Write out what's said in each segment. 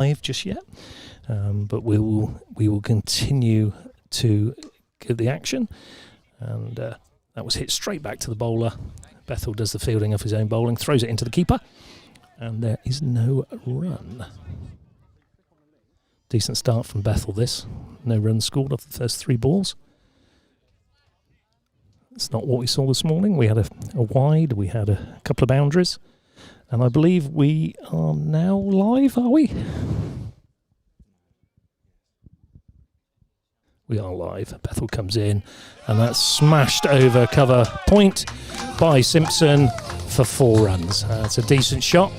live just yet, but we will continue to give the action, and that was hit straight back to the bowler. Bethel does the fielding of his own bowling, throws it into the keeper, and there is no run. Decent start from Bethel this. No runs scored off the first 3 balls. It's not what we saw this morning. We had a wide, we had a couple of boundaries, and I believe we are now live, are we? We are live. Bethel comes in, and that's smashed over cover point by Simpson for 4 runs. It's a decent shot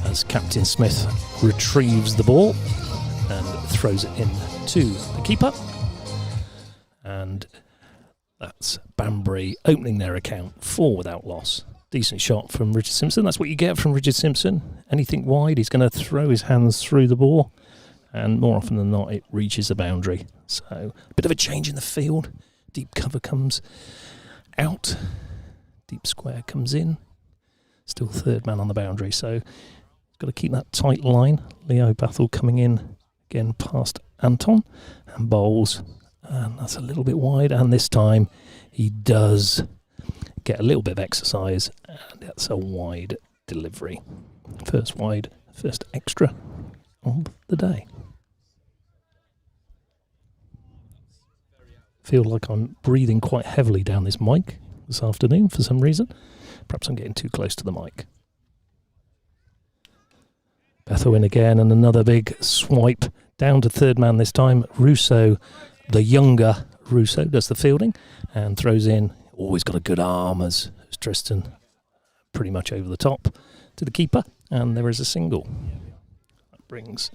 as Captain Smith retrieves the ball and throws it in to the keeper. And that's Banbury opening their account 4 without loss. Decent shot from Richard Simpson. That's what you get from Richard Simpson. Anything wide, he's going to throw his hands through the ball, and more often than not, it reaches the boundary. So a bit of a change in the field. Deep cover comes out. Deep square comes in. Still third man on the boundary, so got to keep that tight line. Leo Bethel coming in again past Anton and bowls, and that's a little bit wide, and this time he does get a little bit of exercise, and that's a wide delivery. First wide, first extra of the day. Feel like I'm breathing quite heavily down this mic this afternoon for some reason. Perhaps I'm getting too close to the mic. Bethel in again, and another big swipe down to third man this time. Russo, the younger Russo, does the fielding and throws in. Always got a good arm as Tristan, pretty much over the top to the keeper, and there is a single. That brings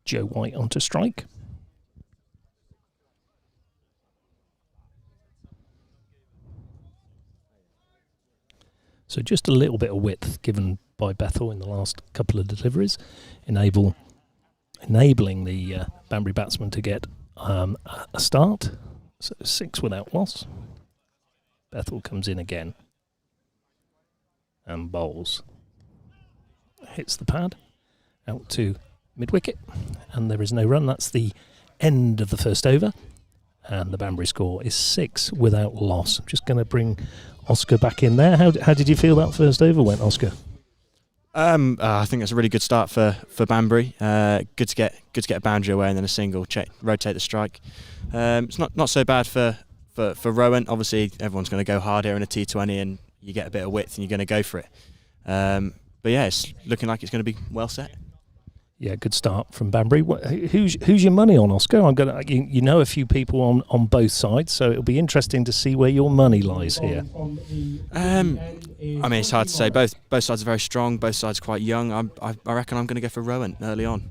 Joe White onto strike. So just a little bit of width given by Bethel in the last couple of deliveries, enabling the Banbury batsman to get a start. So 6 without loss. Bethel comes in again and bowls. Hits the pad out to mid-wicket, and there is no run. That's the end of the first over, and the Banbury score is 6 without loss. I'm just going to bring Oscar back in there. How did you feel that first over went, Oscar? I think it's a really good start for Banbury. Good to get a boundary away and then a single. Rotate the strike. It's not so bad for Rowant. Obviously, everyone's going to go hard here in a T20, and you get a bit of width and you're going to go for it. But yeah, it's looking like it's going to be well set. Yeah, good start from Banbury. Who's your money on, Oscar? I'm gonna. You know a few people on both sides, so it'll be interesting to see where your money lies here. I mean, it's hard to say. Both sides are very strong. Both sides are quite young. I reckon I'm going to go for Rowant early on.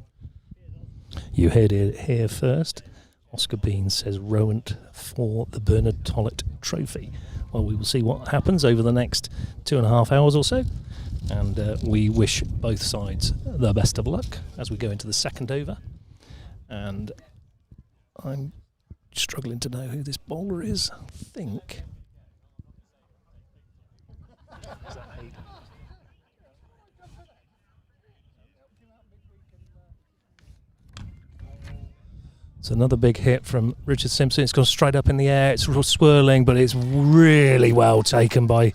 You heard it here first. Oscar Bean says Rowant for the Bernard Tollett Trophy. Well, we will see what happens over the next 2.5 hours or so. And we wish both sides the best of luck as we go into the second over. And I'm struggling to know who this bowler is. I think. It's another big hit from Richard Simpson. It's gone straight up in the air. It's swirling, but it's really well taken by,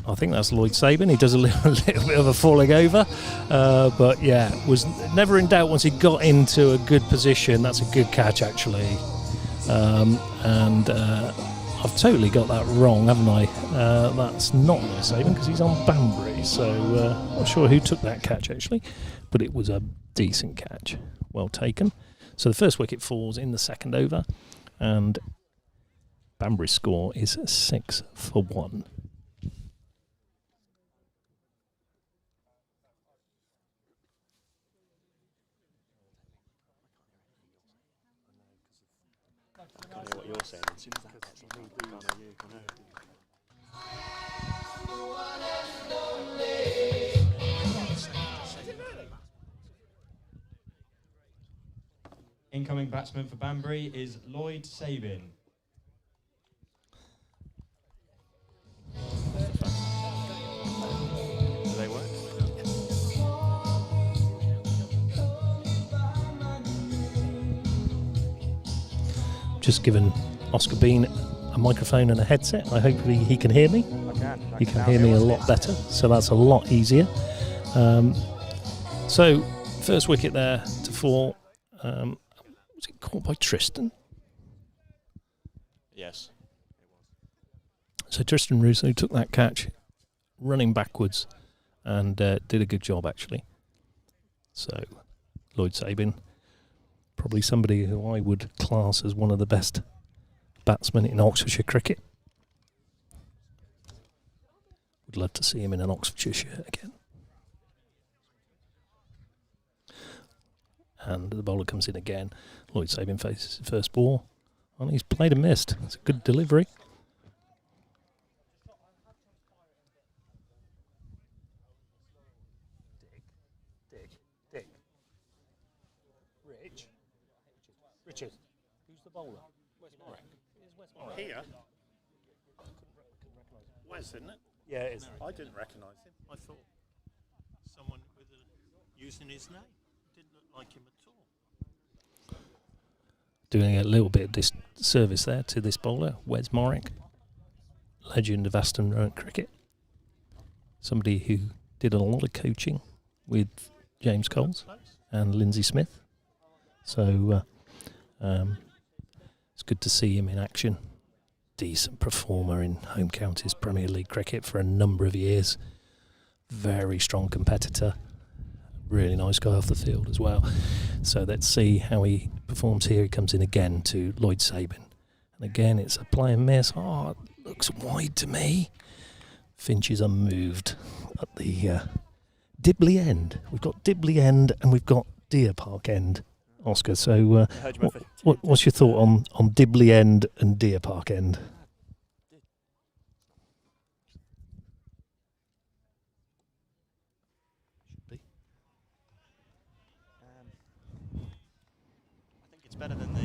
I think that's Lloyd Sabin. He does a little bit of a falling over. But yeah, was never in doubt once he got into a good position. That's a good catch, actually. I've totally got that wrong, haven't I? That's not Lloyd Sabin because he's on Banbury. So not sure who took that catch, actually. But it was a decent catch. Well taken. So the first wicket falls in the second over. And Banbury's score is 6 for 1. I can't hear what you're saying. As soon as that gets on me, I know you. I know. Incoming batsman for Banbury is Lloyd Sabin. Do they work? just given Oscar Bean a microphone and a headset. I hope he can hear me. He can hear me a lot better, so that's a lot easier. So first wicket there to 4. Was it caught by Tristan? Yes. So Tristan Russo took that catch running backwards and did a good job, actually. So Lloyd Sabin, probably somebody who I would class as one of the best batsmen in Oxfordshire cricket. Would love to see him in an Oxfordshire shirt again. And the bowler comes in again. Lloyd Sabin faces his first ball, and he's played and missed. It's a good delivery. Dick. Richard. Who's the bowler? Here? Wes, isn't it? Yeah, it is. I didn't recognise him. I thought someone using his name. Didn't look like him at all. Doing a little bit of disservice there to this bowler, Wes Morrick, legend of Aston Rowant cricket. Somebody who did a lot of coaching with James Coles and Lindsay Smith. So it's good to see him in action. Decent performer in home counties Premier League cricket for a number of years. Very strong competitor. Really nice guy off the field as well. So let's see how he performs here. He comes in again to Lloyd Sabin. And again, it's a play and miss. Oh, it looks wide to me. Finch is unmoved at the Dibley end. We've got Dibley end and we've got Deer Park end, Oscar. So what's your thought on Dibley end and Deer Park end? I think it's better than the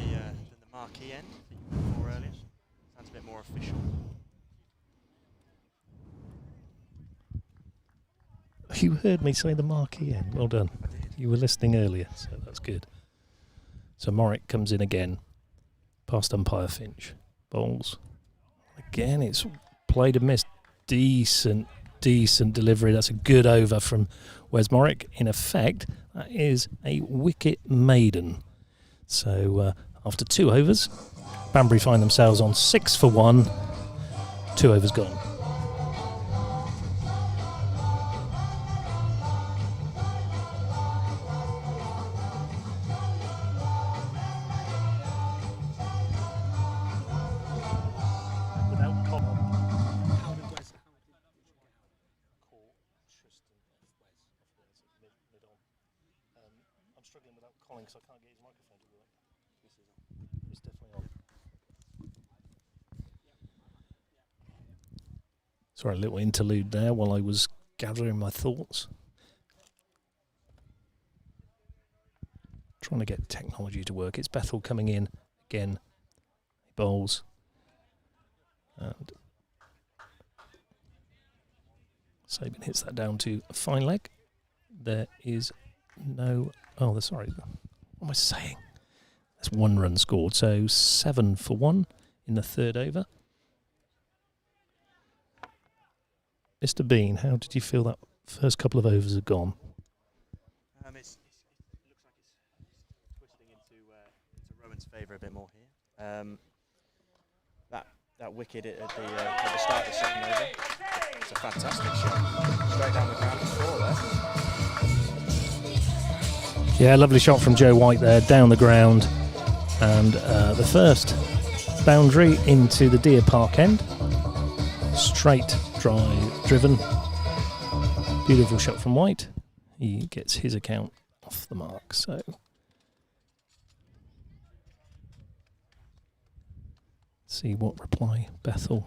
marquee end that you went for earlier. Sounds a bit more official. You heard me say the marquee end. Well done. You were listening earlier, so that's good. So Morrick comes in again, past umpire Finch, bowls. Again, it's played and missed. Decent delivery. That's a good over from Wes Morrick. In effect, that is a wicket maiden. So after 2 overs, Banbury find themselves on 6 for 1. 2 overs gone. Because I can't get his microphone to work. It's definitely on. Sorry, a little interlude there while I was gathering my thoughts. Trying to get technology to work. It's Bethel coming in again. He bowls. And Sabin hits that down to a fine leg. There is no... Oh, sorry. What am I saying? That's 1 run scored. So 7 for 1 in the 3rd over. Mr. Bean, how did you feel that first couple of overs have gone? It looks like it's twisting into Rowant's favour a bit more here. That wicket at the start of the 2nd over. It's a fantastic shot. Straight down the ground for 4 there. Yeah, lovely shot from Joe White there, down the ground. And the first boundary into the Deer Park end. Straight driven. Beautiful shot from White. He gets his account off the mark. So see what reply Bethel.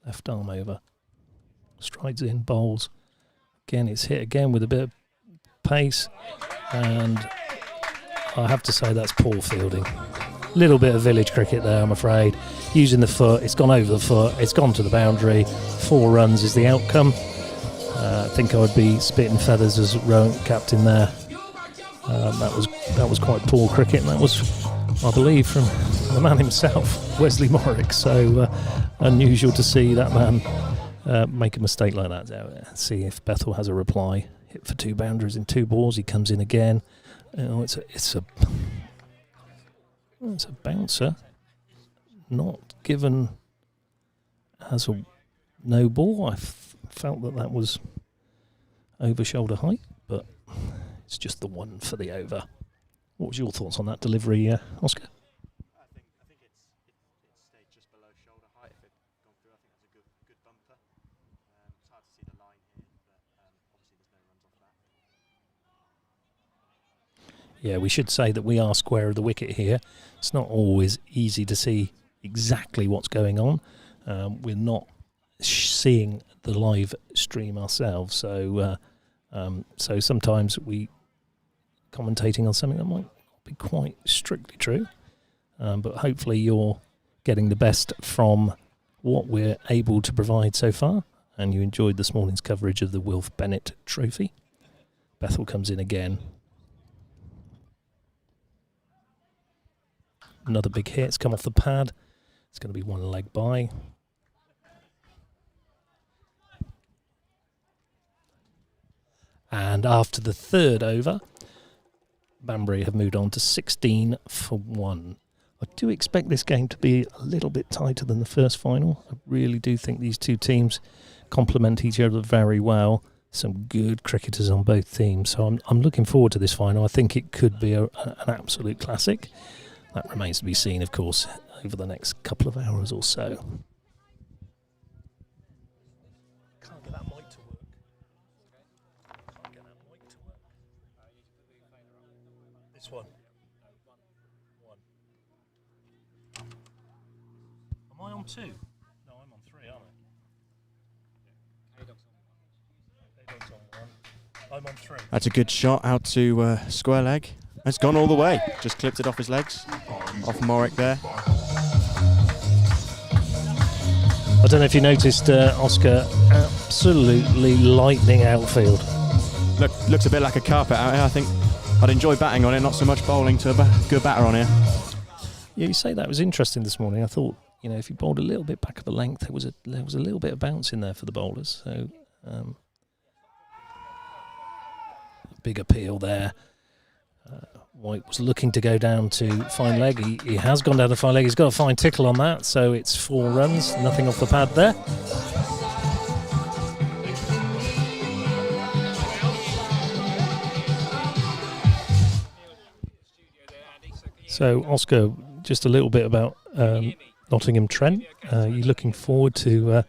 Left arm over. Strides in, bowls. Again, it's hit again with a bit of pace, and I have to say that's poor fielding. Little bit of village cricket there, I'm afraid. Using the foot, it's gone over the foot, it's gone to the boundary. 4 runs is the outcome. I think I would be spitting feathers as Rowant captain there. That was quite poor cricket, and that was I believe, from the man himself, Wesley Morrick. So unusual to see that man make a mistake like that. See if Bethel has a reply. Hit for 2 boundaries in 2 balls. He comes in again. It's a bouncer, not given as a no ball. I felt that was over shoulder height, but it's just the one for the over. What was your thoughts on that delivery, Oscar? I think it stayed just below shoulder height. If it had gone through, I think that's a good bumper. It's hard to see the line here, but obviously there's no runs off that. Yeah, we should say that we are square of the wicket here. It's not always easy to see exactly what's going on. We're not seeing the live stream ourselves, so sometimes we commentating on something that might not be quite strictly true, but hopefully you're getting the best from what we're able to provide so far, and you enjoyed this morning's coverage of the Wilf Bennett Trophy. Bethel comes in again. Another big hit. It's come off the pad. It's going to be 1 leg by. And after the 3rd over, Banbury have moved on to 16 for 1. I do expect this game to be a little bit tighter than the first final. I really do think these 2 teams complement each other very well. Some good cricketers on both teams, so I'm looking forward to this final. I think it could be an absolute classic. That remains to be seen, of course, over the next couple of hours or so. Can't get that mic to work. This one. Am I on 2? No, I'm on 3, aren't I? K-Dog's on 1. I'm on 3. That's a good shot out to square leg. It's gone all the way. Just clipped it off his legs. Off Morrick there. I don't know if you noticed, Oscar, absolutely lightning outfield. Looks a bit like a carpet out here. I think I'd enjoy batting on it, not so much bowling to a good batter on here. Yeah, you say that was interesting this morning. I thought, if you bowled a little bit back of the length, there was a little bit of bounce in there for the bowlers. So, big appeal there. White was looking to go down to fine leg. He has gone down to fine leg. He's got a fine tickle on that, so it's 4 runs. Nothing off the pad there. So, Oscar, just a little bit about Nottingham Trent. You looking forward to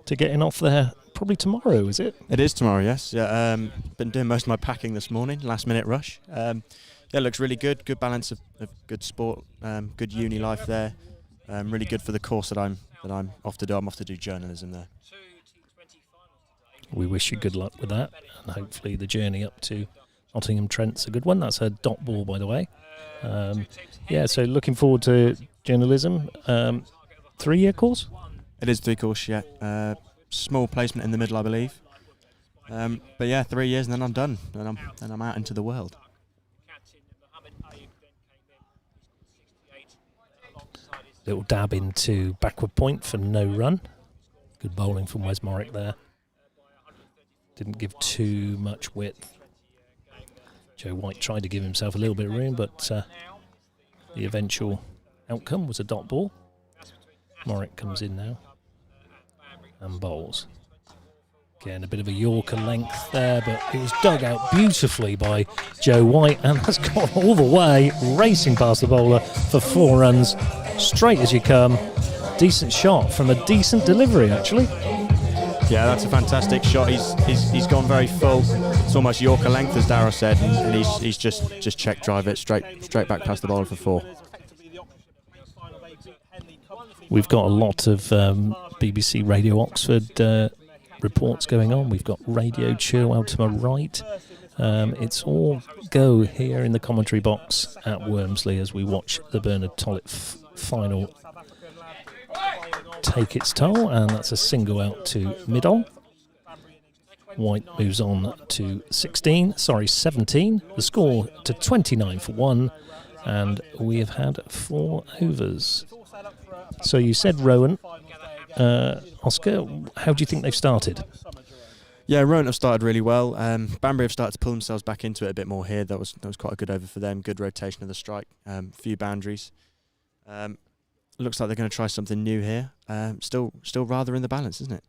getting off there probably tomorrow, is it? It is tomorrow, yes. Yeah, been doing most of my packing this morning, last minute rush. Yeah, it looks really good. Good balance of good sport, good uni life there. Really good for the course that I'm off to do. I'm off to do journalism there. We wish you good luck with that, and hopefully the journey up to Nottingham Trent's a good one. That's a dot ball, by the way. Yeah, so looking forward to journalism. 3-year course? It is 3 course, yeah. Small placement in the middle, I believe. But yeah, 3 years and then I'm done. Then I'm out into the world. Little dab into backward point for no run. Good bowling from Wes Morrick there. Didn't give too much width. Joe White tried to give himself a little bit of room, but the eventual outcome was a dot ball. Morrick comes in now and bowls. Again, a bit of a Yorker length there, but it was dug out beautifully by Joe White and has gone all the way, racing past the bowler for 4 runs. Straight as you come. Decent shot from a decent delivery, actually. Yeah, that's a fantastic shot. He's gone very full. It's almost Yorker length, as Darryl said, and he's just check drive it straight back past the bowler for 4. We've got a lot of BBC Radio Oxford reports going on. We've got Radio Chilwell to my right. It's all go here in the commentary box at Wormsley as we watch the Bernard Tollett final take its toll, and that's a single out to mid-on. White moves on to 17. The score to 29 for 1, And we have had 4 overs. So you said Rowant. Oscar, how do you think they've started? Yeah, Rowant have started really well. Banbury have started to pull themselves back into it a bit more here. That was quite a good over for them. Good rotation of the strike. Few boundaries. Looks like they're going to try something new here. Still rather in the balance, isn't it?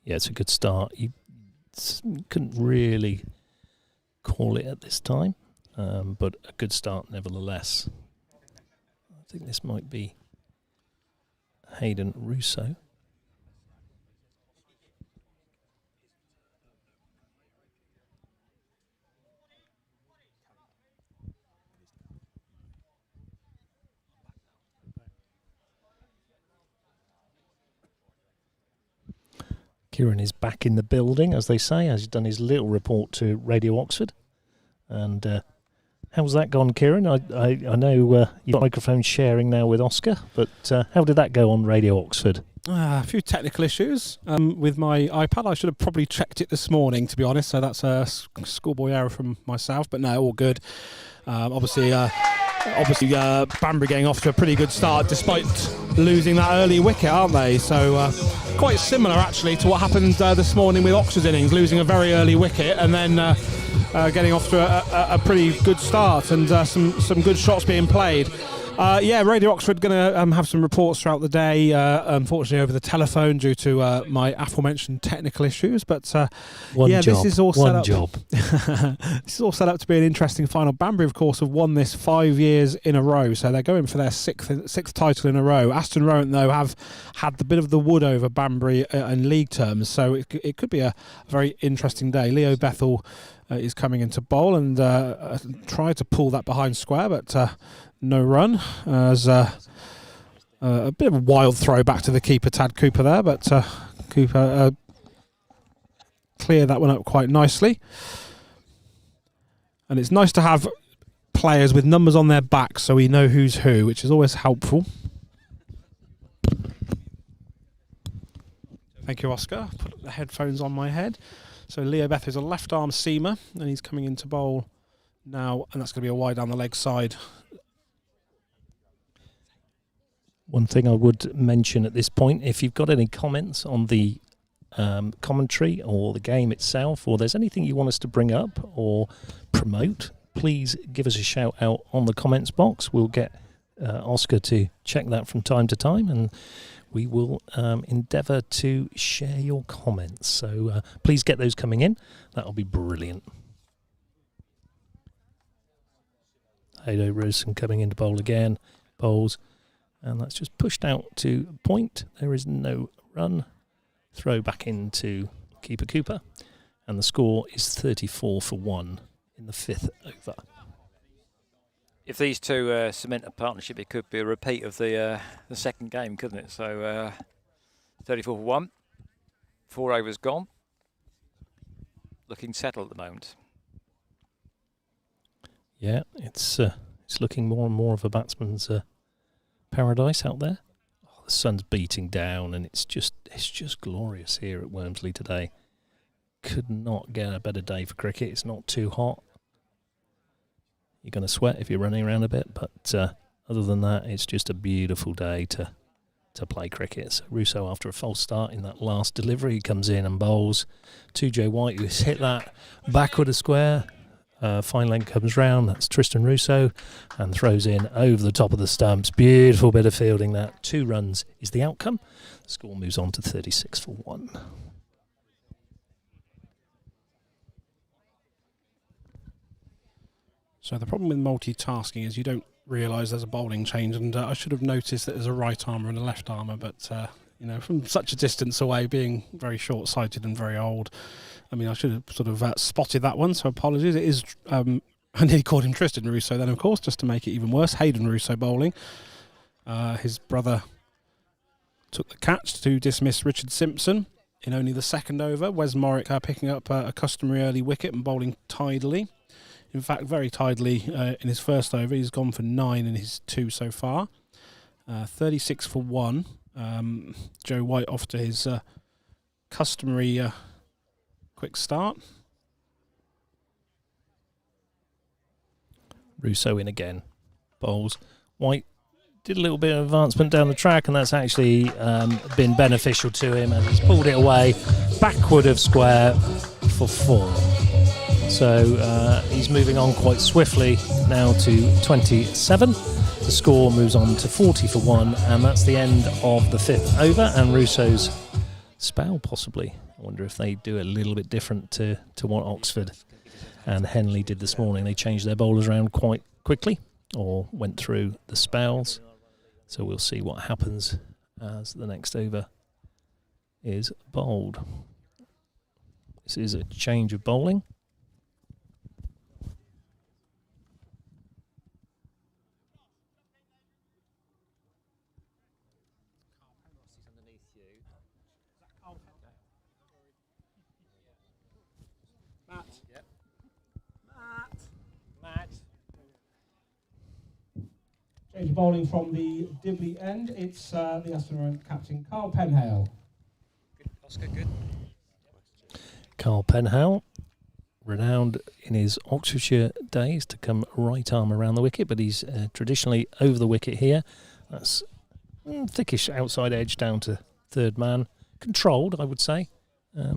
Yeah, it's a good start. You couldn't really call it at this time, but a good start nevertheless. I think this might be Hayden Russo. Kieran is back in the building, as they say, as he's done his little report to Radio Oxford. And how's that gone, Kieran? I know you've got microphone sharing now with Oscar, but how did that go on Radio Oxford? A few technical issues with my iPad. I should have probably checked it this morning, to be honest, so that's a schoolboy error from myself, but no, all good. Obviously, Banbury getting off to a pretty good start despite losing that early wicket, aren't they? So quite similar actually to what happened this morning with Oxford's innings, losing a very early wicket and then getting off to a pretty good start and some good shots being played. Radio Oxford going to have some reports throughout the day, unfortunately over the telephone due to my aforementioned technical issues. But this is all set up. This is all set up to be an interesting final. Banbury, of course, have won this 5 years in a row, so they're going for their sixth title in a row. Aston Rowant, though, have had the bit of the wood over Banbury in league terms, so it could be a very interesting day. Leo Bethel is coming into bowl and tried to pull that behind square, but no run, as a bit of a wild throw back to the keeper, Tad Cooper there, but Cooper cleared that one up quite nicely. And it's nice to have players with numbers on their backs so we know who's who, which is always helpful. Thank you, Oscar. Put the headphones on my head. So Leo Beth is a left-arm seamer, and he's coming into bowl now, and that's going to be a wide down the leg side. One thing I would mention at this point, if you've got any comments on the commentary or the game itself, or there's anything you want us to bring up or promote, please give us a shout out on the comments box. We'll get Oscar to check that from time to time, and we will endeavour to share your comments. So please get those coming in. That'll be brilliant. Hado Rosen coming into bowl again. Bowls. And that's just pushed out to point. There is no run. Throw back into keeper Cooper. And the score is 34 for 1 in the 5th over. If these two cement a partnership, it could be a repeat of the second game, couldn't it? So 34 for 1. 4 overs gone. Looking settled at the moment. Yeah, it's looking more and more of a batsman's paradise out there. Oh, the sun's beating down, and it's just glorious here at Wormsley today. Could not get a better day for cricket. It's not too hot. You're going to sweat if you're running around a bit, but other than that, it's just a beautiful day to play cricket. So Russo, after a false start in that last delivery, comes in and bowls to Joe White, who's hit that backward a square. Fine length comes round, that's Tristan Russo, and throws in over the top of the stumps. Beautiful bit of fielding that. 2 runs is the outcome. The score moves on to 36 for 1. So the problem with multitasking is you don't realise there's a bowling change, and I should have noticed that there's a right armour and a left armour, but from such a distance away, being very short-sighted and very old, I should have sort of spotted that one, so apologies. It is, I nearly called him Tristan Russo then, of course, just to make it even worse. Hayden Russo bowling. His brother took the catch to dismiss Richard Simpson in only the 2nd over. Wes Morrick picking up a customary early wicket and bowling tidily. In fact, very tidily in his 1st over. He's gone for 9 in his 2 so far. 36 for 1. Joe White off to his customary quick start. Russo in again. Bowls. White did a little bit of advancement down the track, and that's actually been beneficial to him, and he's pulled it away backward of square for 4. So he's moving on quite swiftly now to 27. The score moves on to 40 for 1, and that's the end of the 5th over, and Russo's spell possibly. I wonder if they do it a little bit different to what Oxford and Henley did this morning. They changed their bowlers around quite quickly, or went through the spells. So we'll see what happens as the next over is bowled. This is a change of bowling. Change of bowling from the Dibley end. It's the Aston captain, Carl Penhale. Good, Oscar, good. Carl Penhale, renowned in his Oxfordshire days to come right arm around the wicket, but he's traditionally over the wicket here. That's thickish outside edge down to third man. Controlled, I would say,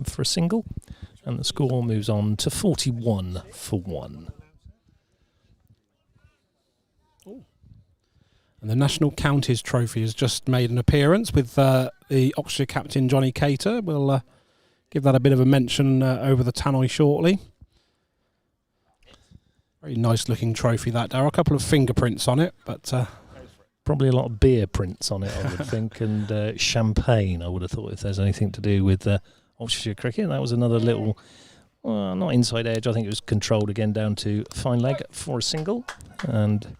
for a single. And the score moves on to 41 for 1. And the National Counties Trophy has just made an appearance with the Oxfordshire captain, Johnny Cater. We'll give that a bit of a mention over the tannoy shortly. Very nice looking trophy that. There are a couple of fingerprints on it, but probably a lot of beer prints on it, I would think, and champagne, I would have thought, if there's anything to do with Oxfordshire cricket. That was another little, not inside edge, I think it was controlled again down to fine leg for a single. And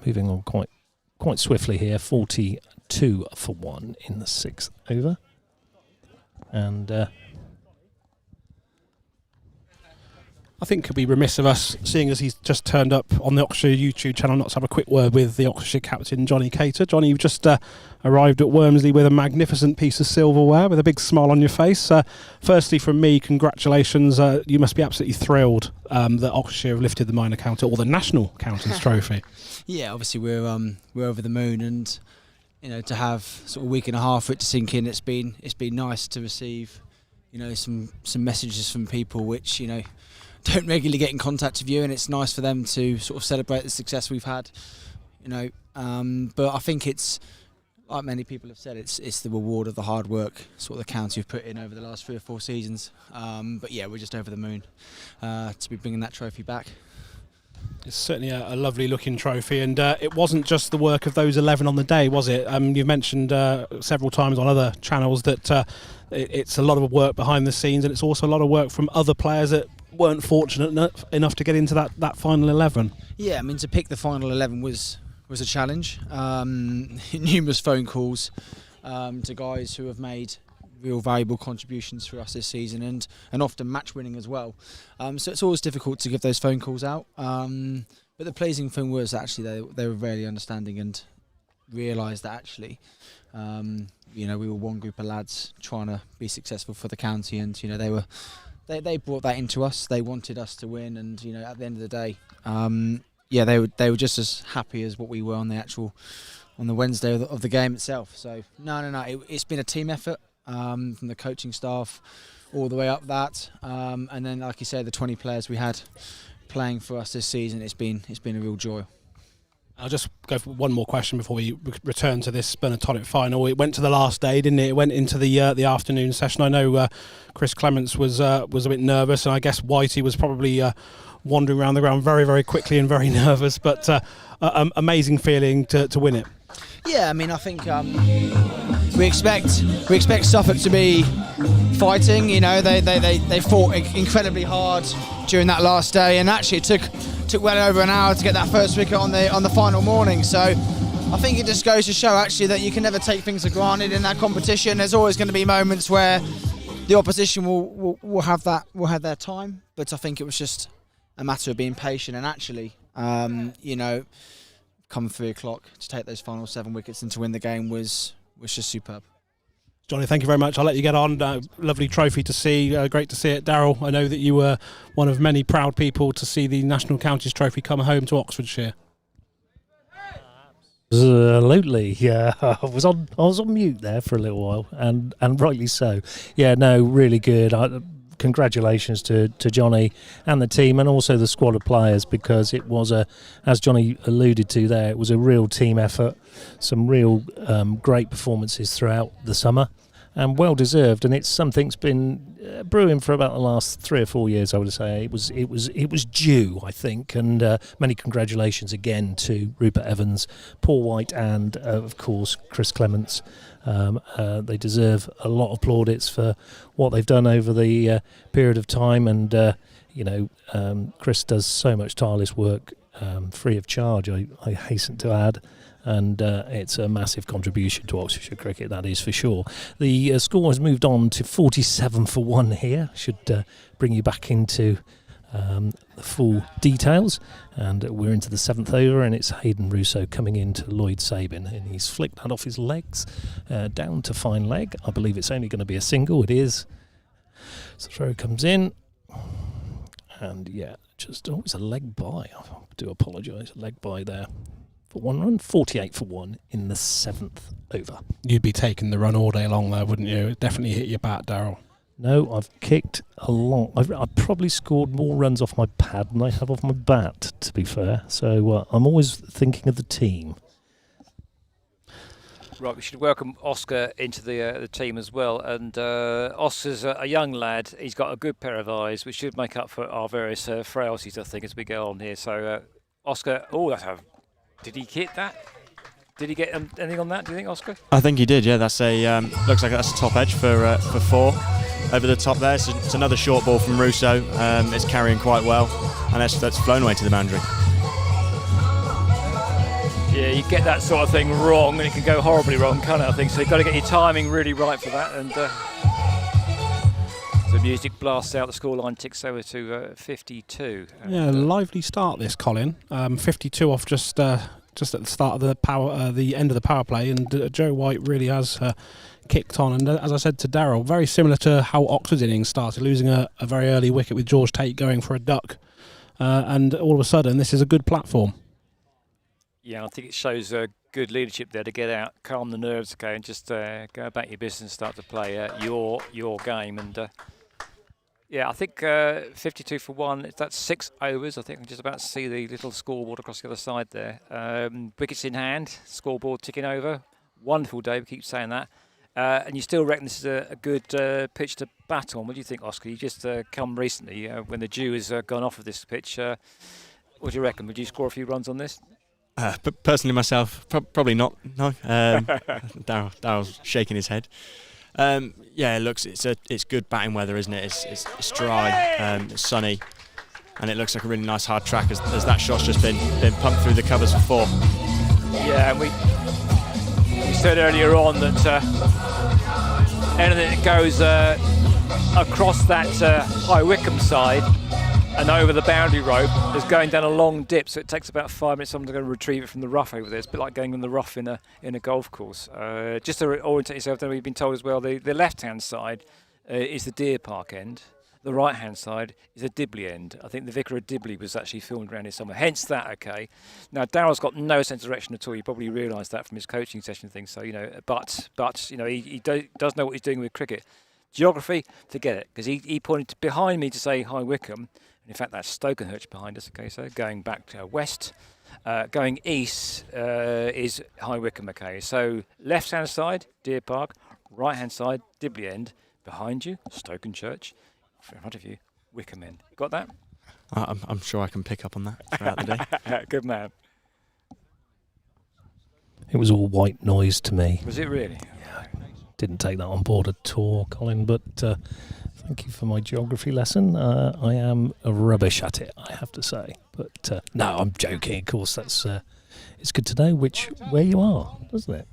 moving on quite swiftly here, 42 for 1 in the 6th over. And I think it would be remiss of us, seeing as he's just turned up on the Oxfordshire YouTube channel, not to have a quick word with the Oxfordshire captain, Johnny Cater. Johnny, you've just arrived at Wormsley with a magnificent piece of silverware, with a big smile on your face. Firstly, from me, congratulations. You must be absolutely thrilled that Oxfordshire have lifted the minor counter, or the National Counties Trophy. Yeah, obviously we're over the moon, and to have sort of a week and a half for it to sink in, it's been nice to receive some messages from people which don't regularly get in contact with you, and it's nice for them to sort of celebrate the success we've had, but I think it's, like many people have said, it's the reward of the hard work sort of the county have put in over the last 3 or 4 seasons, but yeah, we're just over the moon to be bringing that trophy back. It's certainly a lovely looking trophy, and it wasn't just the work of those 11 on the day, was it? You've mentioned several times on other channels that it's a lot of work behind the scenes, and it's also a lot of work from other players that weren't fortunate enough to get into that final 11. Yeah, I mean, to pick the final 11 was a challenge. Numerous phone calls to guys who have made real valuable contributions for us this season, and often match winning as well. So it's always difficult to give those phone calls out. But the pleasing thing was actually they were really understanding and realised that actually we were one group of lads trying to be successful for the county, and they brought that into us. They wanted us to win, and at the end of the day, they were just as happy as what we were on the Wednesday of the game itself. So it's been a team effort from the coaching staff all the way up that, and then like you say, the 20 players we had playing for us this season. It's been a real joy. I'll just go for one more question before we return to this Burner Tonic final. It went to the last day, didn't it? It went into the afternoon session. I know Chris Clements was a bit nervous, and I guess Whitey was probably wandering around the ground very, very quickly and very nervous. But amazing feeling to win it. Yeah, I mean, I think we expect Suffolk to be fighting. They fought incredibly hard during that last day, and actually it took well over an hour to get that first wicket on the final morning. So I think it just goes to show actually that you can never take things for granted in that competition. There's always going to be moments where the opposition will have their time, but I think it was just a matter of being patient, and actually come 3 o'clock to take those final 7 wickets and to win the game was just superb. Johnny, thank you very much. I'll let you get on. Lovely trophy to see. Great to see it. Daryl, I know that you were one of many proud people to see the National Counties Trophy come home to Oxfordshire. Absolutely, yeah. I was on mute there for a little while, and rightly so. Yeah, no, really good. Congratulations to Johnny and the team, and also the squad of players, because it was as Johnny alluded to there, it was a real team effort. Some real great performances throughout the summer, and well deserved. And it's something's been brewing for about the last 3 or 4 years, I would say. It was due, I think. And many congratulations again to Rupert Evans, Paul White, and of course Chris Clements. They deserve a lot of plaudits for what they've done over the period of time. And Chris does so much tireless work, free of charge, I hasten to add. And it's a massive contribution to Oxfordshire cricket, that is for sure. The score has moved on to 47-1 here. Should bring you back into the full details. And we're into the 7th over, and it's Hayden Russo coming into Lloyd Sabin. And he's flicked that off his legs, down to fine leg. I believe it's only going to be a single. It is. So the throw comes in. And yeah, it's a leg by. I do apologise. A leg by there. For 1 run, 48-1 in the 7th over. You'd be taking the run all day long there, wouldn't you? It definitely hit your bat, Daryl. No, I've kicked a lot. I've probably scored more runs off my pad than I have off my bat, to be fair. So I'm always thinking of the team. Right, we should welcome Oscar into the team as well. And Oscar's a young lad. He's got a good pair of eyes, which should make up for our various frailties, I think, as we go on here. So Oscar, did he hit that? Did he get anything on that, do you think, Oscar? I think he did, yeah. That's looks like that's a top edge for 4 over the top there. So it's another short ball from Russo. It's carrying quite well, and that's flown away to the boundary. Yeah, you get that sort of thing wrong, and it can go horribly wrong, can't it, I think? So you've got to get your timing really right for that. And the music blasts out, the scoreline ticks over to 52. Yeah, lively start this, Colin. 52 off just at the start of the end of the power play, and Joe White really has kicked on. And as I said to Daryl, very similar to how Oxford's innings started, losing a very early wicket with George Tate going for a duck, and all of a sudden this is a good platform. Yeah, I think it shows good leadership there to get out, calm the nerves, okay, and just go about your business and start to play your game. And yeah, I think 52-1, that's 6 overs. I think I'm just about to see the little scoreboard across the other side there. Wickets in hand, scoreboard ticking over. Wonderful day, we keep saying that. And you still reckon this is a good pitch to bat on. What do you think, Oscar? You just come recently when the dew has gone off of this pitch. What do you reckon? Would you score a few runs on this? But personally myself, probably not, no. Daryl's shaking his head. Yeah, it's good batting weather, isn't it? It's dry, it's sunny, and it looks like a really nice hard track as that shot's just been pumped through the covers for 4. Yeah, and we said earlier on that anything that goes across that High Wycombe side and over the boundary rope is going down a long dip, so it takes about 5 minutes. Someone's going to retrieve it from the rough over there. It's a bit like going in the rough in a golf course. Just to orientate yourself, then we've been told as well, the left-hand side is the Deer Park end. The right-hand side is the Dibley end. I think the Vicar of Dibley was actually filmed around here somewhere. Hence that, okay. Now, Daryl's got no sense of direction at all. You probably realised that from his coaching session thing. So, but he does know what he's doing with cricket. Geography, forget it, because he pointed behind me to say High Wycombe. In fact, that's Stokenhurst behind us, okay, so going back to west, going east is High Wycombe, okay. So left-hand side, Deer Park, right-hand side, Dibley end, behind you, Stokenchurch, in front of you, Wycombe end. Got that? I'm sure I can pick up on that throughout the day. Good man. It was all white noise to me. Was it really? Yeah, didn't take that on board at all, Colin, but... thank you for my geography lesson. I am rubbish at it, I have to say. But no, I'm joking. Of course, that's it's good to know where you are, doesn't it?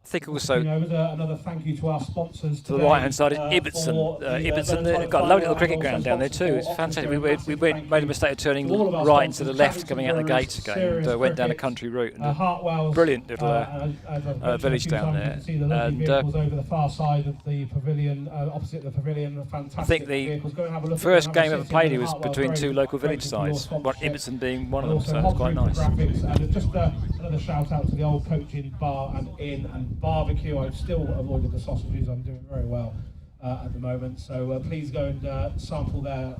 I think also another thank you to our sponsors. To the right-hand side is Ibbotson. Ibbotson, they've got a lovely little cricket ground down there too. It's fantastic. We made a mistake of turning right into the left coming out the gates again, and went down a country route. And a brilliant little village down there. And over the far side of the pavilion, opposite the pavilion. I think the first game ever played was between two local village sides, Ibbotson being one of them, so it was quite nice. And just another shout out to the old coaching bar and inn and barbecue. I've still avoided the sausages. I'm doing very well at the moment. So please go and sample their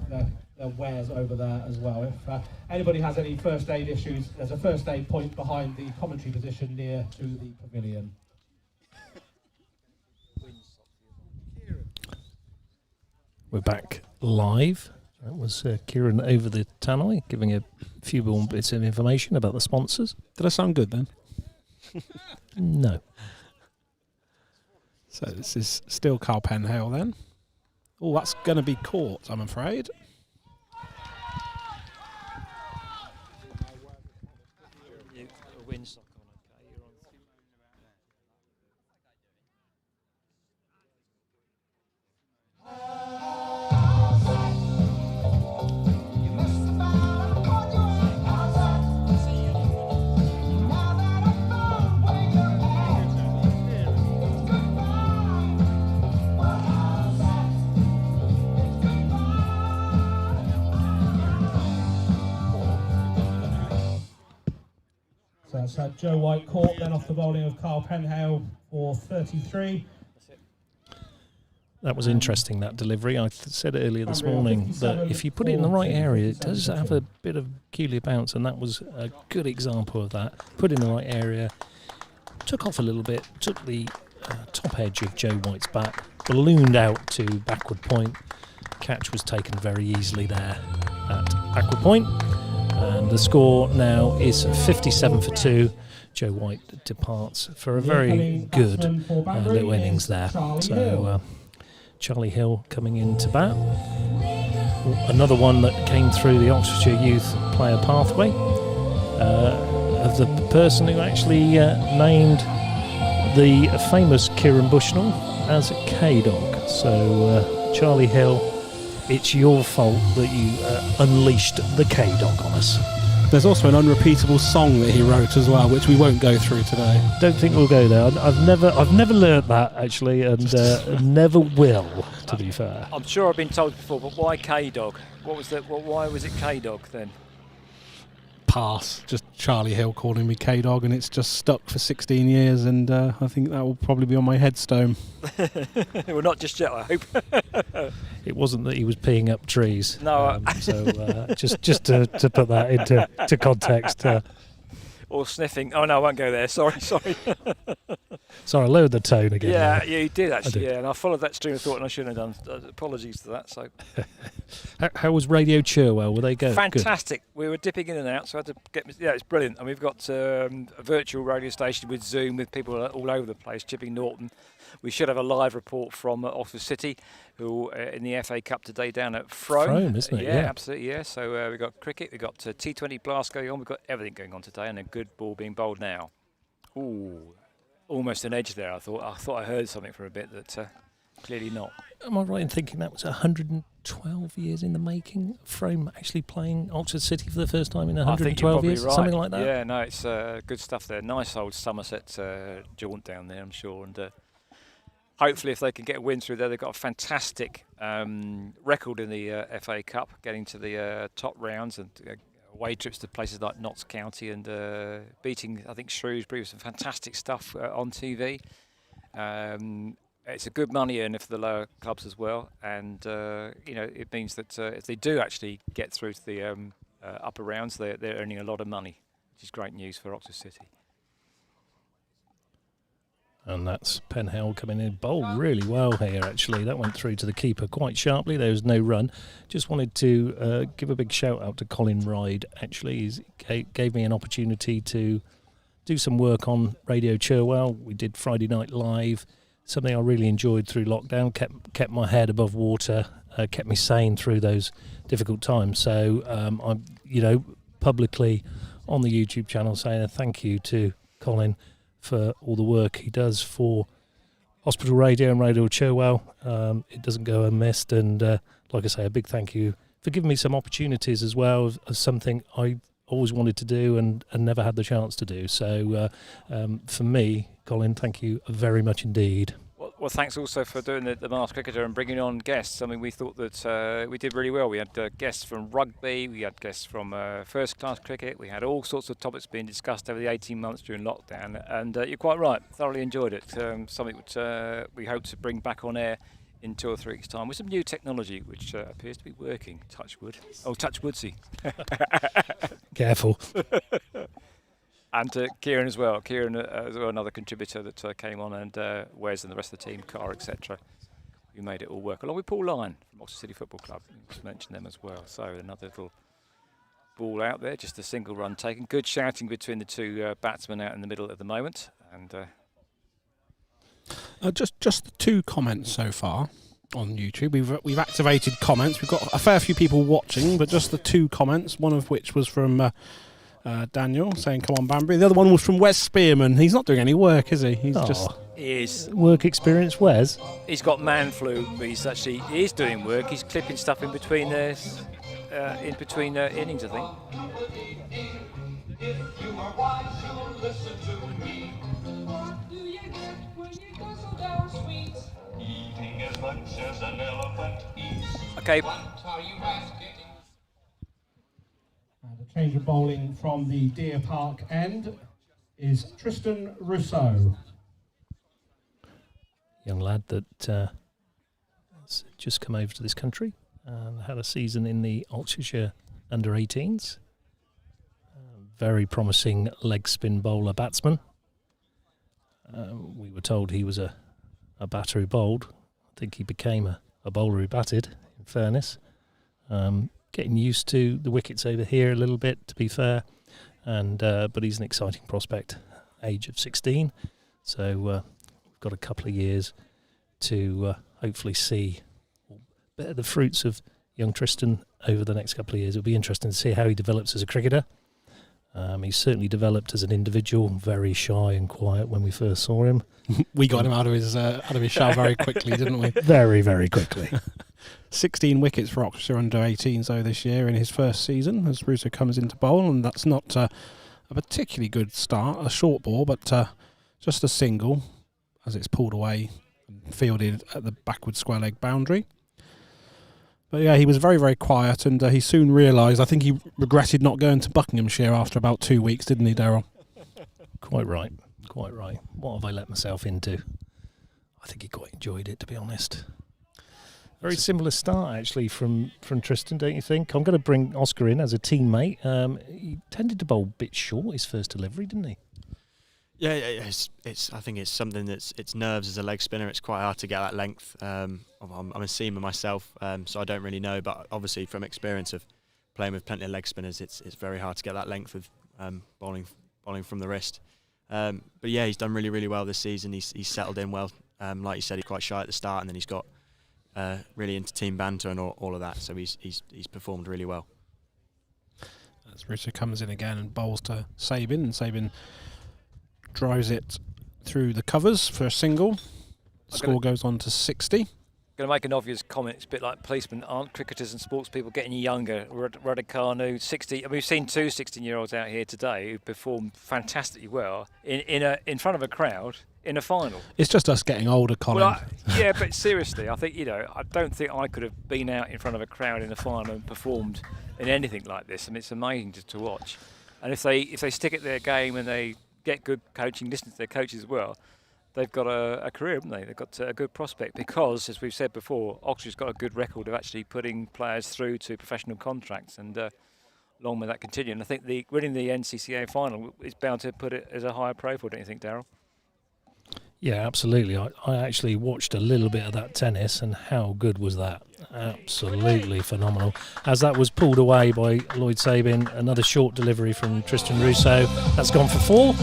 wares over there as well. If anybody has any first aid issues, there's a first aid point behind the commentary position near to the pavilion. We're back live. That was Kieran over the tannoy giving a few more bits of information about the sponsors. Did I sound good then? No. So this is still Carl Penhale then. Oh, that's going to be caught, I'm afraid. So Joe White caught then off the bowling of Carl Penhale for 33. That was interesting, that delivery. I said earlier this morning that if you put it in the right area, it does have a bit of peculiar bounce, and that was a good example of that. Put in the right area, took off a little bit, took the top edge of Joe White's bat, ballooned out to backward point. Catch was taken very easily there at backward point. And the score now is 57 for 2. Joe White departs for a very good little innings there. So Charlie Hill coming in to bat. Another one that came through the Oxfordshire Youth Player Pathway of the person who actually named the famous Kieran Bushnell as K-Dog. So Charlie Hill, it's your fault that you unleashed the K-Dog on us. There's also an unrepeatable song that he wrote as well, which we won't go through today. Don't think we'll go there. I've never learnt that actually, and never will. To be fair, I'm sure I've been told before, but why K-Dog? What was that? Why was it K-Dog then? Pass. Just Charlie Hill calling me K-Dog, and it's just stuck for 16 years, and I think that will probably be on my headstone. Well, not just yet, I hope. It wasn't that he was peeing up trees. No. So just to put that into context. Or sniffing. Oh no, I won't go there. Sorry. Sorry, I lowered the tone again. Yeah, you did actually. Yeah, and I followed that stream of thought, and I shouldn't have done. Apologies to that. So, how was Radio Cherwell? Were they good? Fantastic. We were dipping in and out, so I had to get. Yeah, it's brilliant. And we've got a virtual radio station with Zoom, with people all over the place. Chipping Norton. We should have a live report from Oxford City, who in the FA Cup today down at Frome. Isn't it? Yeah, absolutely. Yeah. So we've got cricket, we've got T20 blast going on, we've got everything going on today, and a good ball being bowled now. Ooh, almost an edge there. I thought I heard something for a bit that clearly not. Am I right in thinking that was 112 years in the making? Frome actually playing Oxford City for the first time in 112 years, right. Something like that. Yeah, no, it's good stuff there. Nice old Somerset jaunt down there, I'm sure, and. Hopefully, if they can get a win through there, they've got a fantastic record in the FA Cup, getting to the top rounds and away trips to places like Notts County and beating, I think, Shrewsbury with some fantastic stuff on TV. It's a good money earner for the lower clubs as well, and it means that if they do actually get through to the upper rounds, they're earning a lot of money, which is great news for Oxford City. And that's Penhale coming in, bowled really well here actually. That went through to the keeper quite sharply. There was no run. Just wanted to give a big shout out to Colin Ride actually. He gave me an opportunity to do some work on Radio Cherwell. We did Friday Night Live, something I really enjoyed through lockdown, kept my head above water, kept me sane through those difficult times. So I'm publicly on the YouTube channel saying a thank you to Colin for all the work he does for Hospital Radio and Radio Cherwell. It doesn't go unmissed, and like I say, a big thank you for giving me some opportunities as well of something I always wanted to do and never had the chance to do. So for me, Colin, thank you very much indeed. Well, thanks also for doing the Masked Cricketer and bringing on guests. I mean, we thought that we did really well. We had guests from rugby, we had guests from first-class cricket, we had all sorts of topics being discussed over the 18 months during lockdown, and you're quite right, thoroughly enjoyed it. Something which we hope to bring back on air in 2 or 3 weeks' time with some new technology which appears to be working. Touch wood. Oh, touch woodsy. Careful. And Kieran as well. Kieran as well, another contributor that came on, and Wes and the rest of the team, Car, etc. who made it all work. Along with Paul Lyon from Oxford City Football Club. Just mention them as well. So another little ball out there, just a single run taken. Good shouting between the two batsmen out in the middle at the moment. And just the 2 comments so far on YouTube. We've activated comments. We've got a fair few people watching, but just the 2 comments. One of which was from Daniel saying, "Come on, Banbury." The other one was from Wes Spearman. He's not doing any work, is he? He's just he is work experience. Wes? He's got man flu, but he is doing work. He's clipping stuff in between innings, I think. Okay. The change of bowling from the Deer Park end is Tristan Rousseau. Young lad that has just come over to this country and had a season in the Oxfordshire under-18s. Very promising leg spin bowler batsman. We were told he was a batter who bowled. I think he became a bowler who batted, in fairness. Getting used to the wickets over here a little bit, to be fair, and but he's an exciting prospect, age of 16. So we've got a couple of years to hopefully see the fruits of young Tristan over the next couple of years. It'll be interesting to see how he develops as a cricketer. He's certainly developed as an individual, very shy and quiet when we first saw him. We got him out of his shell very quickly, didn't we? Very, very quickly. 16 wickets for Oxfordshire under-18s this year in his first season as Russo comes into bowl, and that's not a particularly good start. A short ball, but just a single as it's pulled away and fielded at the backward square leg boundary. But yeah, he was very, very quiet, and he soon realised, I think he regretted not going to Buckinghamshire after about 2 weeks, didn't he, Daryl? Quite right. What have I let myself into? I think he quite enjoyed it, to be honest. Very similar start, actually, from Tristan, don't you think? I'm going to bring Oscar in as a teammate. He tended to bowl a bit short his first delivery, didn't he? Yeah, it's. I think it's something it's nerves as a leg spinner. It's quite hard to get that length. I'm a seamer myself, so I don't really know. But obviously, from experience of playing with plenty of leg spinners, it's very hard to get that length with bowling from the wrist. But yeah, he's done really, really well this season. He's settled in well. Like you said, he's quite shy at the start, and then he's got really into team banter and all of that. So he's performed really well. As Russo comes in again and bowls to Sabin, and Sabin drives it through the covers for a single. Score goes on to 60. Going to make an obvious comment. It's a bit like policemen. Aren't cricketers and sports people getting younger? Raducanu, 60. We've seen 2 16-year-olds out here today who performed fantastically well in front of a crowd in a final. It's just us getting older, Colin. Well, yeah, but seriously, I think I don't think I could have been out in front of a crowd in a final and performed in anything like this. I mean, it's amazing to watch. And if they stick at their game and they get good coaching, listen to their coaches as well, they've got a career, haven't they? They've got a good prospect because, as we've said before, Oxford's got a good record of actually putting players through to professional contracts, and long may that continue. And I think winning the NCCA final is bound to put it as a higher profile, don't you think, Daryl? Yeah, absolutely. I actually watched a little bit of that tennis, and how good was that? Absolutely phenomenal. As that was pulled away by Lloyd Sabin, another short delivery from Tristan Rousseau. That's gone for 4,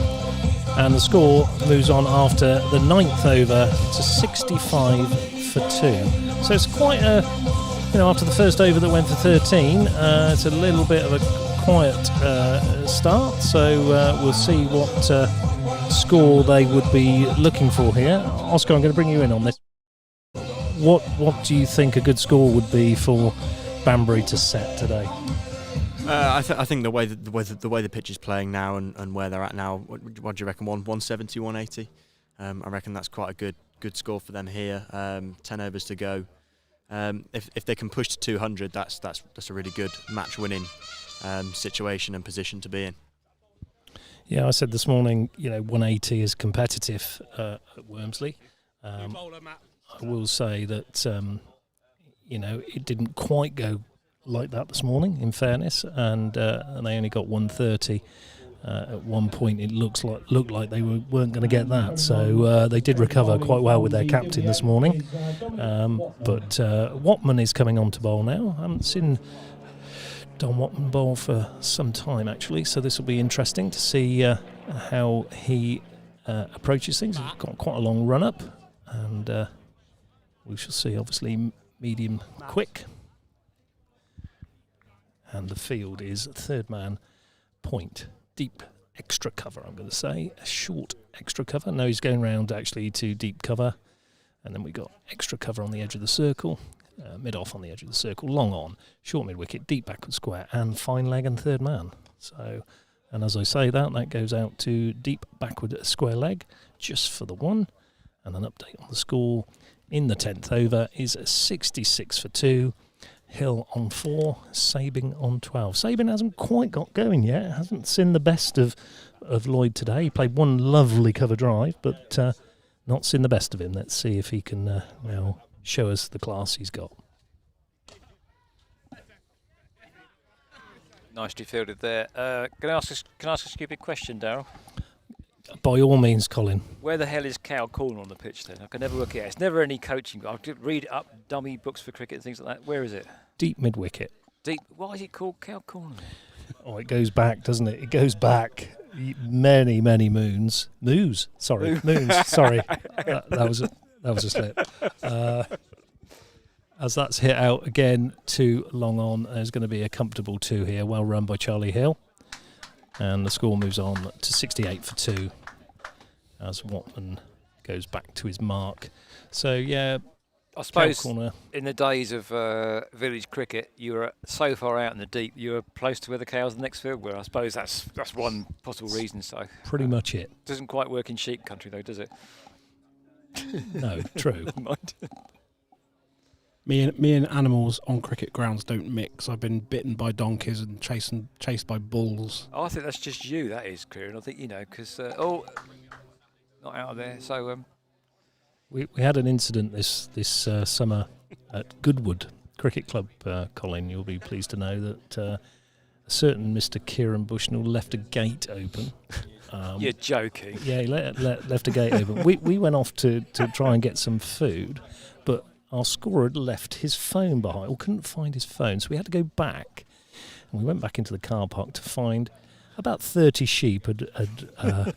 and the score moves on after the 9th over to 65 for 2. So it's quite a, after the first over that went for 13, it's a little bit of a quiet start. So we'll see what score they would be looking for here. Oscar, I'm going to bring you in on this. What do you think a good score would be for Banbury to set today? I think the way the pitch is playing now and where they're at now, what do you reckon? 170, 180. I reckon that's quite a good score for them here. 10 overs to go. If they can push to 200, that's a really good match-winning situation and position to be in. Yeah, I said this morning, 180 is competitive at Wormsley. I will say that it didn't quite go like that this morning, in fairness, and they only got 130. At one point, it looked like they weren't going to get that, so they did recover quite well with their captain this morning. But Watman is coming on to bowl now. I haven't seen Don Watman bowl for some time, actually, so this will be interesting to see how he approaches things. He's got quite a long run-up, and we shall see, obviously, medium quick. And the field is third man, point, deep extra cover, I'm going to say. A short extra cover. No, he's going round actually to deep cover. And then we got extra cover on the edge of the circle, mid-off on the edge of the circle, long on, short mid-wicket, deep backward square, and fine leg and third man. So, and as I say that goes out to deep backward square leg, just for the one. And an update on the score in the 10th over is 66 for 2. Hill on 4, Sabin on 12. Sabin hasn't quite got going yet. Hasn't seen the best of Lloyd today. He played one lovely cover drive, but not seen the best of him. Let's see if he can now show us the class he's got. Nicely fielded there. Can I ask a stupid question, Darryl? By all means, Colin. Where the hell is Cal Corner on the pitch then? I can never work it out. It's never any coaching. I could read up dummy books for cricket and things like that. Where is it? Deep mid-wicket. Deep. Why is it called Cal Corner? Oh, it goes back, doesn't it? It goes back many, many moons. Moons. Sorry. That was a slip. As that's hit out again to long on, there's going to be a comfortable 2 here. Well run by Charlie Hill. And the score moves on to 68 for 2 as Watman goes back to his mark. So, yeah, I suppose in the days of village cricket, you were so far out in the deep, you were close to where the cows in the next field were. I suppose that's one possible reason. So pretty much it. Doesn't quite work in sheep country, though, does it? No, true. Me and animals on cricket grounds don't mix. I've been bitten by donkeys and chased by bulls. Oh, I think that's just you, that is, Kieran. I think, because... not out of there. So we had an incident this summer at Goodwood Cricket Club, Colin. You'll be pleased to know that a certain Mr. Kieran Bushnell left a gate open. You're joking. Yeah, he left a gate open. We went off to try and get some food, but our scorer had left his phone behind, or couldn't find his phone, so we had to go back. And we went back into the car park to find about 30 sheep had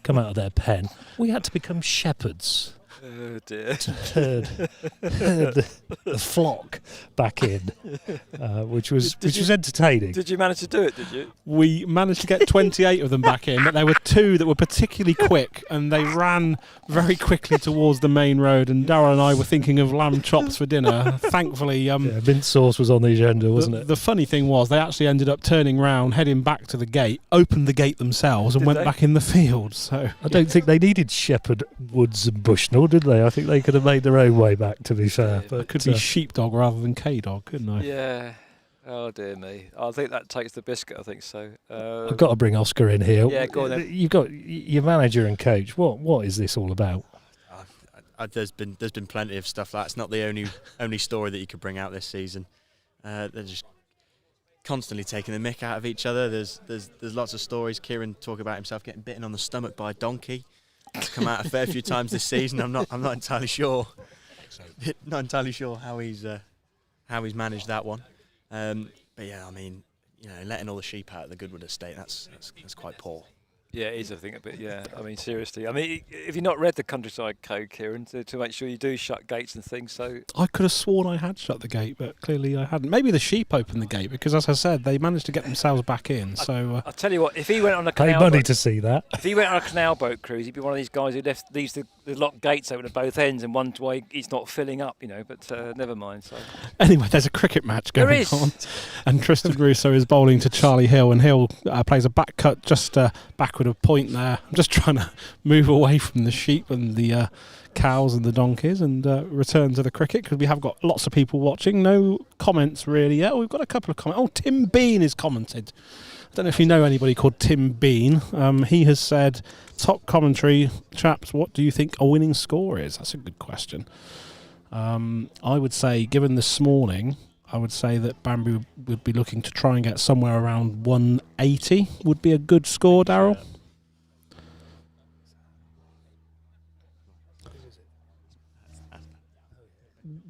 come out of their pen. We had to become shepherds. Oh dear. To herd the flock back in, which was entertaining. Did you manage to do it, did you? We managed to get 28 of them back in, but there were 2 that were particularly quick, and they ran very quickly towards the main road, and Darryl and I were thinking of lamb chops for dinner. Thankfully... mint sauce was on the agenda, wasn't it? The funny thing was, they actually ended up turning round, heading back to the gate, opened the gate themselves, and went back in the field. So I don't think they needed Shepherd, Woods and Bushnell, did they? I think they could have made their own way back, to be fair. But it could be sheepdog rather than K-dog, couldn't I? Yeah. Oh, dear me. I think that takes the biscuit, I think so. I've got to bring Oscar in here. Yeah, go on then. You've got your manager and coach. What is this all about? There's been plenty of stuff. That's not the only story that you could bring out this season. They're just constantly taking the mick out of each other. There's lots of stories. Kieran talk about himself getting bitten on the stomach by a donkey. That's come out a fair few times this season. I'm not entirely sure. Not entirely sure how he's managed that one. But yeah, I mean, letting all the sheep out of the Goodwood estate, that's quite poor. Yeah, it is, I think, a bit, yeah. I mean, seriously. I mean, if you've not read the Countryside Code, Kieran, to make sure you do shut gates and things, so... I could have sworn I had shut the gate, but clearly I hadn't. Maybe the sheep opened the gate, because as I said, they managed to get themselves back in, so... I'll tell you what, if he went on a Pay canal money boat, to see that. if he went on a canal boat cruise, he'd be one of these guys who leaves the locked gates open at both ends and one way he's not filling up, you know, but never mind. So Anyway, there's a cricket match going on, and Tristan Russo is bowling to Charlie Hill, and Hill plays a back cut just backward of point there. I'm just trying to move away from the sheep and the cows and the donkeys and return to the cricket, because we have got lots of people watching. No comments really yet. We've got a couple of comments. Oh, Tim Bean is commented. I don't know if you know anybody called Tim Bean. He has said, top commentary, chaps, what do you think a winning score is? That's a good question. I would say, given this morning, I would say that Banbury would be looking to try and get somewhere around 180 would be a good score, Daryl.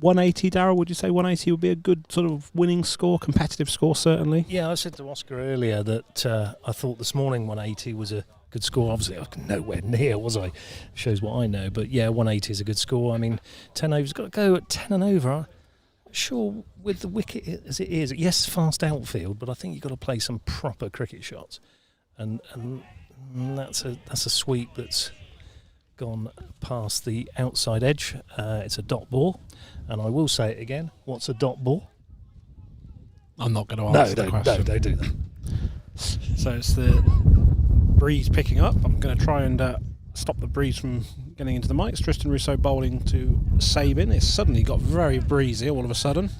180, Daryl, would you say 180 would be a good sort of winning score, competitive score, certainly? Yeah, I said to Oscar earlier that I thought this morning 180 was a good score. Obviously, I was nowhere near, was I? Shows what I know. But yeah, 180 is a good score. I mean, 10 over's got to go at 10 and over. I'm sure with the wicket as it is, yes, fast outfield, but I think you've got to play some proper cricket shots. And that's a sweep that's gone past the outside edge. It's a dot ball. And I will say it again. What's a dot ball? I'm not going to answer the question. No, don't do that. So it's the breeze picking up. I'm going to try and stop the breeze from getting into the mics. Tristan Russo bowling to Sabin. It's suddenly got very breezy all of a sudden.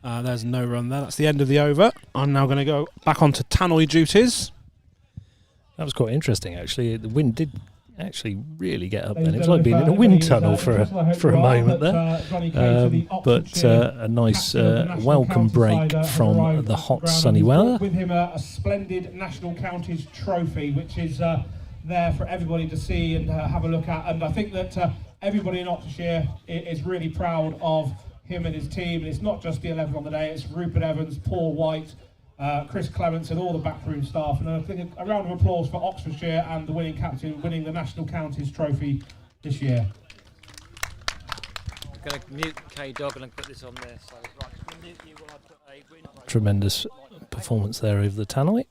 There's no run there. That's the end of the over. I'm now going to go back onto tannoy duties. That was quite interesting, actually. The wind did actually really get up then. It was like being in a wind tunnel for a moment there. But a nice welcome break from the hot sunny weather. With him a splendid National Counties trophy, which is there for everybody to see and have a look at. And I think that everybody in Oxfordshire is really proud of him and his team. And it's not just the 11 on the day, it's Rupert Evans, Paul White, Chris Clements and all the backroom staff, and I think a round of applause for Oxfordshire and the winning captain winning the National Counties trophy this year. I'm going to mute K-Dog and put this on there. So, right, mute you while I put a win. Tremendous performance there over the tannoy.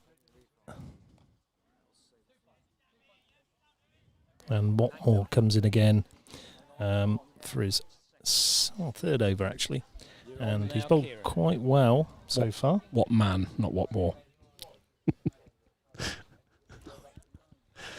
And Watmore comes in again for his third over, actually. And he's bowled quite well so far. What man, not what more.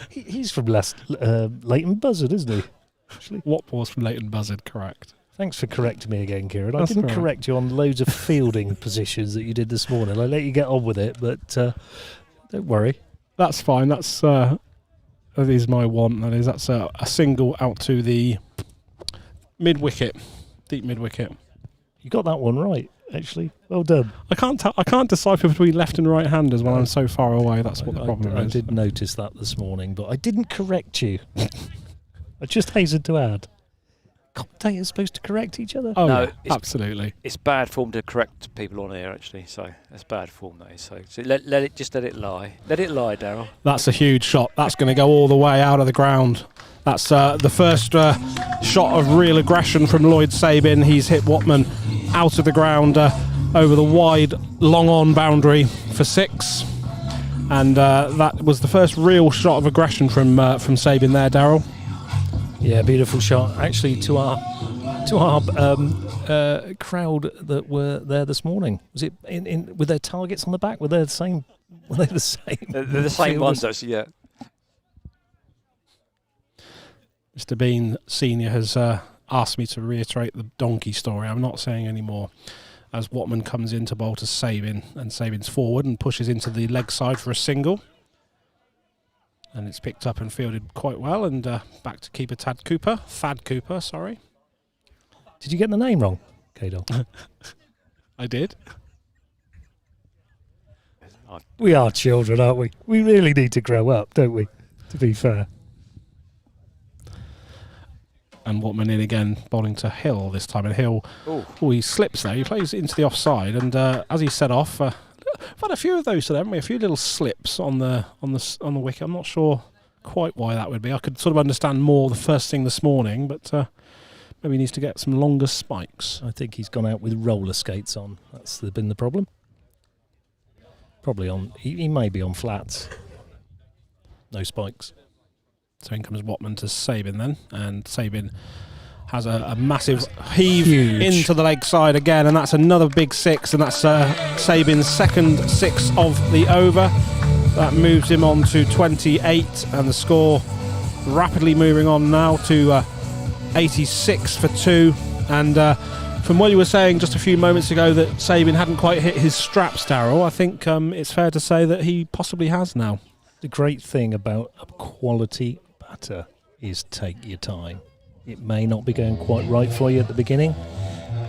He's from Leighton Buzzard, isn't he? Actually, Watmore's from Leighton Buzzard, correct. Thanks for correcting me again, Kieran. That's I didn't right. correct you on loads of fielding positions that you did this morning. I let you get on with it, but don't worry. That's fine. That is my want. That is, that's a single out to the mid wicket, deep mid wicket. You got that one right, actually. Well done. I can't decipher between left and right handers when I'm so far away. That's what the problem I is. did notice that this morning, but I didn't correct you. I just hastened to add. Commentators supposed to correct each other? Oh, No, yeah, absolutely. It's bad form to correct people on air, actually. So that's bad form, that is. So let it lie. Let it lie, Daryl. That's a huge shot. That's going to go all the way out of the ground. That's the first shot of real aggression from Lloyd Sabin. He's hit Watman out of the ground over the wide, long-on boundary for 6. And that was the first real shot of aggression from Sabin there, Daryl. Yeah, beautiful shot. Actually, to our crowd that were there this morning. Was it in with their targets on the back? Were they the same? They're the same ones, actually. Yeah. Mr. Bean Senior has asked me to reiterate the donkey story. I'm not saying any more. As Watman comes in to bowl to Sabin, and Sabin's forward and pushes into the leg side for a single. And it's picked up and fielded quite well, and back to keeper Thad Cooper, sorry. Did you get the name wrong, K-Dog? I did. We are children, aren't we? We really need to grow up, don't we? To be fair. And Watman in again, bowling to Hill this time. And Hill, he slips there. He plays into the offside, and as he set off, We've had a few of those today, haven't we? A few little slips on the wicket. I'm not sure quite why that would be. I could sort of understand more the first thing this morning, but maybe he needs to get some longer spikes. I think he's gone out with roller skates on. That's been the problem. Probably on. He may be on flats. No spikes. So in comes Watman to Sabin then, and Sabin has a massive heave into the leg side again, and that's another big six, and that's Sabin's second six of the over. That moves him on to 28, and the score rapidly moving on now to 86 for 2. And from what you were saying just a few moments ago that Sabin hadn't quite hit his straps, Darryl, I think it's fair to say that he possibly has now. The great thing about a quality batter is take your time. It may not be going quite right for you at the beginning.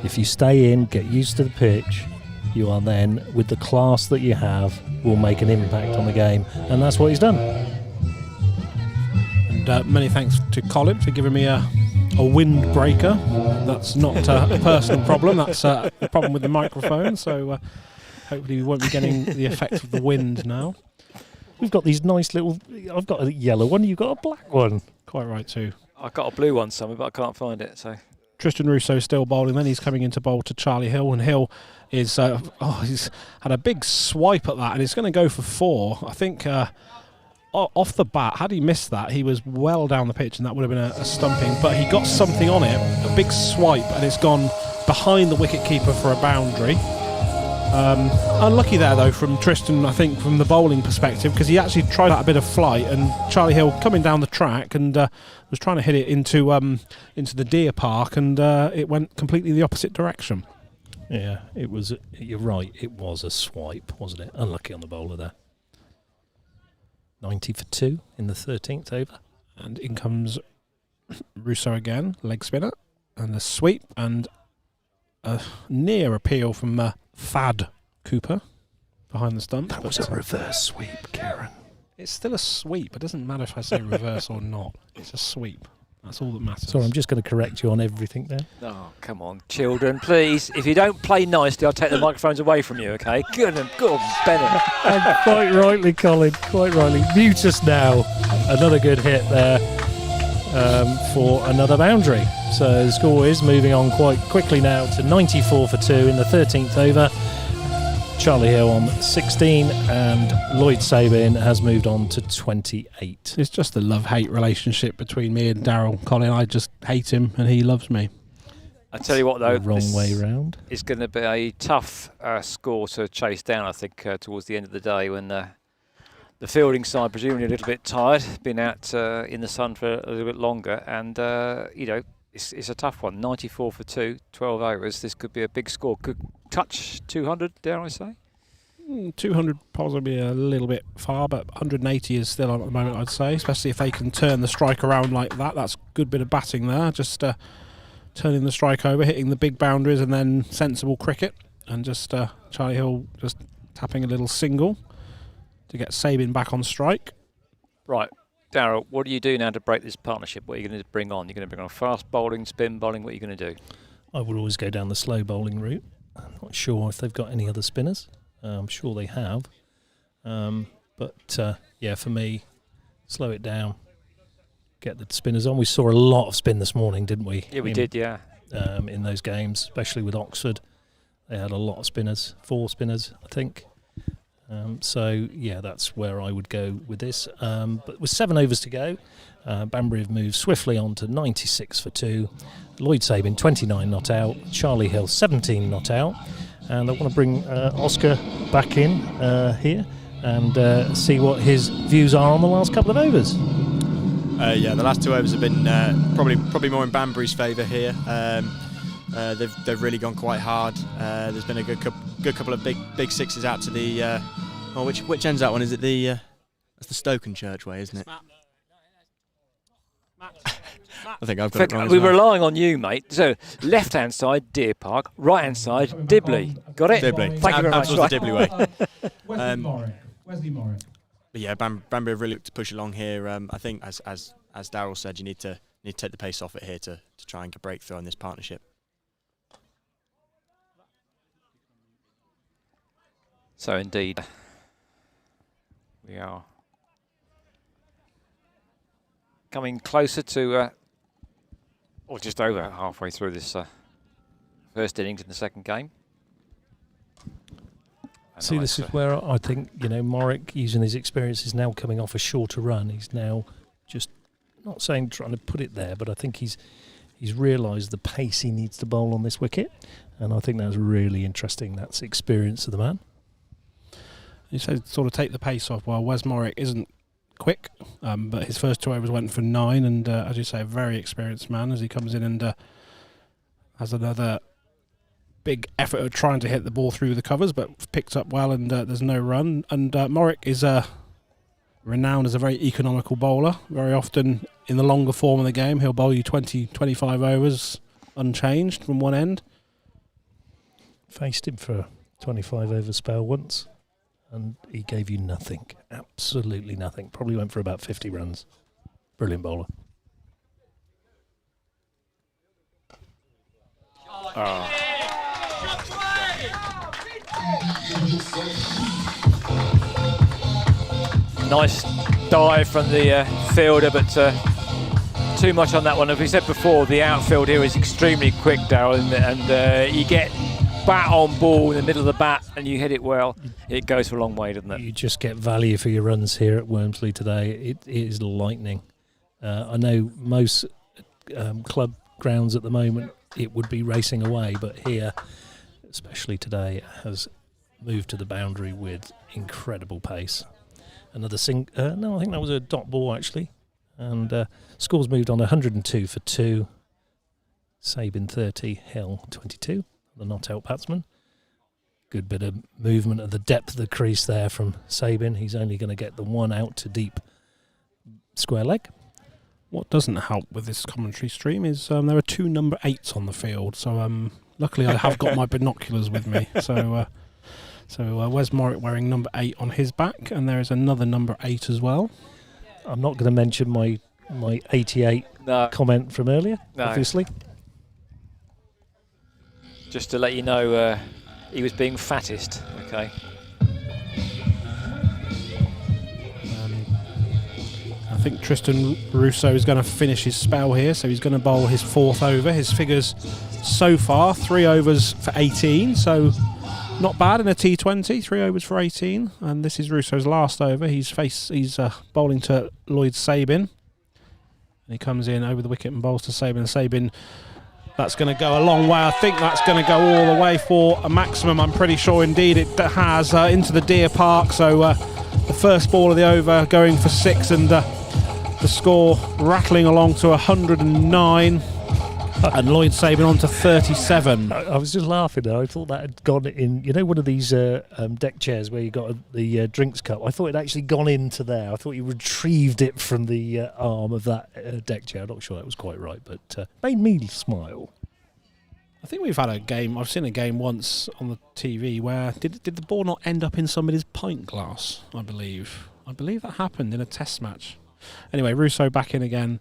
If you stay in, get used to the pitch, you are then, with the class that you have, will make an impact on the game. And that's what he's done. And many thanks to Colin for giving me a windbreaker. That's not a personal problem, that's a problem with the microphone. So hopefully we won't be getting the effect of the wind now. We've got these nice little... I've got a yellow one, you've got a black one. Quite right too. I've got a blue one somewhere, but I can't find it. So Tristan Russo still bowling. Then he's coming into bowl to Charlie Hill, and Hill is he's had a big swipe at that, and he's going to go for 4. I think off the bat, had he missed that, he was well down the pitch, and that would have been a stumping. But he got something on it, a big swipe, and it's gone behind the wicket keeper for a boundary. Unlucky there though from Tristan, I think, from the bowling perspective, because he actually tried that a bit of flight, and Charlie Hill coming down the track and was trying to hit it into the deer park, and it went completely the opposite direction. Yeah, it was. You're right. It was a swipe, wasn't it? Unlucky on the bowler there. 90 for 2 in the 13th over, and in comes Russo again, leg spinner, and a sweep, and a near appeal from Fad Cooper behind the stump. That was a reverse sweep, Karen. It's still a sweep. It doesn't matter if I say reverse or not. It's a sweep. That's all that matters. Sorry, I'm just going to correct you on everything there. oh, come on, children, please. If you don't play nicely, I'll take the microphones away from you, okay? Good on Bennett. And quite rightly, Colin, quite rightly. Mute us now. Another good hit there for another boundary. So the score is moving on quite quickly now to 94 for 2 in the 13th over. Charlie Hill on 16, and Lloyd Sabin has moved on to 28. It's just a love-hate relationship between me and Darryl. Colin, I just hate him and he loves me. I tell you what, though, The wrong way round. It's going to be a tough score to chase down, I think, towards the end of the day, when the fielding side, presumably a little bit tired, been out in the sun for a little bit longer, and it's a tough one. 94 for 2, 12 overs. This could be a big score. Could touch 200, dare I say? 200 possibly a little bit far, but 180 is still on at the moment, I'd say, especially if they can turn the strike around like that. That's a good bit of batting there, just turning the strike over, hitting the big boundaries, and then sensible cricket, and just Charlie Hill just tapping a little single to get Sabin back on strike. Right, Darryl, what do you do now to break this partnership? What are you going to bring on? You're going to bring on fast bowling, spin bowling, what are you going to do? I would always go down the slow bowling route. I'm not sure if they've got any other spinners. I'm sure they have. But for me, slow it down. Get the spinners on. We saw a lot of spin this morning, didn't we? Yeah, we did, yeah. In those games, especially with Oxford. They had a lot of spinners, 4 spinners, I think. That's where I would go with this. But with 7 overs to go, Banbury have moved swiftly on to 96 for 2. Lloyd Sabin, 29 not out. Charlie Hill, 17 not out. And I want to bring Oscar back in here and see what his views are on the last couple of overs. The last 2 overs have been probably more in Banbury's favour here. They've really gone quite hard. There's been a good couple of big sixes out to the. Which end's that one? Is it the? That's the Stokenchurch way, isn't it? I think I've got it wrong. We're relying on you, mate. So left-hand side, Deer Park. Right-hand side, Dibley. Got it? Dibley. Thank you very much. The Dibley way. Wesley Morris. But yeah, Banbury have really looked to push along here. I think, as Darryl said, you need to take the pace off it here to try and break through on this partnership. So indeed, we are coming closer to, or just over halfway through this first innings in the second game. And See, this is where I think, you know, Morrick, using his experience, is now coming off a shorter run. He's now just, not saying trying to put it there, but I think he's realised the pace he needs to bowl on this wicket. And I think that's really interesting. That's experience of the man. You said sort of take the pace off. Well, Wes Morrick isn't quick, but his first 2 overs went for 9, and as you say, a very experienced man as he comes in and has another big effort of trying to hit the ball through the covers, but picked up well, and there's no run. And Morrick is renowned as a very economical bowler. Very often in the longer form of the game, he'll bowl you 20, 25 overs unchanged from one end. Faced him for a 25 over spell once, and he gave you nothing, absolutely nothing. Probably went for about 50 runs. Brilliant bowler. Nice dive from the fielder, but too much on that one. As we said before, the outfield here is extremely quick, Darryl, and you get bat on ball in the middle of the bat and you hit it well, it goes a long way, doesn't it? You just get value for your runs here at Wormsley today. It is lightning. I know most club grounds at the moment it would be racing away, but here, especially today, it has moved to the boundary with incredible pace. Another no, I think that was a dot ball actually, and scores moved on 102 for 2. Sabin 30, Hill 22. The not-out batsman. Good bit of movement at the depth of the crease there from Sabin. He's only going to get the one out to deep square leg. What doesn't help with this commentary stream is there are 2 number 8s on the field. So luckily I have got my binoculars with me. So Wes Morrick wearing number 8 on his back, and there is another number 8 as well. I'm not going to mention my 88 comment from earlier, obviously. Just to let you know, he was being fattest, okay. I think Tristan Russo is going to finish his spell here, so he's going to bowl his 4th over. His figures so far, 3 overs for 18, so not bad in a T20, 3 overs for 18. And this is Russo's last over. He's bowling to Lloyd Sabin. And he comes in over the wicket and bowls to Sabin. Sabin, that's going to go a long way. I think that's going to go all the way for a maximum. I'm pretty sure indeed it has, into the Deer Park. So the first ball of the over going for 6, and the score rattling along to 109. And Lloyd Sabin on to 37. I was just laughing there. I thought that had gone in, you know, one of these deck chairs where you got the drinks cup. I thought it had actually gone into there. I thought you retrieved it from the arm of that deck chair. I'm not sure that was quite right, but made me smile. I think we've had a game, I've seen a game once on the TV where, did the ball not end up in somebody's pint glass, I believe. I believe that happened in a test match. Anyway, Russo back in again.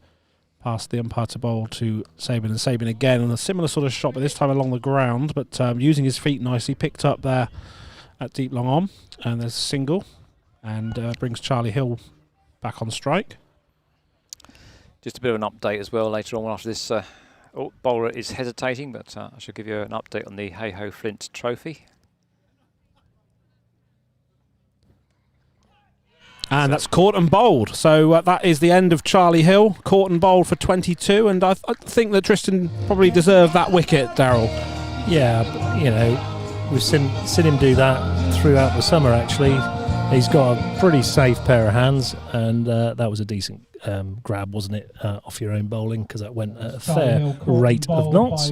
Past the umpire to bowl to Sabin, and Sabin again on a similar sort of shot, but this time along the ground, but using his feet nicely, picked up there at deep long on, and there's a single, and brings Charlie Hill back on strike. Just a bit of an update as well later on after this. Bowler is hesitating, but I shall give you an update on the Hey-Ho Flint Trophy. And that's caught and bowled. So that is the end of Charlie Hill. Caught and bowled for 22. And I think that Tristan probably deserved that wicket, Darryl. Yeah, but, you know, we've seen him do that throughout the summer, actually. He's got a pretty safe pair of hands, and that was a decent grab, wasn't it, off your own bowling, because that went at a fair rate of knots.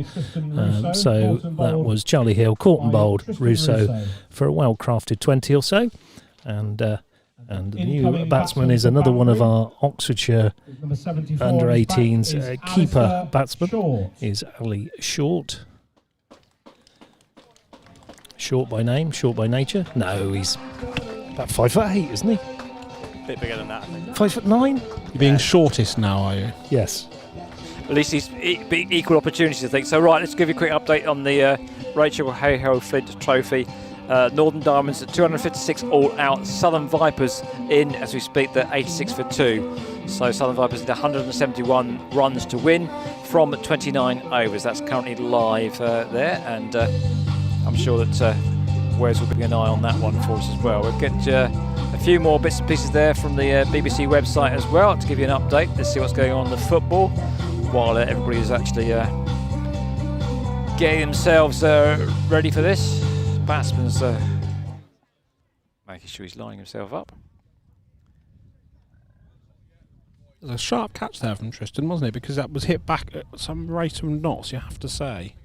So that was Charlie Hill, caught and bowled, Russo for a well-crafted 20 or so. And the new batsman is another one of our Oxfordshire under-18s keeper batsman, is Ali Short. Short by name, short by nature. No, he's about 5'8", isn't he? A bit bigger than that, I think. 5'9". You're being shortest now, are you? Yes. At least he's equal opportunities, I think. So right, let's give you a quick update on the Rachel Hey-Ho Flint Trophy. Northern Diamonds at 256 all out. Southern Vipers in, as we speak, they're 86 for 2. So Southern Vipers need 171 runs to win from 29 overs. That's currently live there, and I'm sure that Wes will be an eye on that one for us as well. We'll get a few more bits and pieces there from the BBC website as well to give you an update. Let's see what's going on in the football while everybody is actually getting themselves ready for this. Batsman's making sure he's lining himself up. There's a sharp catch there from Tristan, wasn't it? Because that was hit back at some rate of knots, you have to say.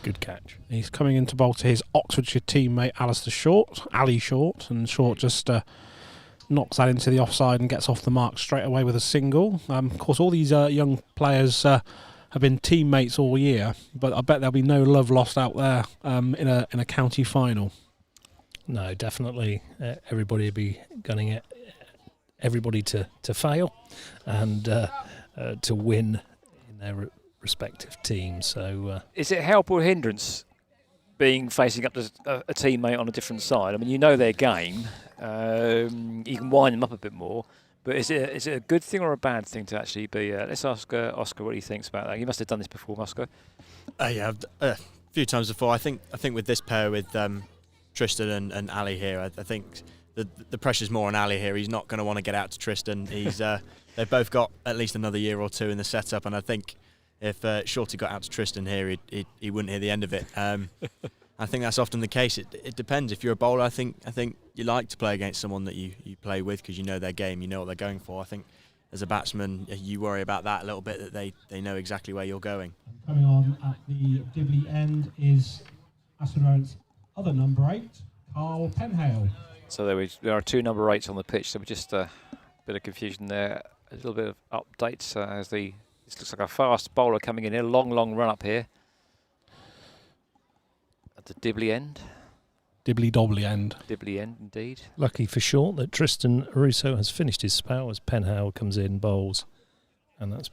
Good catch. He's coming in to bowl to his Oxfordshire teammate Ali Short, and Short just knocks that into the offside and gets off the mark straight away with a single. Of course, all these young players have been teammates all year, but I bet there'll be no love lost out there in a county final. No, definitely. Everybody will be gunning it. Everybody to fail and to win in their respective teams. So, is it help or hindrance being facing up to a teammate on a different side? I mean, you know their game. You can wind them up a bit more. But is it a good thing or a bad thing to actually be? Let's ask Oscar what he thinks about that. You must have done this before, Oscar. Yeah, a few times before. I think with this pair with Tristan and Ali here, I think the pressure's more on Ali here. He's not going to want to get out to Tristan. He's they've both got at least another year or two in the setup, and I think if Shorty got out to Tristan here, he wouldn't hear the end of it. I think that's often the case. It depends. If you're a bowler, I think you like to play against someone that you play with because you know their game, you know what they're going for. I think as a batsman, you worry about that a little bit, that they know exactly where you're going. Coming on at the Dibley end is Aston other number 8, Carl Penhale. So there are 2 number 8s on the pitch, so we're just a bit of confusion there. A little bit of updates as this looks like a fast bowler coming in here. Long run up here at the Dibley end. Dibbly-dobbly end. Dibley end, indeed. lucky for Short that Tristan Russo has finished his spell as Penhale comes in, bowls. And that's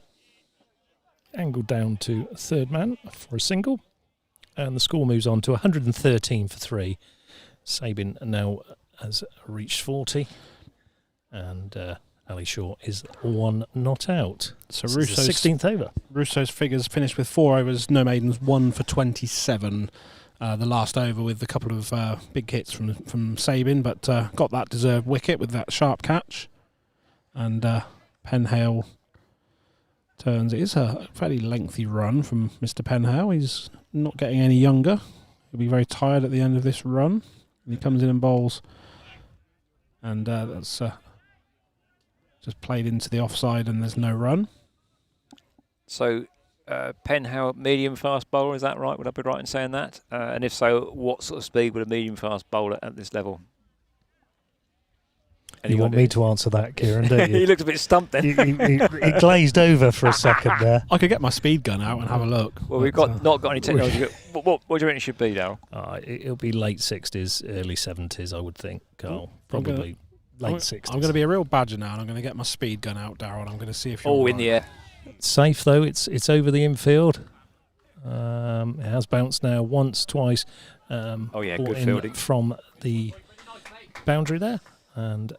angled down to third man for a single. And the score moves on to 113 for 3. Sabin now has reached 40. And Ali Short is 1 not out. So Russo's 16th over. Russo's figures finished with 4 overs, no maidens, 1 for 27. The last over with a couple of big hits from Sabin, but got that deserved wicket with that sharp catch. And Penhale turns. It is a fairly lengthy run from Mr. Penhale. He's not getting any younger. He'll be very tired at the end of this run. And he comes in and bowls. And that's just played into the offside and there's no run. So Penhale, medium fast bowler, is that right? Would I be right in saying that? And if so, what sort of speed would a medium fast bowler at this level? You want me to answer that, Kieran, don't you? He looked a bit stumped then. He glazed over for a second there. I could get my speed gun out and have a look. Well, we've not got any technology. What do you reckon it should be, Darryl? It'll be late 60s, early 70s, I would think, Carl. Probably late 60s. I'm going to be a real badger now, and I'm going to get my speed gun out, Darryl, and I'm going to see if you're in the air. Safe, though. It's over the infield. It has bounced now once, twice. Good fielding. From the boundary there. And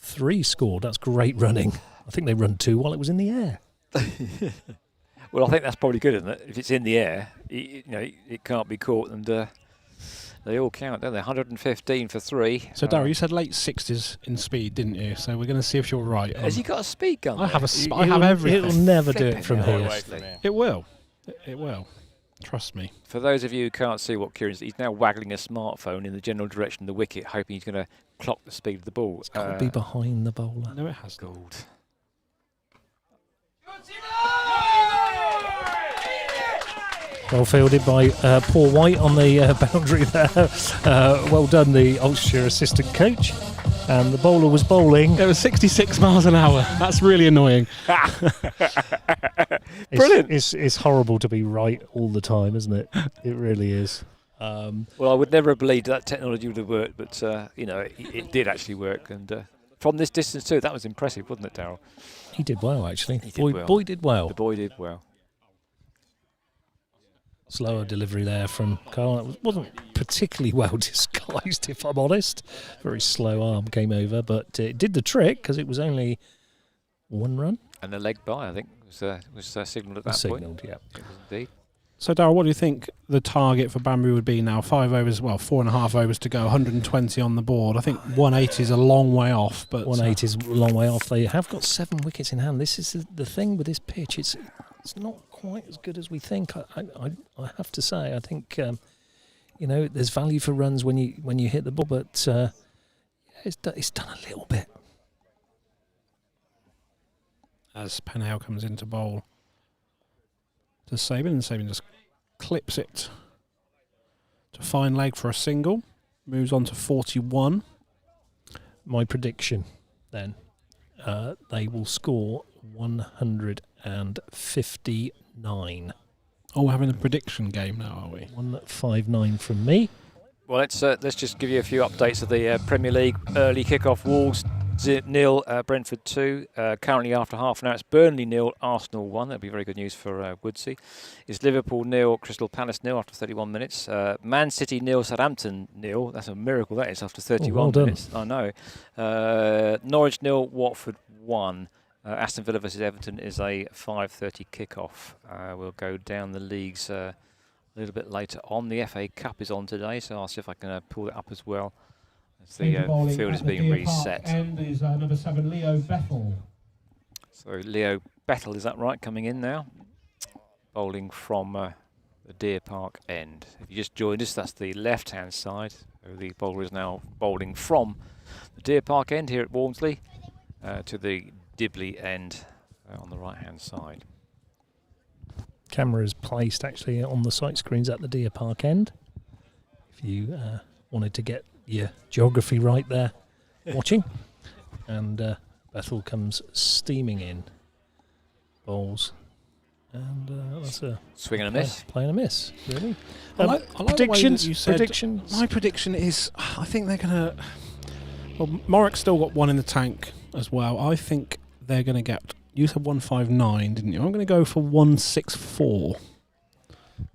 3 scored. That's great running. I think they run 2 while it was in the air. Well, I think that's probably good, isn't it? If it's in the air, it can't be caught, and they all count, don't they? 115 for 3. So, Darryl, you said late 60s in speed, didn't you? So we're going to see if you're right. Has he got a speed gun? I have I have everything. It'll never do it from here. It will. It will. Trust me. For those of you who can't see what Kieran's, he's now waggling a smartphone in the general direction of the wicket, hoping he's going to clock the speed of the ball. It's got to be behind the bowler. No, it has gold. Well fielded by Paul White on the boundary there. Well done, the Oxfordshire assistant coach. And the bowler was bowling. It was 66 miles an hour. That's really annoying. Brilliant. It's horrible to be right all the time, isn't it? It really is. Well, I would never have believed that technology would have worked, but it did actually work. And from this distance too, that was impressive, wasn't it, Darryl? He did well, actually. Boy did well. did well. The boy did well. slower delivery there from Carl. It wasn't particularly well disguised, if I'm honest. Very slow arm came over, but it did the trick because it was only 1 run. And the leg by, I think, was signalled at that Signalled, point. yeah. It was indeed. So, Darryl, what do you think the target for Banbury would be now? 5 overs, well, 4.5 overs to go, 120 on the board. I think 180 is a long way off. But 180 is a long way off. They have got 7 wickets in hand. This is the thing with this pitch. It's not quite as good as we think. I have to say. I think there's value for runs when you hit the ball, but it's done a little bit. As Penhale comes into bowl to Sabin, and Sabin just clips it to fine leg for a single. Moves on to 41. My prediction then, they will score 159. Oh, we're having a prediction game now, are we? 159 from me. Well, let's just give you a few updates of the Premier League early kick-off. Wolves 0, Brentford 2. Currently after half an hour, it's Burnley 0, Arsenal 1. That'll be very good news for Woodsey. It's Liverpool 0, Crystal Palace 0 after 31 minutes. Man City 0, Southampton 0. That's a miracle, that is, after 31 minutes. I know. Norwich 0, Watford 1. Aston Villa versus Everton is a 5:30 kick-off. We'll go down the leagues a little bit later on. The FA Cup is on today, so I'll see if I can pull it up as well. As the field is being reset. End is number 7, Leo Bethel. So Leo Bethel, is that right, coming in now? Bowling from the Deer Park end. If you just joined us, that's the left-hand side. So the bowler is now bowling from the Deer Park end here at Walmsley to the Dibley end on the right-hand side. Camera is placed actually on the sight screens at the Deer Park end. If you wanted to get your geography right there, watching. And Bethel comes steaming in, bowls, and that's a swing and a miss. Play and a miss, really. I like predictions. The way that you said, predictions. My prediction is, I think they're going to. Well, Morrick's still got 1 in the tank as well. I think they're going to get. You said 159, didn't you? I'm going to go for 164.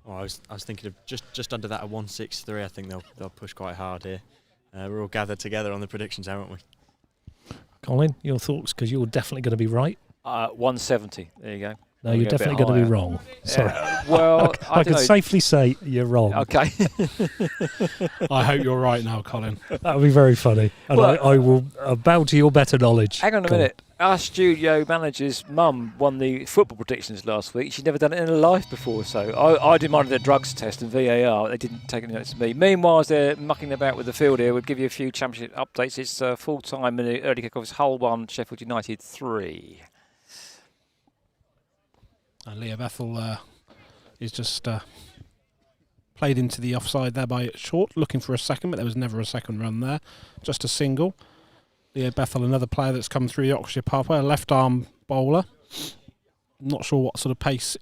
Oh, I was thinking of just under that at 163. I think they'll push quite hard here. We're all gathered together on the predictions, aren't we? Colin, your thoughts? Because you're definitely going to be right. 170. There you go. No, you're definitely going to be wrong. Sorry. Well, I can safely say you're wrong. Okay. I hope you're right now, Colin. That would be very funny. And well, I will bow to your better knowledge. Hang on a minute. Our studio manager's mum won the football predictions last week. She'd never done it in her life before, so I demanded a drugs test and VAR. They didn't take any notice of me. Meanwhile, as they're mucking about with the field here, we'll give you a few championship updates. It's full-time in the early kick-off. It's Hull 1, Sheffield United 3. And Leo Bethel is just played into the offside there by Short, looking for a second, but there was never a second run there. Just a single. Leo Bethel, another player that's come through the Oxfordshire pathway, a left-arm bowler. Not sure what sort of pace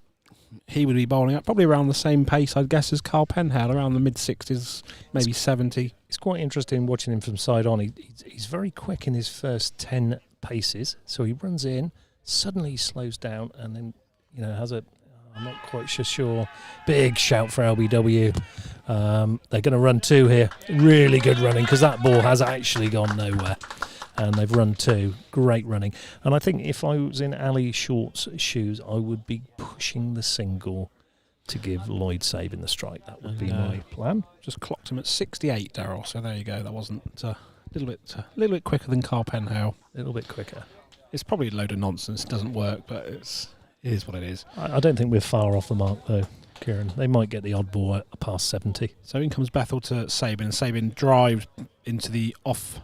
he would be bowling at. Probably around the same pace, I'd guess, as Carl Penhale, around the mid-60s, maybe 70. It's quite interesting watching him from side on. He's very quick in his first 10 paces. So he runs in, suddenly he slows down, and then has a, I'm not quite sure, big shout for LBW. They're going to run 2 here. Really good running, because that ball has actually gone nowhere. And they've run 2. Great running. And I think if I was in Ali Short's shoes, I would be pushing the single to give Lloyd Sabin the strike. That would be my plan. Just clocked him at 68, Darryl. So there you go. That wasn't a little bit quicker than Carl Penhale. A little bit quicker. It's probably a load of nonsense. It doesn't work, but it is what it is. I don't think we're far off the mark, though, Kieran. They might get the odd ball past 70. So in comes Bethel to Sabin. Sabin drives into the off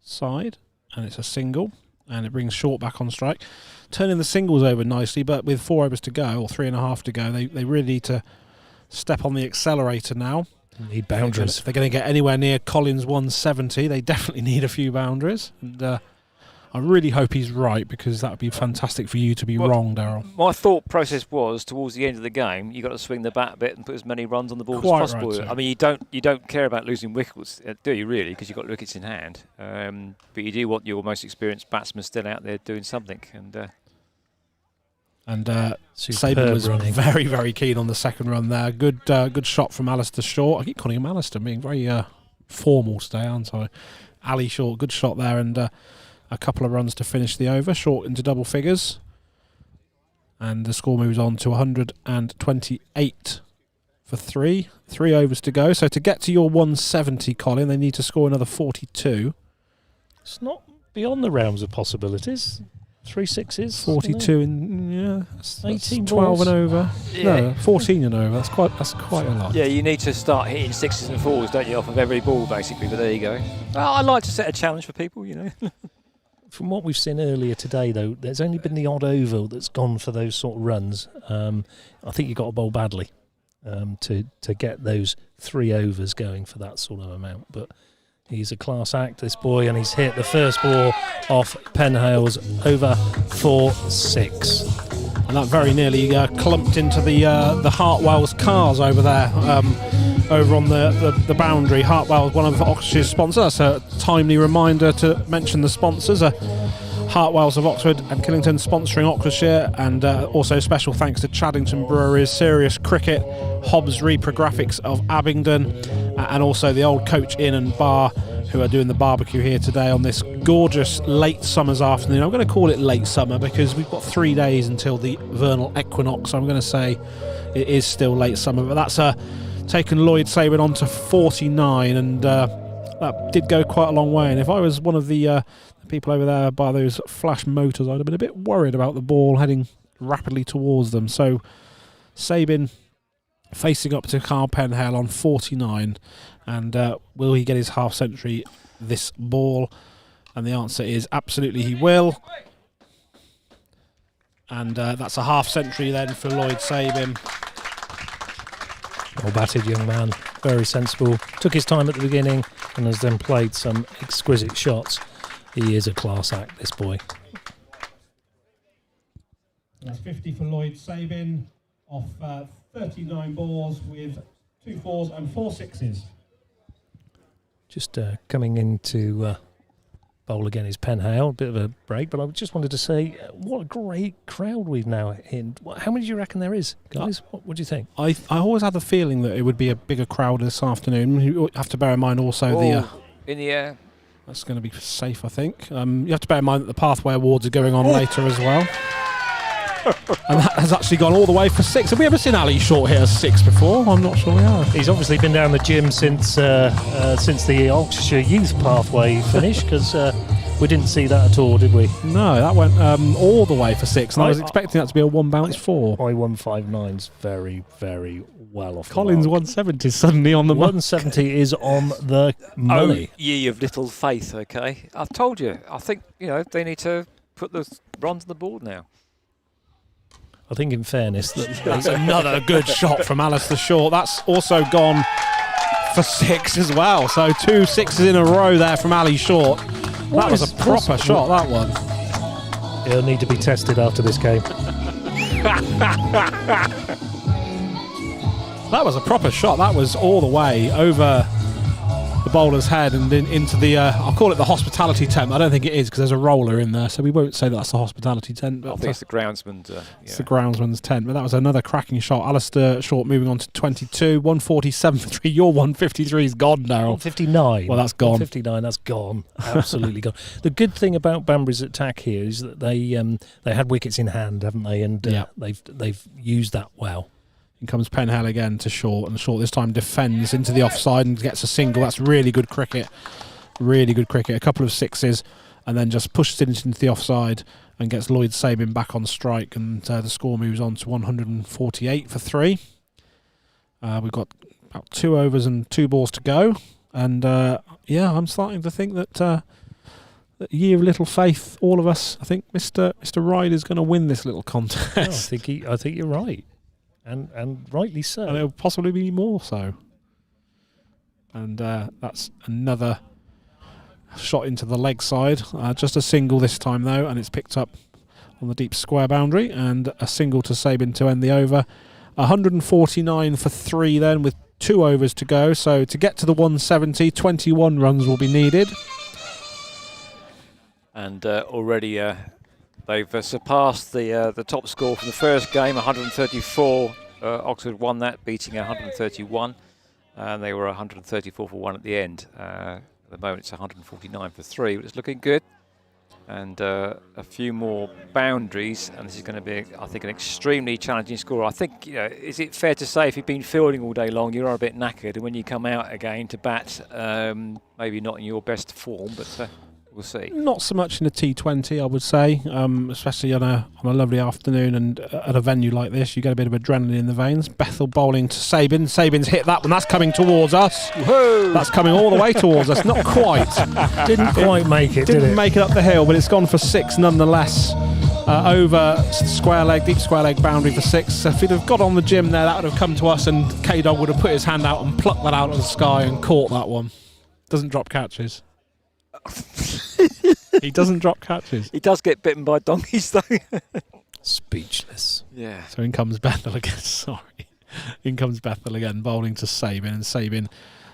side, and it's a single, and it brings Short back on strike, turning the singles over nicely. But with 4 overs to go, or 3.5 to go, they really need to step on the accelerator now. Need boundaries. If they're going to get anywhere near Collins 170, they definitely need a few boundaries. And I really hope he's right, because that would be fantastic for you to be wrong, Darryl. My thought process was, towards the end of the game, you've got to swing the bat a bit and put as many runs on the board Quite as possible. right, I mean, you don't care about losing wickets, do you, really, because you've got wickets in hand. But you do want your most experienced batsman still out there doing something. And And Superb Sabin was running. very, very keen on the second run there. Good shot from Alistair Short. I keep calling him Alistair, being very formal today, aren't I? Ali Short, good shot there, and a couple of runs to finish the over. Short into double figures. And the score moves on to 128 for 3. 3 overs to go. So to get to your 170, Colin, they need to score another 42. It's not beyond the realms of possibilities. 3 sixes. 42 in 18 12 balls. and over. Yeah. No, 14 and over. That's quite a lot. Yeah, you need to start hitting 6s and 4s, don't you, off of every ball, basically, but there you go. Well, I like to set a challenge for people, you know. From what we've seen earlier today, though, there's only been the odd over that's gone for those sort of runs. I think you've got to bowl badly to get those 3 overs going for that sort of amount. But he's a class act, this boy, and he's hit the first ball off Penhale's over for 6. And that very nearly clumped into the Hartwell's cars over there, over on the boundary. Hartwell's one of Oxfordshire's sponsors. That's a timely reminder to mention the sponsors. Hartwell's of Oxford and Killington sponsoring Oxfordshire, and also special thanks to Chaddington Breweries, Serious Cricket, Hobbs Reprographics of Abingdon, and also the Old Coach Inn and Bar, who are doing the barbecue here today on this gorgeous late summer's afternoon. I'm going to call it late summer because we've got 3 days until the vernal equinox. So I'm going to say it is still late summer, but that's taken Lloyd Sabin on to 49, and that did go quite a long way. And if I was one of the people over there by those flash motors, I'd have been a bit worried about the ball heading rapidly towards them. So Sabin facing up to Carl Penhale on 49, and will he get his half century this ball? And the answer is absolutely he will. And that's a half century then for Lloyd Sabin. Well batted young man, very sensible. Took his time at the beginning and has then played some exquisite shots. He is a class act, this boy. That's 50 for Lloyd Sabin off 39 balls with 2 4s and 4 6s. Just coming into bowl again is Penhale. A bit of a break, but I just wanted to say what a great crowd we've now in. How many do you reckon there is, guys? What do you think? I always had the feeling that it would be a bigger crowd this afternoon. You have to bear in mind also in the air. That's going to be safe, I think. You have to bear in mind that the Pathway Awards are going on later as well. And that has actually gone all the way for 6. Have we ever seen Ali Short hit a 6 before? I'm not sure we have. He's obviously been down the gym since the Oxfordshire Youth Pathway finished, because we didn't see that at all, did we? No, that went all the way for 6, and I was expecting that to be a 1 bounce 4. My 159's very, very well off. Collins' 170 is suddenly on the mark. 170 is on the money. Oh, ye of little faith, okay? I've told you. I think, they need to put the runs on the board now. I think, in fairness, that's another good shot from Alistair Short. That's also gone for 6 as well. So 2 6s in a row there from Ali Short. That was a proper shot, that one. He'll need to be tested after this game. That was a proper shot. That was all the way over the bowler's head and into the, I'll call it the hospitality tent. I don't think it is, because there's a roller in there, so we won't say that's the hospitality tent. But I think it's the groundsman's. It's the groundsman's tent, but that was another cracking shot. Alistair Short moving on to 22, 147 for 3. Your 153 is gone now. 159. Well, that's gone. 159, that's gone. Absolutely gone. The good thing about Banbury's attack here is that they had wickets in hand, haven't they? And they've used that well. In comes Penhale again to Short, and Short this time defends into the offside and gets a single. That's really good cricket. Really good cricket. A couple of 6s, and then just pushes it into the offside and gets Lloyd Sabin back on strike, and the score moves on to 148 for 3. We've got about 2 overs and 2 balls to go, and I'm starting to think that year of little faith, all of us, I think Mr. Ryder's going to win this little contest. I think you're right. And rightly so. And it'll possibly be more so. And that's another shot into the leg side. Just a single this time, though, and it's picked up on the deep square boundary. And a single to Sabin to end the over. 149 for 3 then, with 2 overs to go. So to get to the 170, 21 runs will be needed. And already They've surpassed the top score from the first game, 134. Oxford won that, beating 131, and they were 134 for 1 at the end. At the moment, it's 149 for 3, but it's looking good. And a few more boundaries, and this is going to be, I think, an extremely challenging score. I think, is it fair to say if you've been fielding all day long, you are a bit knackered, and when you come out again to bat, maybe not in your best form, but we'll see. Not so much in the T20, I would say, especially on a lovely afternoon and at a venue like this, you get a bit of adrenaline in the veins. Bethel bowling to Sabin. Sabin's hit that one. That's coming towards us. Whoa. That's coming all the way towards us. Not quite. Didn't quite make it, did Didn't it? make it up the hill, but it's gone for 6 nonetheless. Over square leg, deep square leg boundary for 6. So if he'd have got on the gym there, that would have come to us, and K-Dog would have put his hand out and plucked that out of the sky and caught that one. Doesn't drop catches. He doesn't drop catches. He does get bitten by donkeys, though. Speechless. Yeah. So in comes Bethel again. Sorry. In comes Bethel again, bowling to Sabin, and Sabin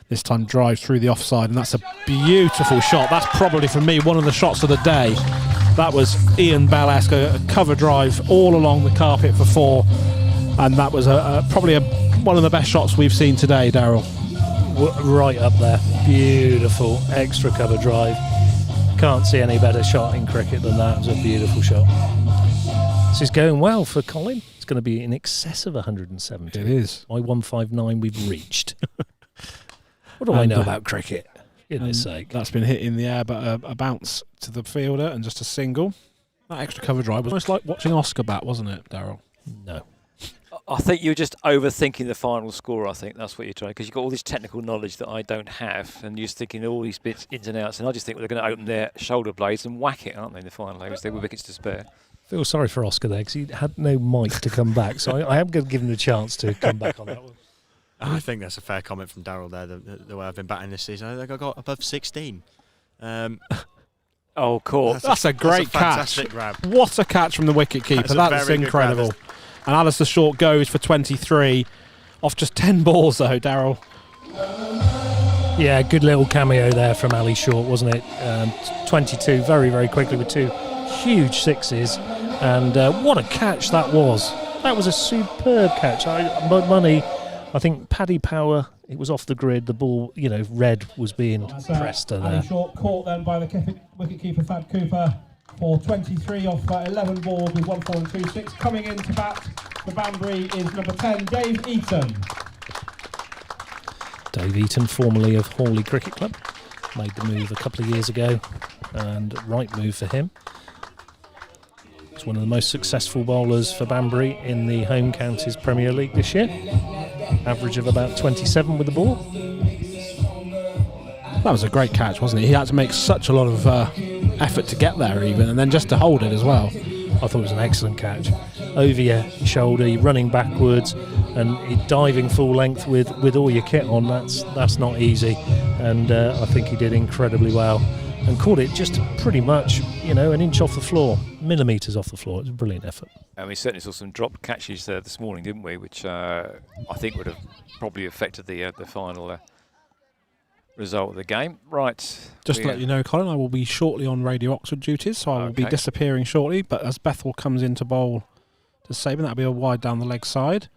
this time drives through the offside, and that's a beautiful shot. That's probably, for me, one of the shots of the day. That was Ian Bell-esque, a cover drive all along the carpet for 4, and that was probably one of the best shots we've seen today, Daryl. Right up there. Beautiful. Extra cover drive. Can't see any better shot in cricket than that. It was a beautiful shot. This is going well for Colin. It's going to be in excess of 170. It is. My 159 we've reached. What do I know about cricket? Goodness sake. That's been hit in the air, but a bounce to the fielder and just a single. That extra cover drive was almost like watching Oscar bat, wasn't it, Daryl? No. I think you're just overthinking the final score. I think that's what you're trying, because you've got all this technical knowledge that I don't have, and you're just thinking all these bits, ins and outs, and I just think they're going to open their shoulder blades and whack it, aren't they, in the final overs? There were wickets to spare. Feel sorry for Oscar there because he had no mic to come back, so I am going to give him a chance to come back on that one. I think that's a fair comment from Daryl there, the way I've been batting this season. I think I got above 16. Oh, cool. That's a great fantastic catch. grab. What a catch from the wicket-keeper. That's incredible. And Alistair Short goes for 23 off just 10 balls, though, Daryl. Yeah, good little cameo there from Ali Short, wasn't it? 22 very, very quickly with 2 huge sixes. And what a catch that was. That was a superb catch. Money, I think Paddy Power, it was off the grid. The ball, red was being pressed to there. Ali Short caught then by the wicketkeeper Thad Cooper for 23 off 11 balls with 1 4 and 2 6. Coming in to bat for Banbury is number 10, Dave Eaton. Dave Eaton, formerly of Hawley Cricket Club, made the move a couple of years ago, and right move for him. He's one of the most successful bowlers for Banbury in the Home Counties Premier League this year. Average of about 27 with the ball. That was a great catch, wasn't it? He had to make such a lot of effort to get there even, and then just to hold it as well. I thought it was an excellent catch. Over your shoulder, you're running backwards, and you're diving full length with all your kit on. That's not easy, and I think he did incredibly well and caught it just pretty much, an inch off the floor, millimetres off the floor. It was a brilliant effort. And we certainly saw some dropped catches this morning, didn't we? Which I think would have probably affected the final result of the game. Right. Just to let you know, Colin, I will be shortly on Radio Oxford duties, so I will be disappearing shortly. But as Bethel comes into bowl to Sabin, that'll be a wide down the leg side.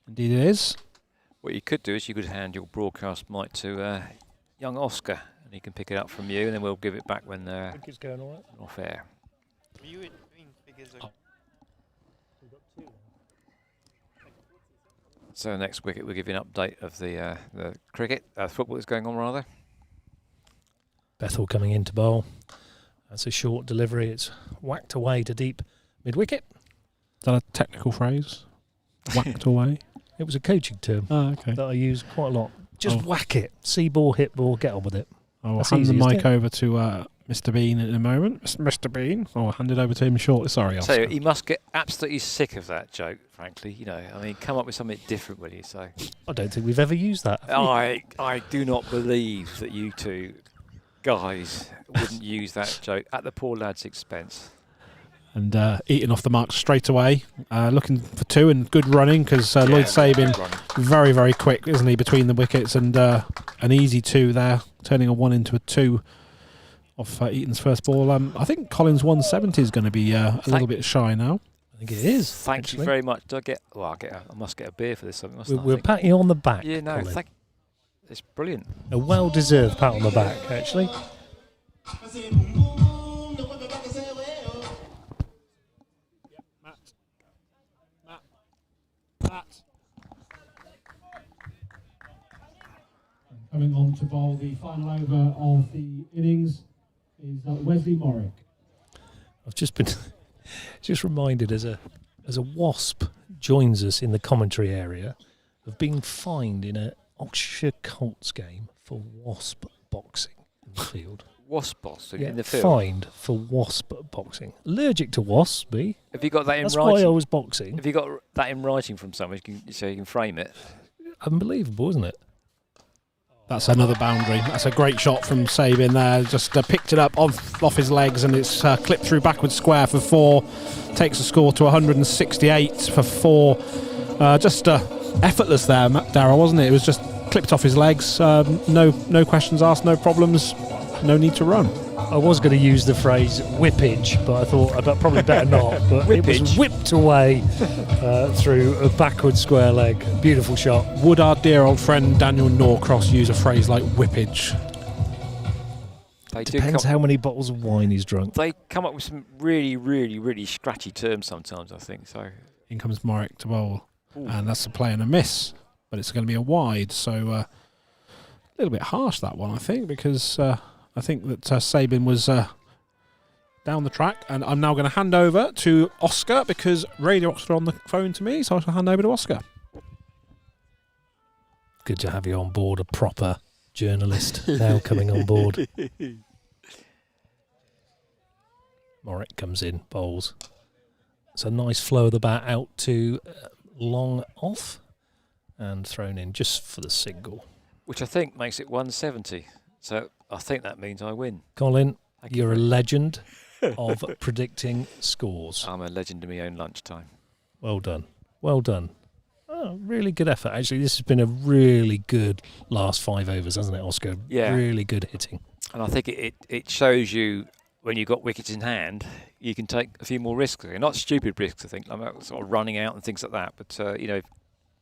Indeed it is. What you could do is you could hand your broadcast mic to young Oscar, and he can pick it up from you, and then we'll give it back when It's going all right. off air. Were you in figures of So next wicket we'll give you an update of the cricket, football that's going on rather. Bethel coming into bowl. That's a short delivery. It's whacked away to deep mid-wicket. Is that a technical phrase? Whacked away? It was a coaching term Okay. that I use quite a lot. Just whack it. See ball, hit ball, get on with it. I'll That's hand the easy, isn't mic it? over to Mr. Bean in a moment. Mr. Bean. I'll hand it over to him shortly. Sorry, So Oscar. he must get absolutely sick of that joke, frankly. Come up with something different, will you? So I don't think we've ever used that. have we? I do not believe that you two guys wouldn't use that joke at the poor lad's expense. And eating off the mark straight away. Looking for 2 and good running because Lloyd Sabin, very, very quick, isn't he, between the wickets, and an easy 2 there, turning a 1 into a 2 off Eaton's first ball. I think Collins 170 is going to be a little bit shy now. I think it is. Thank you very much. Do I get? Well, I must get a beer for this. We'll pat you on the back. Yeah, no, Colin. it's brilliant. A well-deserved pat on the back, actually. Coming on to bowl the final over of the innings is Wesley Morrick. I've just been reminded as a Wasp joins us in the commentary area of being fined in a Oxfordshire Colts game for wasp boxing in the field. Wasp boxing Yeah, in the field? fined for wasp boxing. Allergic to wasps, me. Have you got that in That's writing? why I was boxing. Have you got that in writing from someone so you can frame it? Unbelievable, isn't it? That's another boundary. That's a great shot from Sabin there. Just picked it up off his legs, and it's clipped through backward square for 4. Takes the score to 168 for 4. Just effortless there, Darryl, wasn't it? It was just clipped off his legs. No questions asked, no problems, no need to run. I was going to use the phrase whippage, but I thought I'd probably better not. But it was whipped away through a backward square leg. Beautiful shot. Would our dear old friend Daniel Norcross use a phrase like whippage? Depends how many bottles of wine he's drunk. They come up with some really, really, really scratchy terms sometimes, I think. So in comes Morrick to bowl. Ooh. And that's a play and a miss. But it's going to be a wide, so a little bit harsh, that one, I think, because I think that Sabin was down the track, and I'm now going to hand over to Oscar because Radio Oxford on the phone to me, so I shall hand over to Oscar. Good to have you on board, a proper journalist now coming on board. Morrick comes in, bowls. It's a nice flow of the bat out to long off and thrown in just for the single. Which I think makes it 170. So I think that means I win. Colin, you're a legend of predicting scores. I'm a legend in my own lunchtime. Well done. Well done. Oh, really good effort. Actually, this has been a really good last 5 overs, hasn't it, Oscar? Yeah. Really good hitting. And I think it shows you when you've got wickets in hand, you can take a few more risks. Not stupid risks, I think, like sort of running out and things like that. But,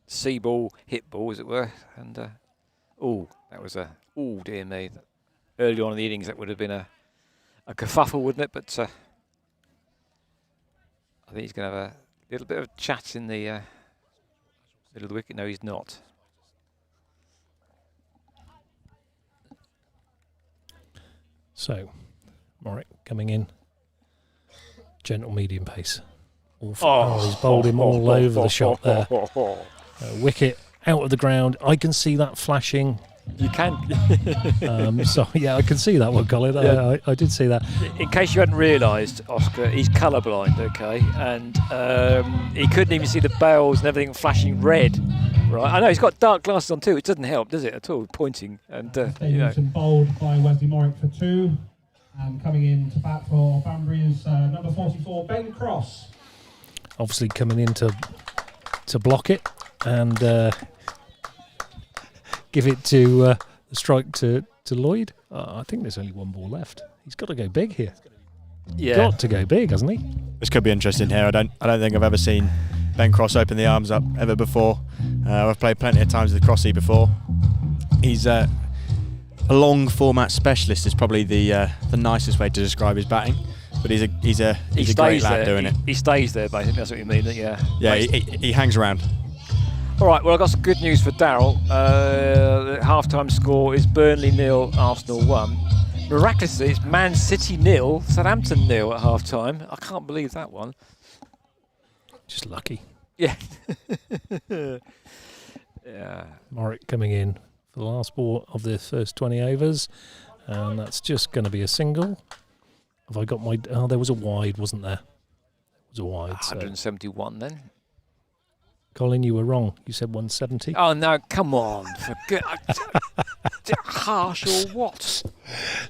see ball, hit ball, as it were. And, that was dear me. Early on in the innings, that would have been a kerfuffle, wouldn't it? But I think he's going to have a little bit of chat in the middle of the wicket. No, he's not. So, Morrick coming in. Gentle medium pace. He's bowled him all over the shot there. Wicket out of the ground. I can see that flashing. You can. I can see that one, Colin. Yeah. I did see that. In case you hadn't realised, Oscar, he's colourblind, okay? And he couldn't even see the bells and everything flashing red. Right, I know he's got dark glasses on too. It doesn't help, does it, at all? Pointing and bowled by Wesley Morrick for 2, and coming in to bat for Banbury is number 44, Ben Cross. Obviously coming in to block it and give it to the strike to Lloyd. I think there's only one ball left. He's got to go big here. Yeah, got to go big, hasn't he? This could be interesting here. I don't think I've ever seen Ben Cross open the arms up ever before. I've played plenty of times with Crossy before. He's a long format specialist is probably the nicest way to describe his batting. But he's a great lad doing it. He stays there, basically. That's what you mean. Yeah. Yeah, he hangs around. All right. Well, I've got some good news for Darryl. The half-time score is Burnley 0, Arsenal 1. Miraculously, it's Man City 0, Southampton 0 at half-time. I can't believe that one. Just lucky. Yeah. Yeah. Morrick coming in for the last ball of the first 20 overs, and that's just going to be a single. Have I got my... Oh, there was a wide, wasn't there? There was a wide. 171 then. Colin, you were wrong. You said 170. Oh, no, come on. Harsh or what?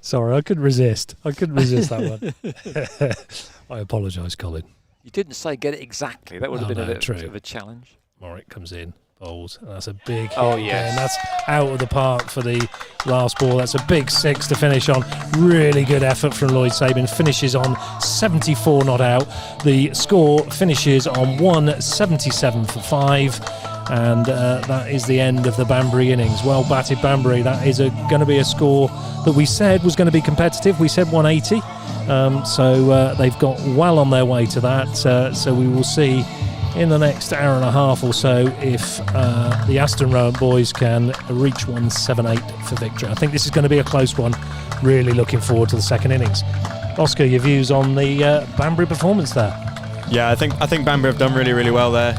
Sorry, I couldn't resist. That one. I apologise, Colin. You didn't say get it exactly. That would have been a bit true. of a challenge. Morrick comes in, bowls. That's a big hit. Oh, again. yes. That's out of the park for the last ball. That's a big 6 to finish on. Really good effort from Lloyd Sabin. Finishes on 74 not out. The score finishes on 177 for 5. And that is the end of the Banbury innings. Well batted Banbury. That is going to be a score that we said was going to be competitive. We said 180. So they've got well on their way to that. So we will see in the next hour and a half or so if the Aston Rowant boys can reach 178 for victory. I think this is going to be a close one. Really looking forward to the second innings. Oscar, your views on the Banbury performance there? Yeah, I think Banbury have done really well there.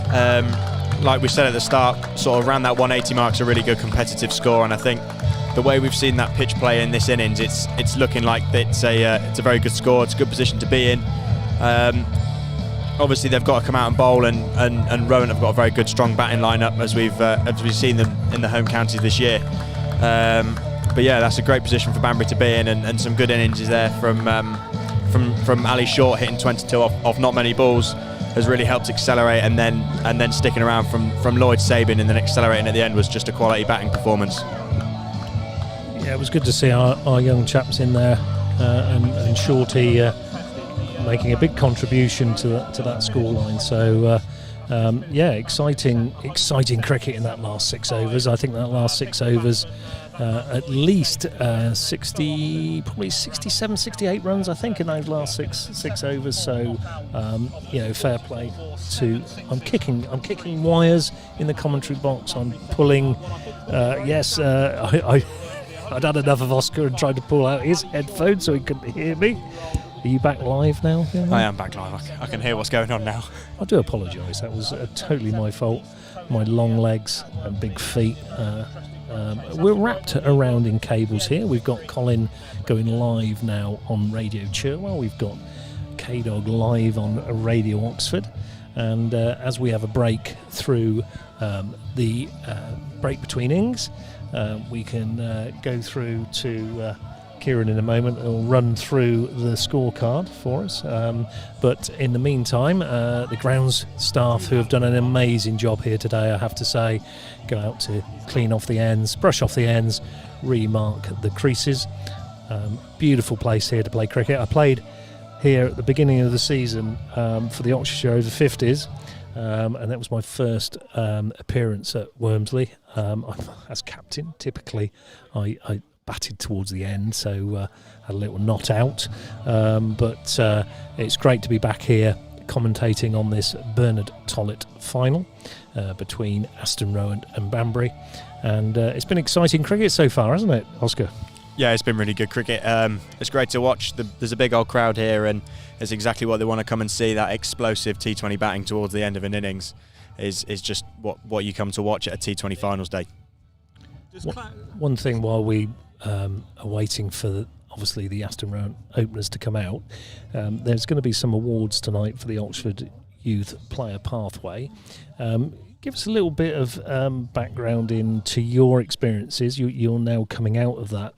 Like we said at the start, sort of around that 180 mark is a really good competitive score, and I think the way we've seen that pitch play in this innings, it's looking like it's a very good score. It's a good position to be in. Obviously, they've got to come out and bowl, and Rowant have got a very good, strong batting lineup as we've seen them in the home counties this year. But yeah, that's a great position for Banbury to be in, and some good innings there from Ali Short, hitting 22 off not many balls, has really helped accelerate, and then sticking around from Lloyd Sabin and then accelerating at the end was just a quality batting performance. Yeah, it was good to see our young chaps in there, and Shorty making a big contribution to that scoreline. So yeah, exciting cricket in that last 6 overs. I think that last 6 overs, at least 60, probably 67, 68 runs, I think, in those last six overs. So fair play to. I'm kicking wires in the commentary box. I'm pulling. I'd had enough of Oscar and tried to pull out his headphones so he couldn't hear me. Are you back live now? I am back live. I can hear what's going on now. I do apologise. That was totally my fault. My long legs and big feet. We're wrapped around in cables here. We've got Colin going live now on Radio Churwell. We've got K-Dog live on Radio Oxford. And as we have a break through the break between innings, we can go through to Kieran in a moment. He'll run through the scorecard for us. But in the meantime, the grounds staff, who have done an amazing job here today, I have to say, go out to clean off the ends, brush off the ends, remark the creases. Beautiful place here to play cricket. I played here at the beginning of the season for the Oxfordshire over 50s. And that was my first appearance at Wormsley. As captain, typically I batted towards the end, so had a little not out. But it's great to be back here commentating on this Bernard Tollett final between Aston Rowant and Banbury. And it's been exciting cricket so far, hasn't it, Oscar? Yeah, it's been really good cricket. It's great to watch. There's a big old crowd here, and it's exactly what they want to come and see. That explosive T20 batting towards the end of an innings is just what you come to watch at a T20 finals day. One thing while we are waiting for obviously the Aston Rowant openers to come out, there's going to be some awards tonight for the Oxford Youth Player Pathway. Give us a little bit of background into your experiences. You're now coming out of that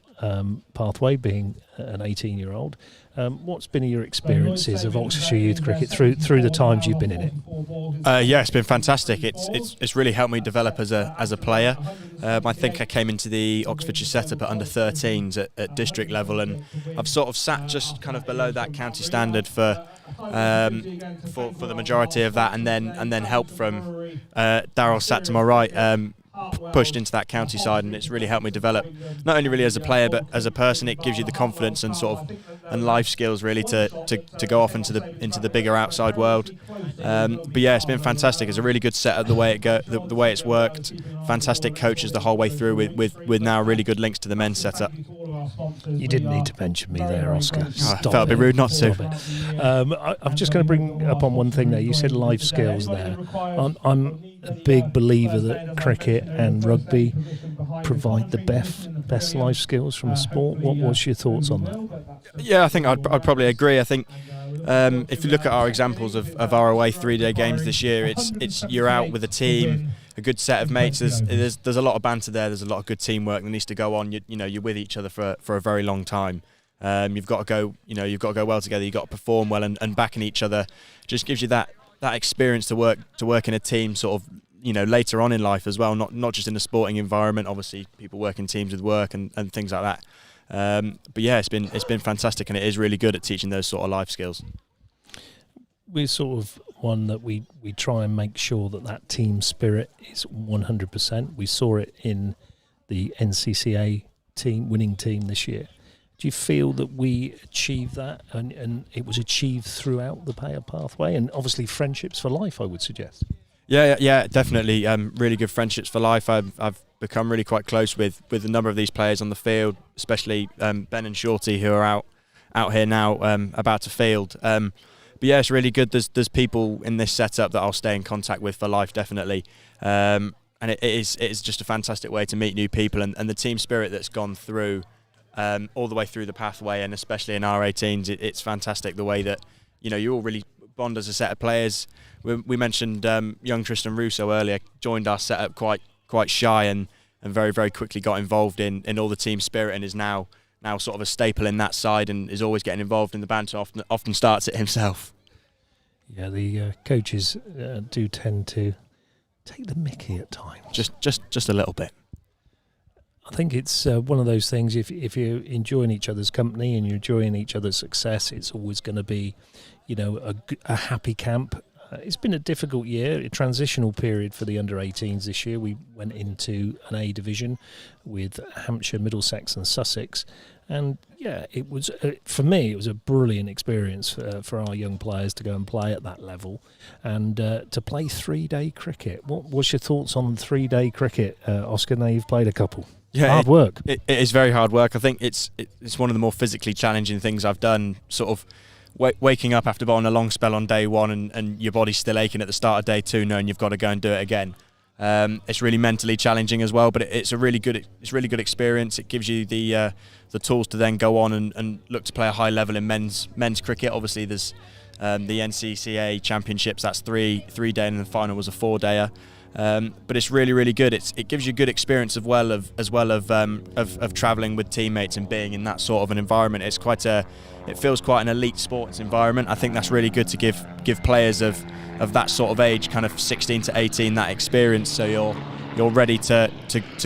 pathway, being an 18-year-old. What's been your experiences of Oxfordshire youth cricket through the times you've been in it? Yeah, it's been fantastic. It's really helped me develop as a player. I think I came into the Oxfordshire setup at under 13s at district level, and I've sort of sat just kind of below that county standard for the majority of that, and then help from Darryl sat to my right. Pushed into that county side, and it's really helped me develop not only really as a player but as a person. It gives you the confidence and and life skills really to go off into the bigger outside world. But yeah, it's been fantastic. It's a really good setup, the way it's worked. Fantastic coaches the whole way through with now really good links to the men's setup. You didn't need to mention me there, Oscar. I felt a bit rude not to. I'm just going to bring up on one thing there. You said life skills there. I'm a big believer that cricket and rugby provide the best life skills from a sport. What's your thoughts on that? Yeah, I think I'd probably agree. I think if you look at our examples of our away 3-day games this year, it's you're out with a team, a good set of mates. There's a lot of banter there. There's a lot of good teamwork that needs to go on. You're with each other for a very long time. You've got to go well together. You've got to perform well and backing each other just gives you that experience to work in a team, sort of later on in life as well, not just in the sporting environment. Obviously, people work in teams with work and things like that. But yeah, it's been fantastic, and it is really good at teaching those sort of life skills. We're sort of one that we try and make sure that team spirit is 100%. We saw it in the NCCA winning team this year. Do you feel that we achieved that, and it was achieved throughout the pathway, and obviously friendships for life, I would suggest? Yeah, definitely. Really good friendships for life. I've become really quite close with a number of these players on the field, especially Ben and Shorty, who are out here now, about to field. But yeah, it's really good. There's people in this setup that I'll stay in contact with for life, definitely. And it is just a fantastic way to meet new people, and the team spirit that's gone through all the way through the pathway, and especially in our 18s, it's fantastic the way that you all really bond as a set of players. We mentioned young Tristan Russo earlier, joined our setup quite shy and very, very quickly got involved in all the team spirit, and is now sort of a staple in that side, and is always getting involved in the banter, often starts it himself. Yeah, the coaches do tend to take the mickey at times. Just a little bit. I think it's one of those things, if you're enjoying each other's company and you're enjoying each other's success, it's always going to be, a happy camp. It's been a difficult year, a transitional period for the under-18s this year. We went into an A division with Hampshire, Middlesex and Sussex. And yeah, it was, for me, it was a brilliant experience for our young players to go and play at that level, and to play 3-day cricket. What's your thoughts on 3-day cricket, Oscar? Now you've played a couple. Yeah, hard work. It is very hard work. I think it's one of the more physically challenging things I've done. Sort of waking up after bowling a long spell on day one, and your body's still aching at the start of day two, knowing you've got to go and do it again. It's really mentally challenging as well, but it's a really good experience. It gives you the tools to then go on and look to play a high level in men's cricket. Obviously, there's the NCCA championships. That's 3-day, and the final was a 4-dayer. But it's really, really good. It gives you good experience as well of travelling with teammates and being in that sort of an environment. It feels quite an elite sports environment. I think that's really good to give players of that sort of age, kind of 16 to 18, that experience. So you're ready to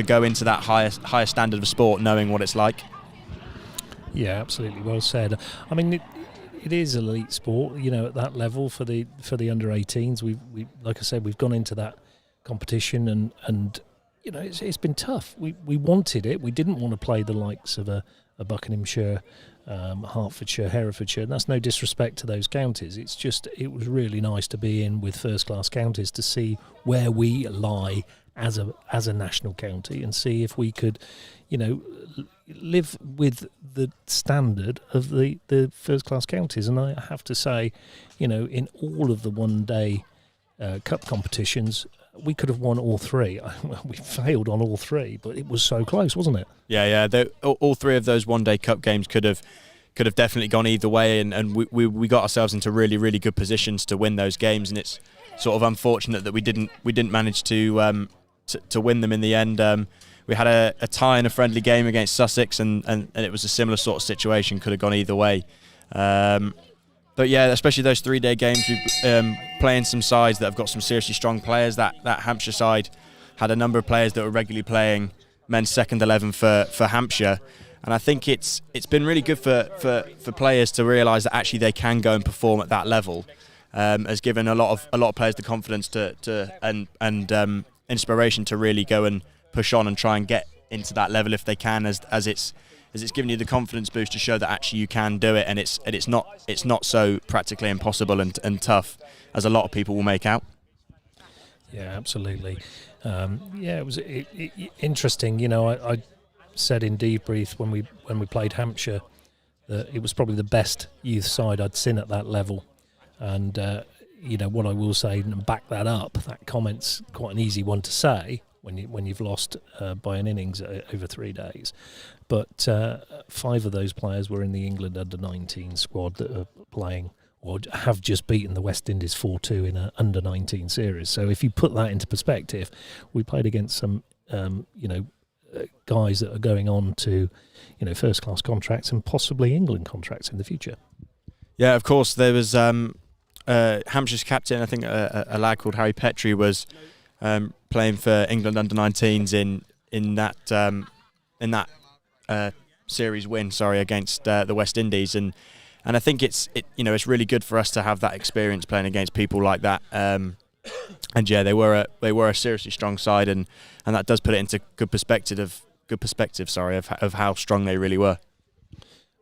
go into that higher standard of sport, knowing what it's like. Yeah, absolutely. Well said. I mean, it is elite sport, at that level for the under-18s. We like I said, we've gone into that competition, and it's been tough. We wanted it. We didn't want to play the likes of a Buckinghamshire, Hertfordshire, Herefordshire, and that's no disrespect to those counties. It's just, it was really nice to be in with first-class counties to see where we lie as a national county, and see if we could, live with the standard of the first-class counties. And I have to say, in all of the one-day cup competitions, we could have won all three. We failed on all three, but it was so close, wasn't it? Yeah. All three of those one-day cup games could have definitely gone either way, and we got ourselves into really, really good positions to win those games. And it's sort of unfortunate that we didn't manage to win them in the end. We had a tie in a friendly game against Sussex, and it was a similar sort of situation. Could have gone either way. But yeah, especially those 3-day games, we playing some sides that have got some seriously strong players. That Hampshire side had a number of players that were regularly playing men's second 11 for Hampshire, and I think it's been really good for players to realise that actually they can go and perform at that level. Has given a lot of players the confidence and inspiration to really go and push on and try and get into that level if they can, as it's given you the confidence boost to show that actually you can do it, and it's not so practically impossible and tough as a lot of people will make out. Yeah, absolutely. It was interesting. I said in debrief when we played Hampshire that it was probably the best youth side I'd seen at that level, and what I will say and back that up. That comment's quite an easy one to say when you've lost by an innings over 3 days. But 5 of those players were in the England under-19 squad that are playing or have just beaten the West Indies 4-2 in an under-19 series. So if you put that into perspective, we played against some, guys that are going on to, first-class contracts and possibly England contracts in the future. Yeah, of course. There was Hampshire's captain, I think a lad called Harry Petrie was playing for England under-19s in that series win, against the West Indies, and I think it's really good for us to have that experience playing against people like that. And yeah, they were a seriously strong side, and that does put it into good perspective of how strong they really were.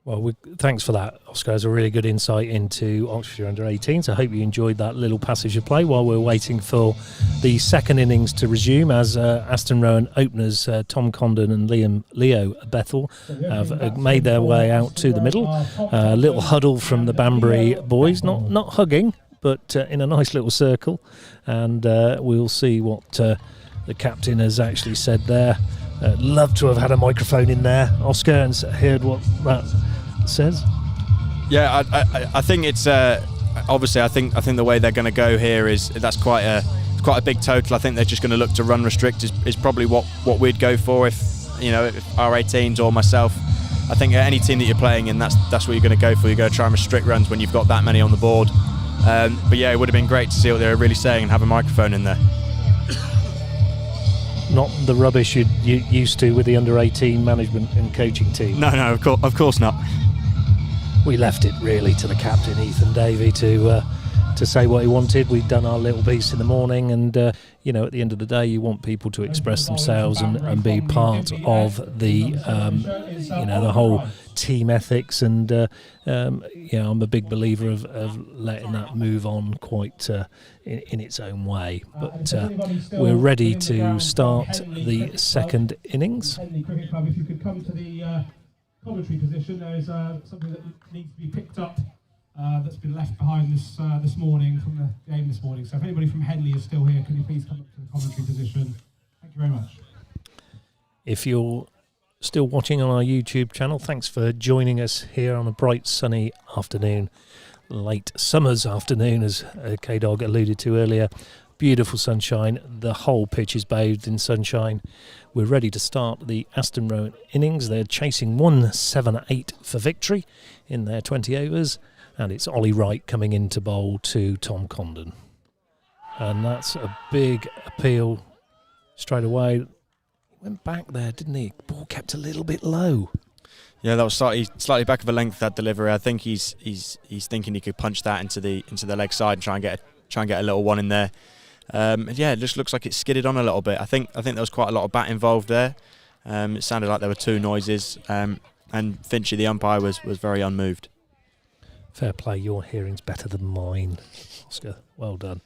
Well, thanks for that, Oscar. It's a really good insight into Oxfordshire under-18s. I hope you enjoyed that little passage of play while we're waiting for the second innings to resume, as Aston Rowant openers Tom Condon and Leo Bethel have made their way out to the middle. A little huddle from the Banbury boys, not hugging, but in a nice little circle. And we'll see what the captain has actually said there. Love to have had a microphone in there, Oscar, and heard what that says. Yeah, I think it's obviously I think the way they're going to go here is that's quite a big total. I think they're just going to look to run restrict is probably what we'd go for if our 18s or myself. I think any team that you're playing in, that's what you're going to go for. You're going to try and restrict runs when you've got that many on the board. But yeah, it would have been great to see what they were really saying and have a microphone in there. Not the rubbish you're used to with the under-18 management and coaching team. No, of course not. We left it really to the captain, Ethan Davey, to say what he wanted. We'd done our little piece in the morning, and at the end of the day, you want people to express themselves and be part of the the whole team ethics. And I'm a big believer of letting that move on quite in its own way. But we're ready to start the second innings. Henley Cricket Club, if you could come to the commentary position, there is something that needs to be picked up that's been left behind this morning from the game this morning. So if anybody from Henley is still here, can you please come up to the commentary position? Thank you very much. If you're still watching on our YouTube channel, thanks for joining us here on a bright sunny afternoon, late summer's afternoon, as K-Dog alluded to earlier. Beautiful sunshine, the whole pitch is bathed in sunshine. We're ready to start the Aston Rowant innings. They're chasing 178 for victory in their 20 overs, and it's Ollie Wright coming in to bowl to Tom Condon. And that's a big appeal straight away. He went back there, didn't he? Ball kept a little bit low. Yeah, that was slightly back of a length, that delivery. I think he's thinking he could punch that into the leg side and try and get a little one in there. It just looks like it skidded on a little bit. I think there was quite a lot of bat involved there. It sounded like there were two noises, and Finchy, the umpire, was very unmoved. Fair play, your hearing's better than mine, Oscar. Well done.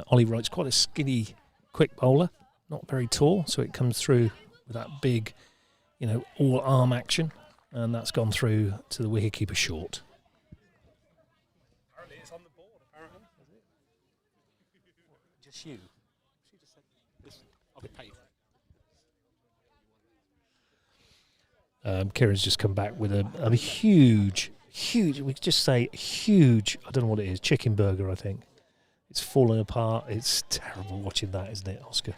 Ollie Wright's quite a skinny, quick bowler, not very tall, so it comes through with that big, all arm action, and that's gone through to the wicketkeeper short. Apparently it's on the board, apparently. Is it? Just you. She just said this. I'll be paid for it. Kieran's just come back with a huge, we could just say huge, I don't know what it is, chicken burger, I think. It's falling apart. It's terrible watching that, isn't it, Oscar?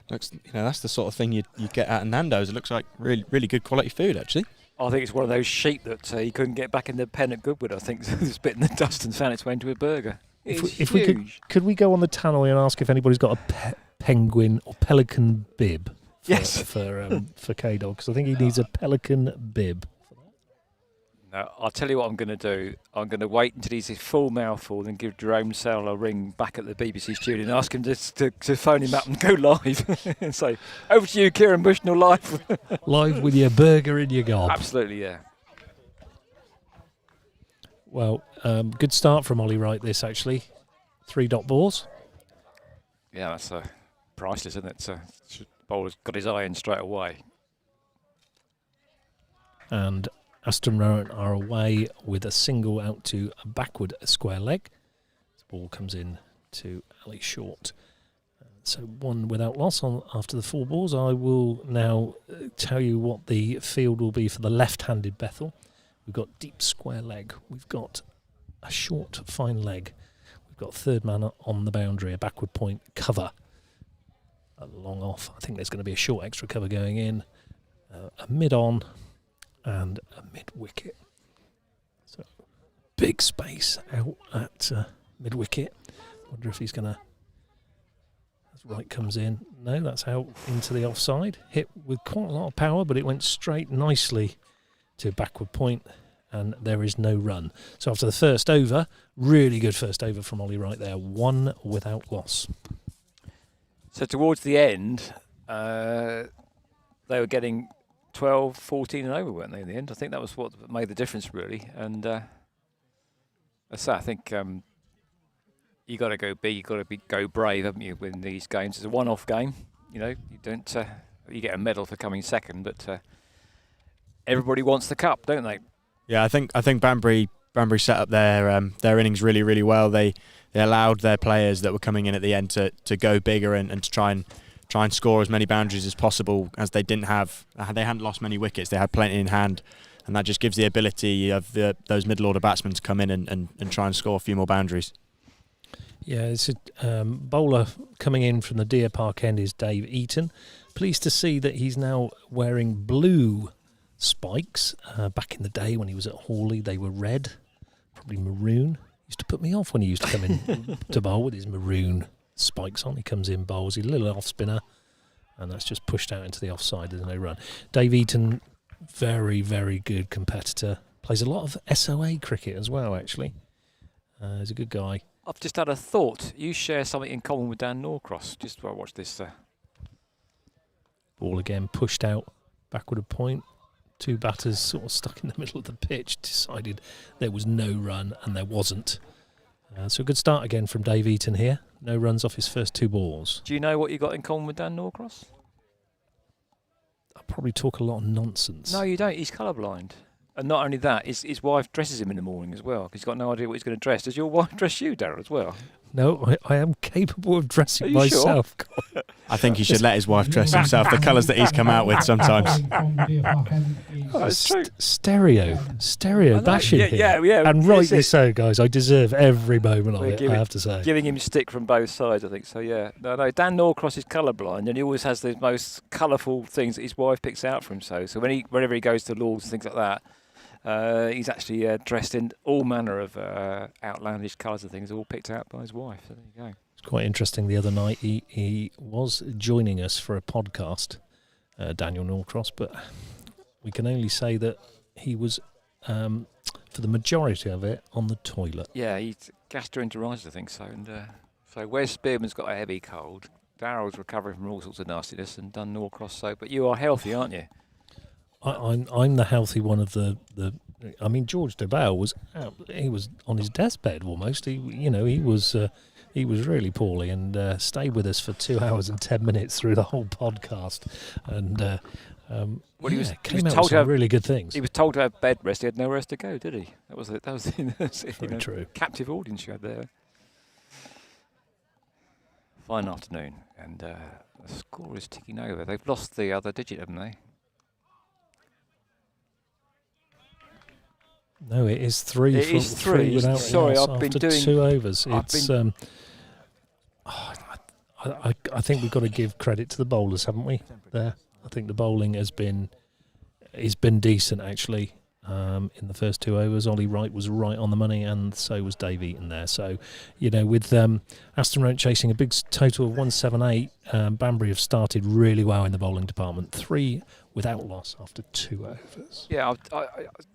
Looks, that's the sort of thing you get out of Nando's. It looks like really, really good quality food, actually. I think it's one of those sheep that he couldn't get back in the pen at Goodwood. I think it's bit in the dust and found its way into a burger. If we could we go on the tannoy and ask if anybody's got a penguin or pelican bib? For K-Dog, because I think he needs a pelican bib. No, I'll tell you what I'm going to do. I'm going to wait until he's his full mouthful and give Jerome Sowell a ring back at the BBC studio and ask him to phone him up and go live and say, over to you, Kieran Bushnell, live. Live with your burger in your gob. Absolutely, yeah. Well, good start from Ollie Wright, this actually. 3 dot balls. Yeah, that's priceless, isn't it? So, bowler's got his eye in straight away. And Aston Rowant are away with a single out to a backward square leg. The ball comes in to Ali Short. So 1 without loss after the 4 balls. I will now tell you what the field will be for the left-handed Bethel. We've got deep square leg. We've got a short fine leg. We've got third man on the boundary, a backward point cover. A long off. I think there's going to be a short extra cover going in. A mid-on. And a mid-wicket. So, big space out at mid-wicket. Wonder if he's going to... Has Right comes in. No, that's out into the offside. Hit with quite a lot of power, but it went straight nicely to backward point, and there is no run. So after the first over, really good first over from Ollie Wright there, 1 without loss. So towards the end, they were getting 12, 14 and over, weren't they, in the end? I think that was what made the difference, really. And so I think you got to go big, you got to go brave, haven't you, in these games? It's a one-off game, you know. You don't you get a medal for coming second, but everybody wants the cup, don't they? Yeah, I think Banbury set up their innings really, really well. They allowed their players that were coming in at the end to go bigger and to try and score as many boundaries as possible, as they hadn't lost many wickets. They had plenty in hand, and that just gives the ability of those middle order batsmen to come in and try and score a few more boundaries. Yeah, it's a bowler coming in from the Deer Park end is Dave Eaton. Pleased to see that he's now wearing blue spikes. Back in the day when he was at Hawley, they were red, probably maroon. Used to put me off when he used to come in to bowl with his maroon spikes on. He comes in, bowls, he's a little off spinner, and that's just pushed out into the offside. There's no run. Dave Eaton, very, very good competitor. Plays a lot of SOA cricket as well, actually. He's a good guy. I've just had a thought. You share something in common with Dan Norcross. Just while I watch this. Ball again pushed out, backward a point. 2 batters sort of stuck in the middle of the pitch, decided there was no run, and there wasn't. So a good start again from Dave Eaton here. No runs off his first 2 balls. Do you know what you got in common with Dan Norcross? I probably talk a lot of nonsense. No, you don't. He's colourblind. And not only that, his wife dresses him in the morning as well, because he's got no idea what he's going to dress. Does your wife dress you, Darryl, as well? No, I am capable of dressing myself. Sure? I think he should let his wife dress himself. The colours that he's come out with sometimes. Stereo bashing here. Yeah. And rightly so, guys. I deserve every moment of it, I have to say. Giving him stick from both sides, I think. So, yeah. No, Dan Norcross is colourblind, and he always has the most colourful things that his wife picks out for him. So whenever he goes to Lords and things like that, he's actually dressed in all manner of outlandish colours and things, all picked out by his wife. So there you go. It's quite interesting. The other night he was joining us for a podcast, Daniel Norcross, but we can only say that he was, for the majority of it, on the toilet. Yeah, he's gastroenteritis, I think so. And so Wes Spearman's got a heavy cold. Darryl's recovering from all sorts of nastiness, and done Norcross. So, but you are healthy, aren't you? I'm the healthy one of the. I mean, George DeBale was out. He was on his deathbed almost. He was really poorly, and stayed with us for 2 hours and 10 minutes through the whole podcast. And he was told to have really good things. He was told to have bed rest. He had nowhere else to go, did he? That was very true. Captive audience you had there. Fine afternoon, and the score is ticking over. They've lost the other digit, haven't they? No, it is 3. It is 3 without Sorry, loss I've been after doing 2 overs. It's I think we've got to give credit to the bowlers, haven't we? There, I think the bowling has been decent actually. In the first 2 overs, Ollie Wright was right on the money, and so was Dave Eaton there. So, with Aston Rowant chasing a big total of 178, Banbury have started really well in the bowling department. 3 without loss after 2 overs. Yeah, I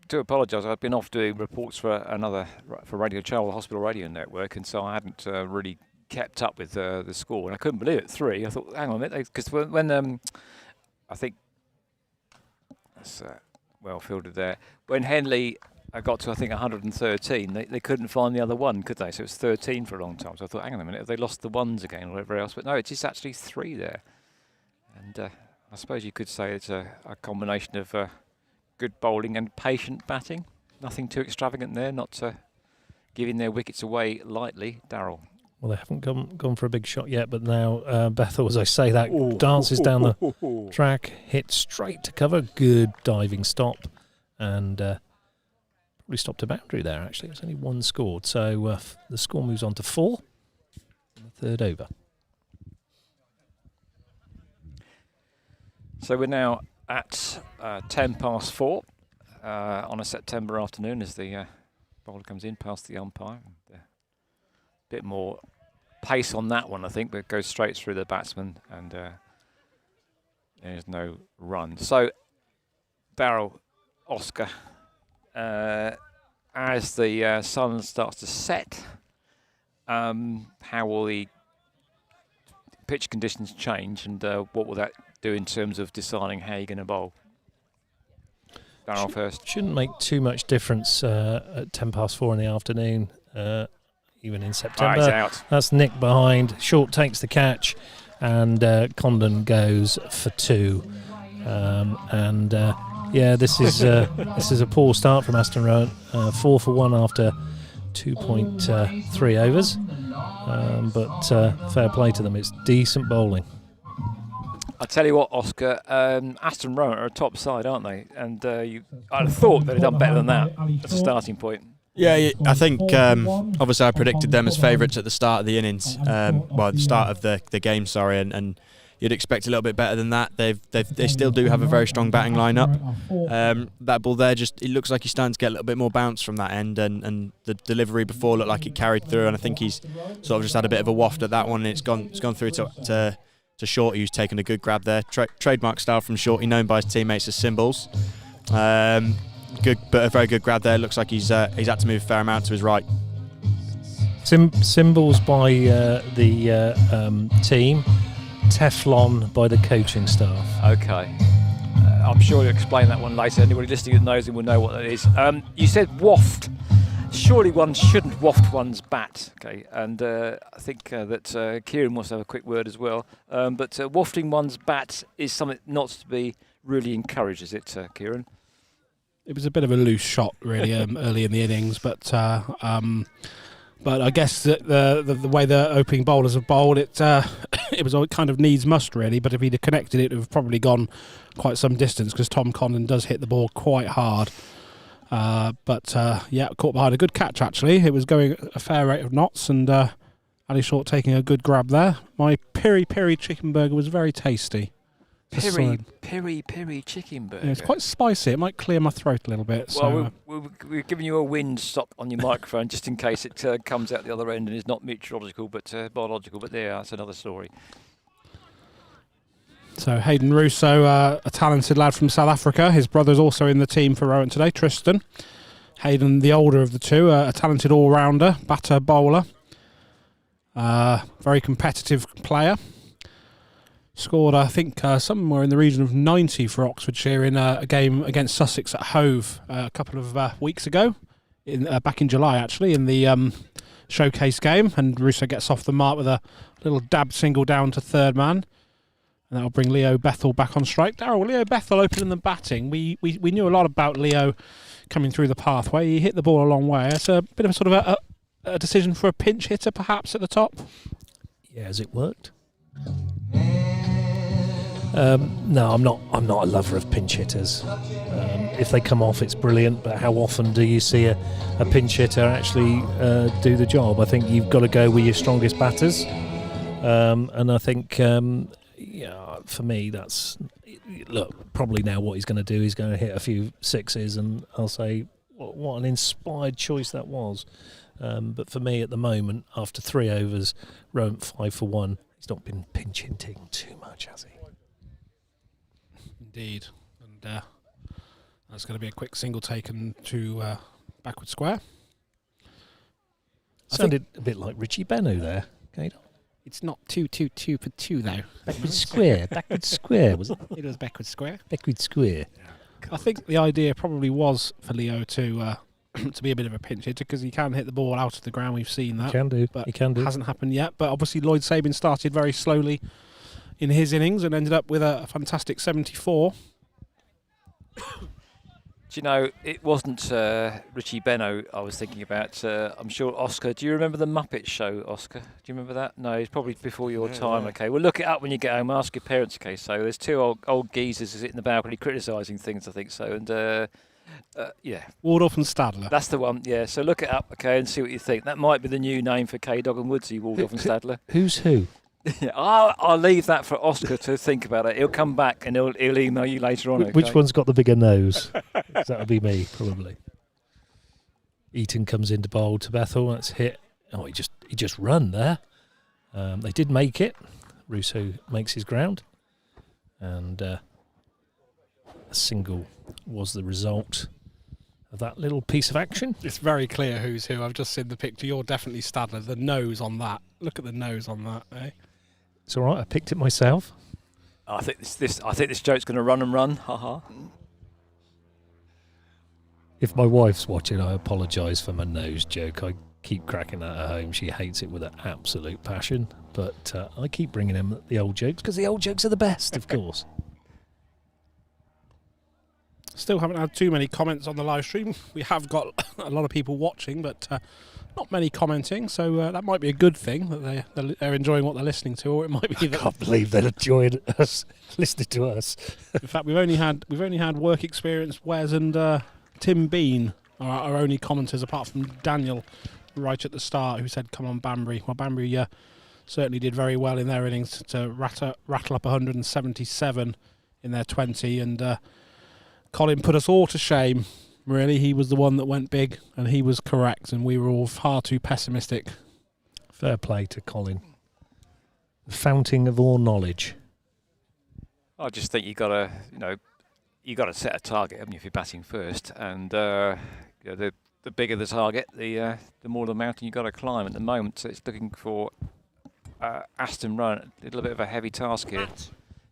do apologise. I've been off doing reports for Radio Channel, the Hospital Radio Network, and so I hadn't really kept up with the score, and I couldn't believe it. 3. I thought, hang on a minute, because when I think that's well fielded there. When Henley got to, I think, 113, they couldn't find the other one, could they? So it was 13 for a long time. So I thought, hang on a minute, have they lost the ones again or whatever else? But no, it's actually 3 there. And I suppose you could say it's a combination of good bowling and patient batting. Nothing too extravagant there, not giving their wickets away lightly. Darryl. Well, they haven't gone for a big shot yet, but now Bethel, as I say that, dances down the track, hits straight to cover, good diving stop, and probably stopped a boundary there, actually. It was only 1 scored, so the score moves on to 4 in the 3rd over. So we're now at 10 past 4 on a September afternoon as the bowler comes in past the umpire. A bit more pace on that one, I think, but it goes straight through the batsman and there's no run. So, Darryl, Oscar, as the sun starts to set, how will the pitch conditions change, and what will that do in terms of deciding how you're going to bowl? Darryl first. Shouldn't make too much difference at 4:10 in the afternoon, even in September. He's out. That's Nick behind. Short takes the catch, and Condon goes for 2. This is a poor start from Aston Rowant. 4 for 1 after 2.3 overs, but fair play to them. It's decent bowling. I tell you what, Oscar, Aston Rowant are a top side, aren't they? And I'd have thought they'd have done better than that as a starting point. Yeah, I think obviously I predicted them as favourites at the start of the innings, the start of the game, sorry, and you'd expect a little bit better than that. They still do have a very strong batting lineup. That ball there, it looks like he's starting to get a little bit more bounce from that end, and the delivery before looked like it carried through, and I think he's sort of just had a bit of a waft at that one, and it's gone through to Shorty, who's taken a good grab there. Trademark style from Shorty, known by his teammates as Symbols. Good, but a very good grab there. Looks like he's had to move a fair amount to his right. Symbols by the team, Teflon by the coaching staff. Okay. I'm sure you'll explain that one later. Anybody listening that knows him will know what that is. You said waft. Surely one shouldn't waft one's bat, okay? And I think that Kieran wants to have a quick word as well. But wafting one's bat is something not to be really encouraged, is it, Kieran? It was a bit of a loose shot, really, early in the innings, but I guess that the way the opening bowlers have bowled, it was all kind of needs must, really. But if he'd have connected it, it would have probably gone quite some distance, because Tom Condon does hit the ball quite hard. Caught behind a good catch, actually. It was going a fair rate of knots, and Ali Short taking a good grab there. My piri-piri chicken burger was very tasty. Piri chicken burger. Yeah, it's quite spicy. It might clear my throat a little bit. Well, we're giving you a wind stop on your microphone just in case it comes out the other end and is not meteorological but biological. But that's another story. So Hayden Russo, a talented lad from South Africa. His brother's also in the team for Rowant today, Tristan. Hayden, the older of the two, a talented all-rounder, batter, bowler. Very competitive player. Scored, I think, somewhere in the region of 90 for Oxfordshire in a game against Sussex at Hove a couple of weeks ago, back in July, actually, in the showcase game. And Russo gets off the mark with a little dab single down to third man. And that'll bring Leo Bethel back on strike. Darryl, Leo Bethel opening the batting. We knew a lot about Leo coming through the pathway. He hit the ball a long way. It's a bit of sort of a decision for a pinch hitter, perhaps, at the top. Yeah, has it worked? No, I'm not a lover of pinch hitters. If they come off, it's brilliant, but how often do you see a pinch hitter actually do the job? I think you've got to go with your strongest batters, and I think for me that's probably now what he's going to do. He's going to hit a few sixes, and I'll say what an inspired choice that was. But for me at the moment, after 3 overs, Rowant 5 for 1. He's not been pinch hitting too much, has he? Indeed. And that's going to be a quick single taken to backward square. Sounded a bit like Richie Bennu there. Okay. It's not 2-2-2 for 2, though. Backward square. Backward square, was it? It was backward square. Backward square. I think the idea probably was for Leo to be a bit of a pinch hitter, because he can hit the ball out of the ground. We've seen that. He can do. Hasn't happened yet. But obviously Lloyd Sabin started very slowly in his innings and ended up with a fantastic 74. Do you know, it wasn't Richie Benno I was thinking about. I'm sure Oscar. Do you remember the Muppet Show, Oscar? Do you remember that? No, it's probably before your time. Okay, well, look it up when you get home. Ask your parents. Okay, so there's 2 old geezers who sit in the balcony criticising things, I think so. And Waldorf and Stadler. That's the one. Yeah. So look it up, okay, and see what you think. That might be the new name for K-Dog and Woodsy, Waldorf and Stadler. Who's who? Yeah, I'll leave that for Oscar to think about it. He'll come back and he'll email you later on. Okay? Which one's got the bigger nose? That would be me, probably. Eaton comes into bowl to Bethel. That's hit. Oh, he just run there. They did make it. Russo makes his ground, and a single was the result of that little piece of action. It's very clear who's who. I've just seen the picture. You're definitely Stadler. The nose on that. Look at the nose on that, eh? It's all right. I picked it myself. I think this joke's going to run and run. Haha. If my wife's watching, I apologise for my nose joke. I keep cracking that at home. She hates it with an absolute passion. But I keep bringing in the old jokes because the old jokes are the best, of course. Still haven't had too many comments on the live stream. We have got a lot of people watching, but not many commenting. So that might be a good thing that they're enjoying what they're listening to, or it might be I that can't believe they're enjoying us, listening to us. in fact we've only had work experience. Wes and Tim Bean are our only commenters, apart from Daniel right at the start, who said, "Come on, Banbury." Well, Banbury certainly did very well in their innings to rattle up 177 in their 20, and Colin put us all to shame. Really, he was the one that went big, and he was correct, and we were all far too pessimistic. Fair play to Colin. The fountain of all knowledge. I just think you got to set a target, haven't you, if you're batting first, and the bigger the target, the more the mountain you got to climb. At the moment, so it's looking for Aston run. A little bit of a heavy task here.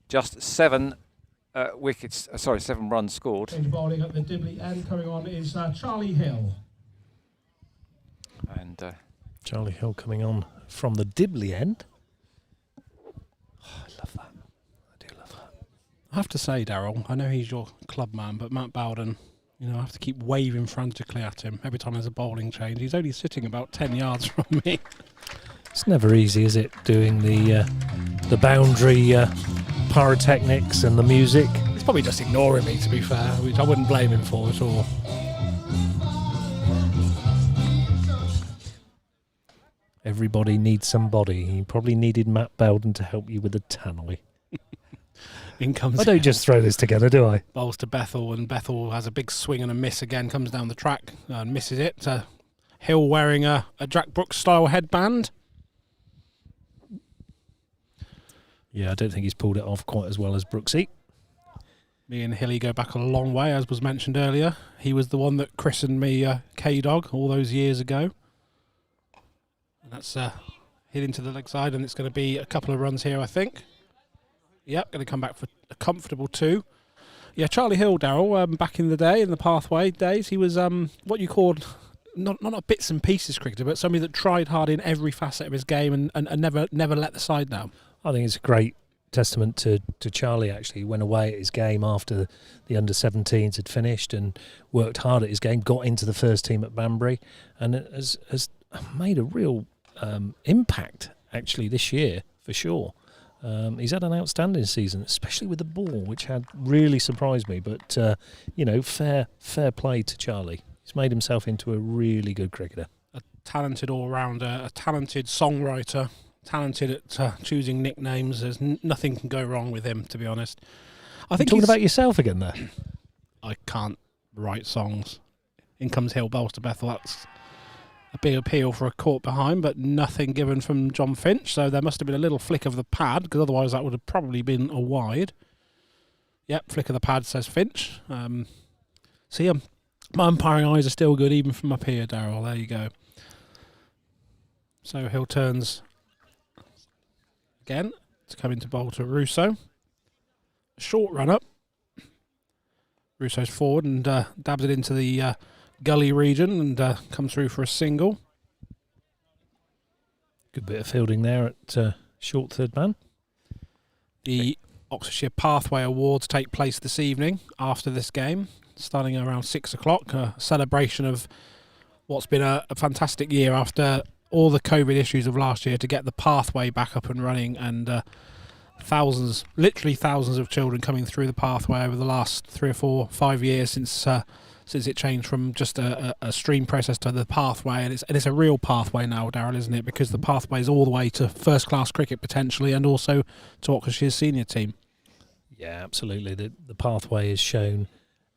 Just 7 wickets. 7 runs scored. Change bowling at the Dibley end. Coming on is Charlie Hill. And Charlie Hill coming on from the Dibley end. Oh, I love that. I do love that. I have to say, Daryl, I know he's your club man, but Matt Bowden, I have to keep waving frantically at him every time there's a bowling change. He's only sitting about 10 yards from me. It's never easy, is it, doing the boundary pyrotechnics and the music? He's probably just ignoring me, to be fair, which I wouldn't blame him for at all. Everybody needs somebody. He probably needed Matt Bowden to help you with the tannoy. In comes I don't just throw this together, do I? bowls to Bethel, and Bethel has a big swing and a miss again, comes down the track and misses it. Hill wearing a Jack Brooks style headband. Yeah, I don't think he's pulled it off quite as well as Brooksy. Me and Hilly go back a long way, as was mentioned earlier. He was the one that christened me K-Dog all those years ago. And that's hit into the leg side, and it's going to be a couple of runs here, I think. Yep, going to come back for a comfortable 2. Yeah, Charlie Hill, Daryl, back in the day, in the pathway days, he was what you called not a bits and pieces cricketer, but somebody that tried hard in every facet of his game and never let the side down. I think it's a great testament to Charlie, actually. He went away at his game after the under-17s had finished and worked hard at his game, got into the first team at Banbury, and has made a real impact, actually, this year, for sure. He's had an outstanding season, especially with the ball, which had really surprised me. But, fair play to Charlie. He's made himself into a really good cricketer. A talented all-rounder, a talented songwriter, talented at choosing nicknames. There's nothing can go wrong with him, to be honest. I think talking about yourself again there. I can't write songs. In comes Hill, bowls to Bethel. That's a big appeal for a caught behind, but nothing given from John Finch. So there must have been a little flick of the pad, because otherwise that would have probably been a wide. Yep, flick of the pad, says Finch. See, my umpiring eyes are still good, even from up here, Daryl. There you go. So Hill turns again to come into bowl to Russo. Short run up. Russo's forward and dabs it into the gully region and comes through for a single. Good bit of fielding there at short third man. The Oxfordshire Pathway Awards take place this evening after this game, starting around 6 o'clock. A celebration of what's been a fantastic year after all the COVID issues of last year, to get the pathway back up and running, and literally thousands of children coming through the pathway over the last 3 or 4, 5 years since it changed from just a stream process to the pathway, and it's a real pathway now, Daryl, isn't it? Because the pathway is all the way to first class cricket potentially, and also to Oxfordshire's senior team. Yeah, absolutely. The pathway has shown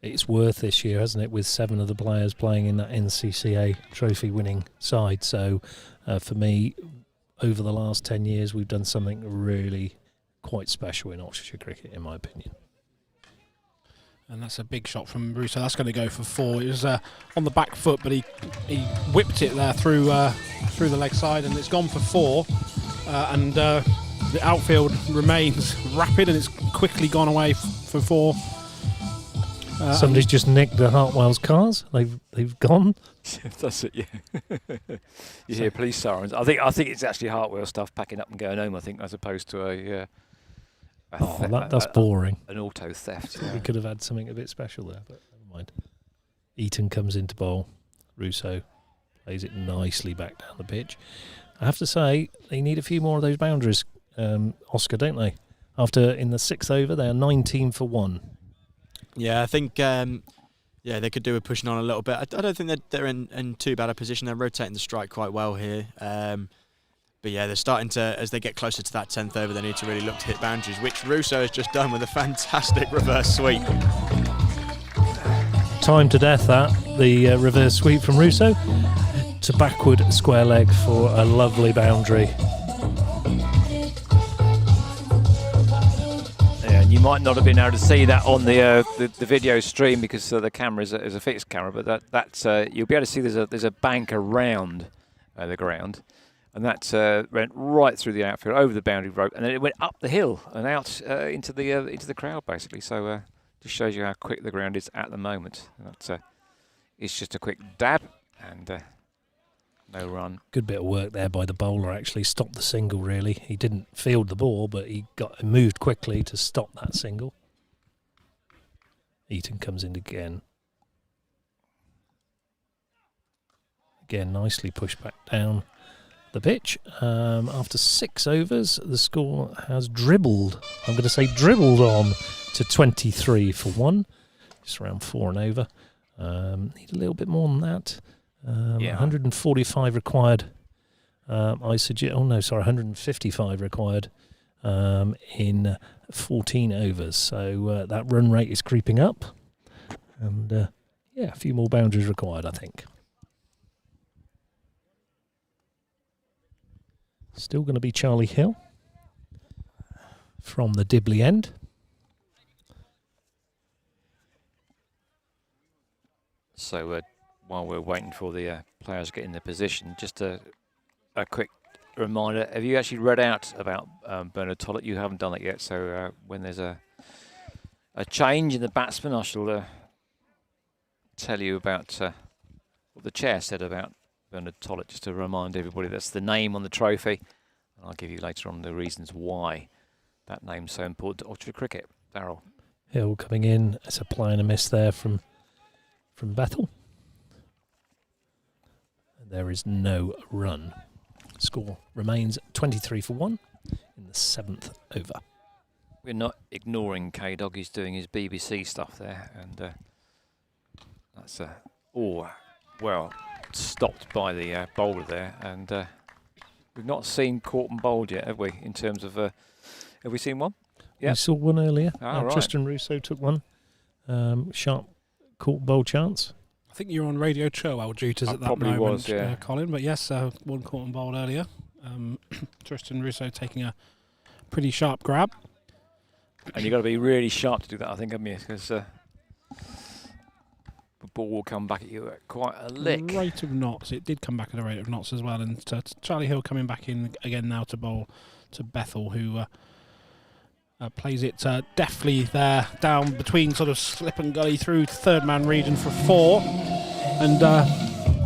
its worth this year, hasn't it, with 7 of the players playing in that NCCA trophy winning side. So for me, over the last 10 years, we've done something really quite special in Oxfordshire cricket, in my opinion. And that's a big shot from Russo. That's going to go for 4. It was on the back foot, but he whipped it there through the leg side, and it's gone for 4. And the outfield remains rapid, and it's quickly gone away for 4. Somebody's just nicked the Hartwell's cars. They've gone. That's it. Yeah. You hear police sirens. I think it's actually Hartwell stuff packing up and going home. I think, as opposed to that's boring. An auto theft. We could have had something a bit special there, but never mind. Eaton comes into bowl. Russo plays it nicely back down the pitch. I have to say, they need a few more of those boundaries, Oscar, don't they? After, in the 6th over, they are 19 for 1. Yeah, I think they could do with pushing on a little bit. I don't think they're in too bad a position. They're rotating the strike quite well here. But yeah, they're starting to, as they get closer to that 10th over, they need to really look to hit boundaries, which Russo has just done with a fantastic reverse sweep. Time to death, the reverse sweep from Russo to backward square leg for a lovely boundary. Yeah, and you might not have been able to see that on the video stream because the camera is a fixed camera, but that's you'll be able to see there's a bank around the ground. And that went right through the outfield, over the boundary rope, and then it went up the hill and out into the crowd, basically. So just shows you how quick the ground is at the moment. It's just a quick dab and no run. Good bit of work there by the bowler, actually. Stopped the single, really. He didn't field the ball, but he moved quickly to stop that single. Eaton comes in again. Again, nicely pushed back down the pitch. After 6 overs, the score has dribbled. I'm going to say dribbled on to 23 for 1. Just around 4 and over. Need a little bit more than that. 145 required. I suggest. 155 required in 14 overs. So that run rate is creeping up, and a few more boundaries required, I think. Still going to be Charlie Hill from the Dibley end. So while we're waiting for the players to get in their position, just a quick reminder, have you actually read out about Bernard Tollett? You haven't done that yet, so when there's a change in the batsman, I shall tell you about what the chair said about Bernard Tollett, just to remind everybody that's the name on the trophy. And I'll give you later on the reasons why that name's so important to Oxford cricket. Darryl. Hill coming in as a play and a miss there from Bethel. And there is no run. Score remains 23 for 1 in the 7th over. We're not ignoring K-Dog. He's doing his BBC stuff there, and that's stopped by the bowler there, and we've not seen caught and bowled yet, have we? In terms of, have we seen one? Yeah, we saw one earlier. Right. Tristan Russo took one. Sharp caught bowl chance. I think you're on Radio Chowell duties at that moment, was, yeah. Colin. But yes, one caught and bowled earlier. Tristan Russo taking a pretty sharp grab. And you've got to be really sharp to do that, I think, haven't you? Because the ball will come back at you at quite a lick. Rate of knots. It did come back at a rate of knots as well. And Charlie Hill coming back in again now to bowl to Bethel, who plays it deftly there, down between sort of slip and gully through third man region for 4. And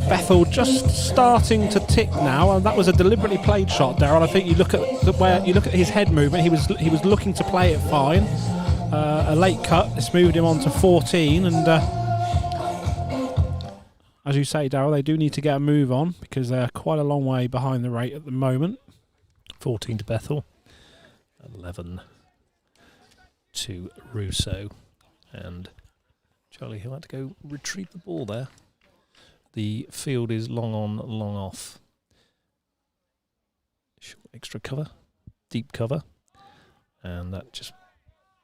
Bethel just starting to tick now, and that was a deliberately played shot, Darryl. I think you look at his head movement. He was looking to play it fine. A late cut. It's moved him on to 14, and as you say, Darryl, they do need to get a move on because they're quite a long way behind the rate at the moment. 14 to Bethel, 11 to Russo, and Charlie Hill had to go retrieve the ball there. The field is long on, long off. Short extra cover, deep cover, and that just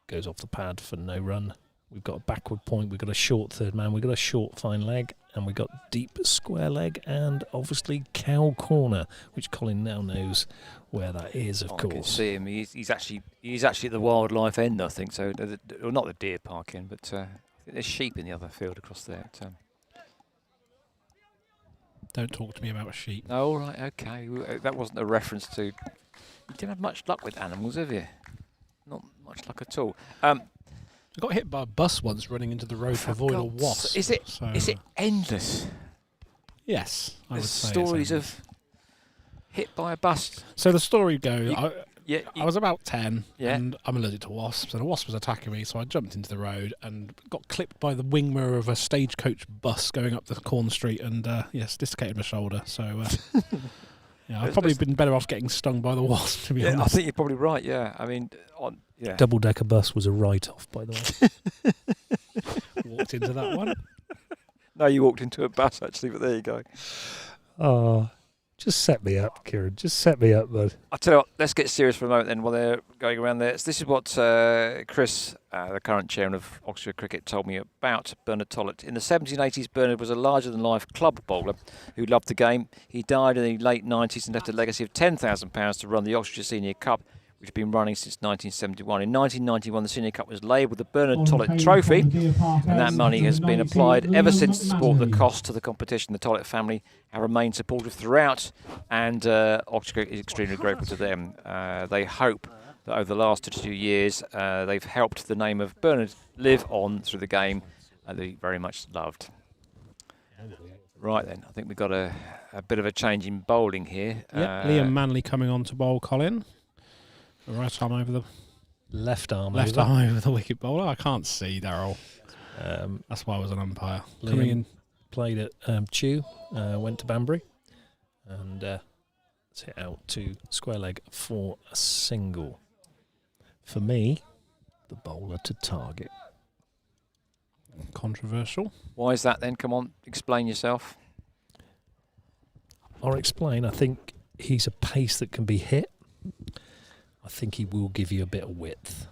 goes off the pad for no run We've got a backward point, we've got a short third man, we've got a short fine leg, and we've got deep square leg, and obviously cow corner, which Colin now knows where that is, of course. I can see him. He's actually at the wildlife end, I think. So, well, not the deer park end, but I think there's sheep in the other field across there. Don't talk to me about sheep. Oh, all right, okay. That wasn't a reference to. You didn't have much luck with animals, have you? Not much luck at all. I got hit by a bus once running into the road to avoid a wasp. Is it endless? Yes, I would There's say stories it's of hit by a bus. So the story goes, I was about 10, Yeah. and I'm allergic to wasps, and a wasp was attacking me, so I jumped into the road and got clipped by the wing mirror of a stagecoach bus going up the corner street, and yes, dislocated my shoulder. So yeah, I've probably been better off getting stung by the wasp, to be honest. I think you're probably right. Yeah, I mean, yeah. Double-decker bus was a write-off, by the way. Walked into that one. No, you walked into a bus actually, but there you go. Oh, just set me up, Kieran. Just set me up, bud. I'll tell you what, let's get serious for a moment then while they're going around there. So this is what Chris, the current chairman of Oxford Cricket, told me about Bernard Tollett. In the 70s and 80s, Bernard was a larger-than-life club bowler who loved the game. He died in the late 90s and left a legacy of £10,000 to run the Oxfordshire Senior Cup, which had been running since 1971. In 1991, the Senior Cup was labelled the Bernard Tollett Trophy, and that money has been applied ever since to support the cost of the competition. The Tollett family have remained supportive throughout, and Oxford is extremely grateful to them. They hope that over the last 2 years, they've helped the name of Bernard live on through the game, and they very much loved. Right then, I think we've got a bit of a change in bowling here. Liam Manley coming on to bowl Colin. Right arm over the Left arm over the wicket bowler. I can't see, Daryl. That's why I was an umpire. Coming in, played at Chew, went to Banbury, and hit out to square leg for a single. For me, the bowler to target. controversial. Why is that then? Come on, explain yourself. I'll explain. I think he's a pace that can be hit. I think he will give you a bit of width.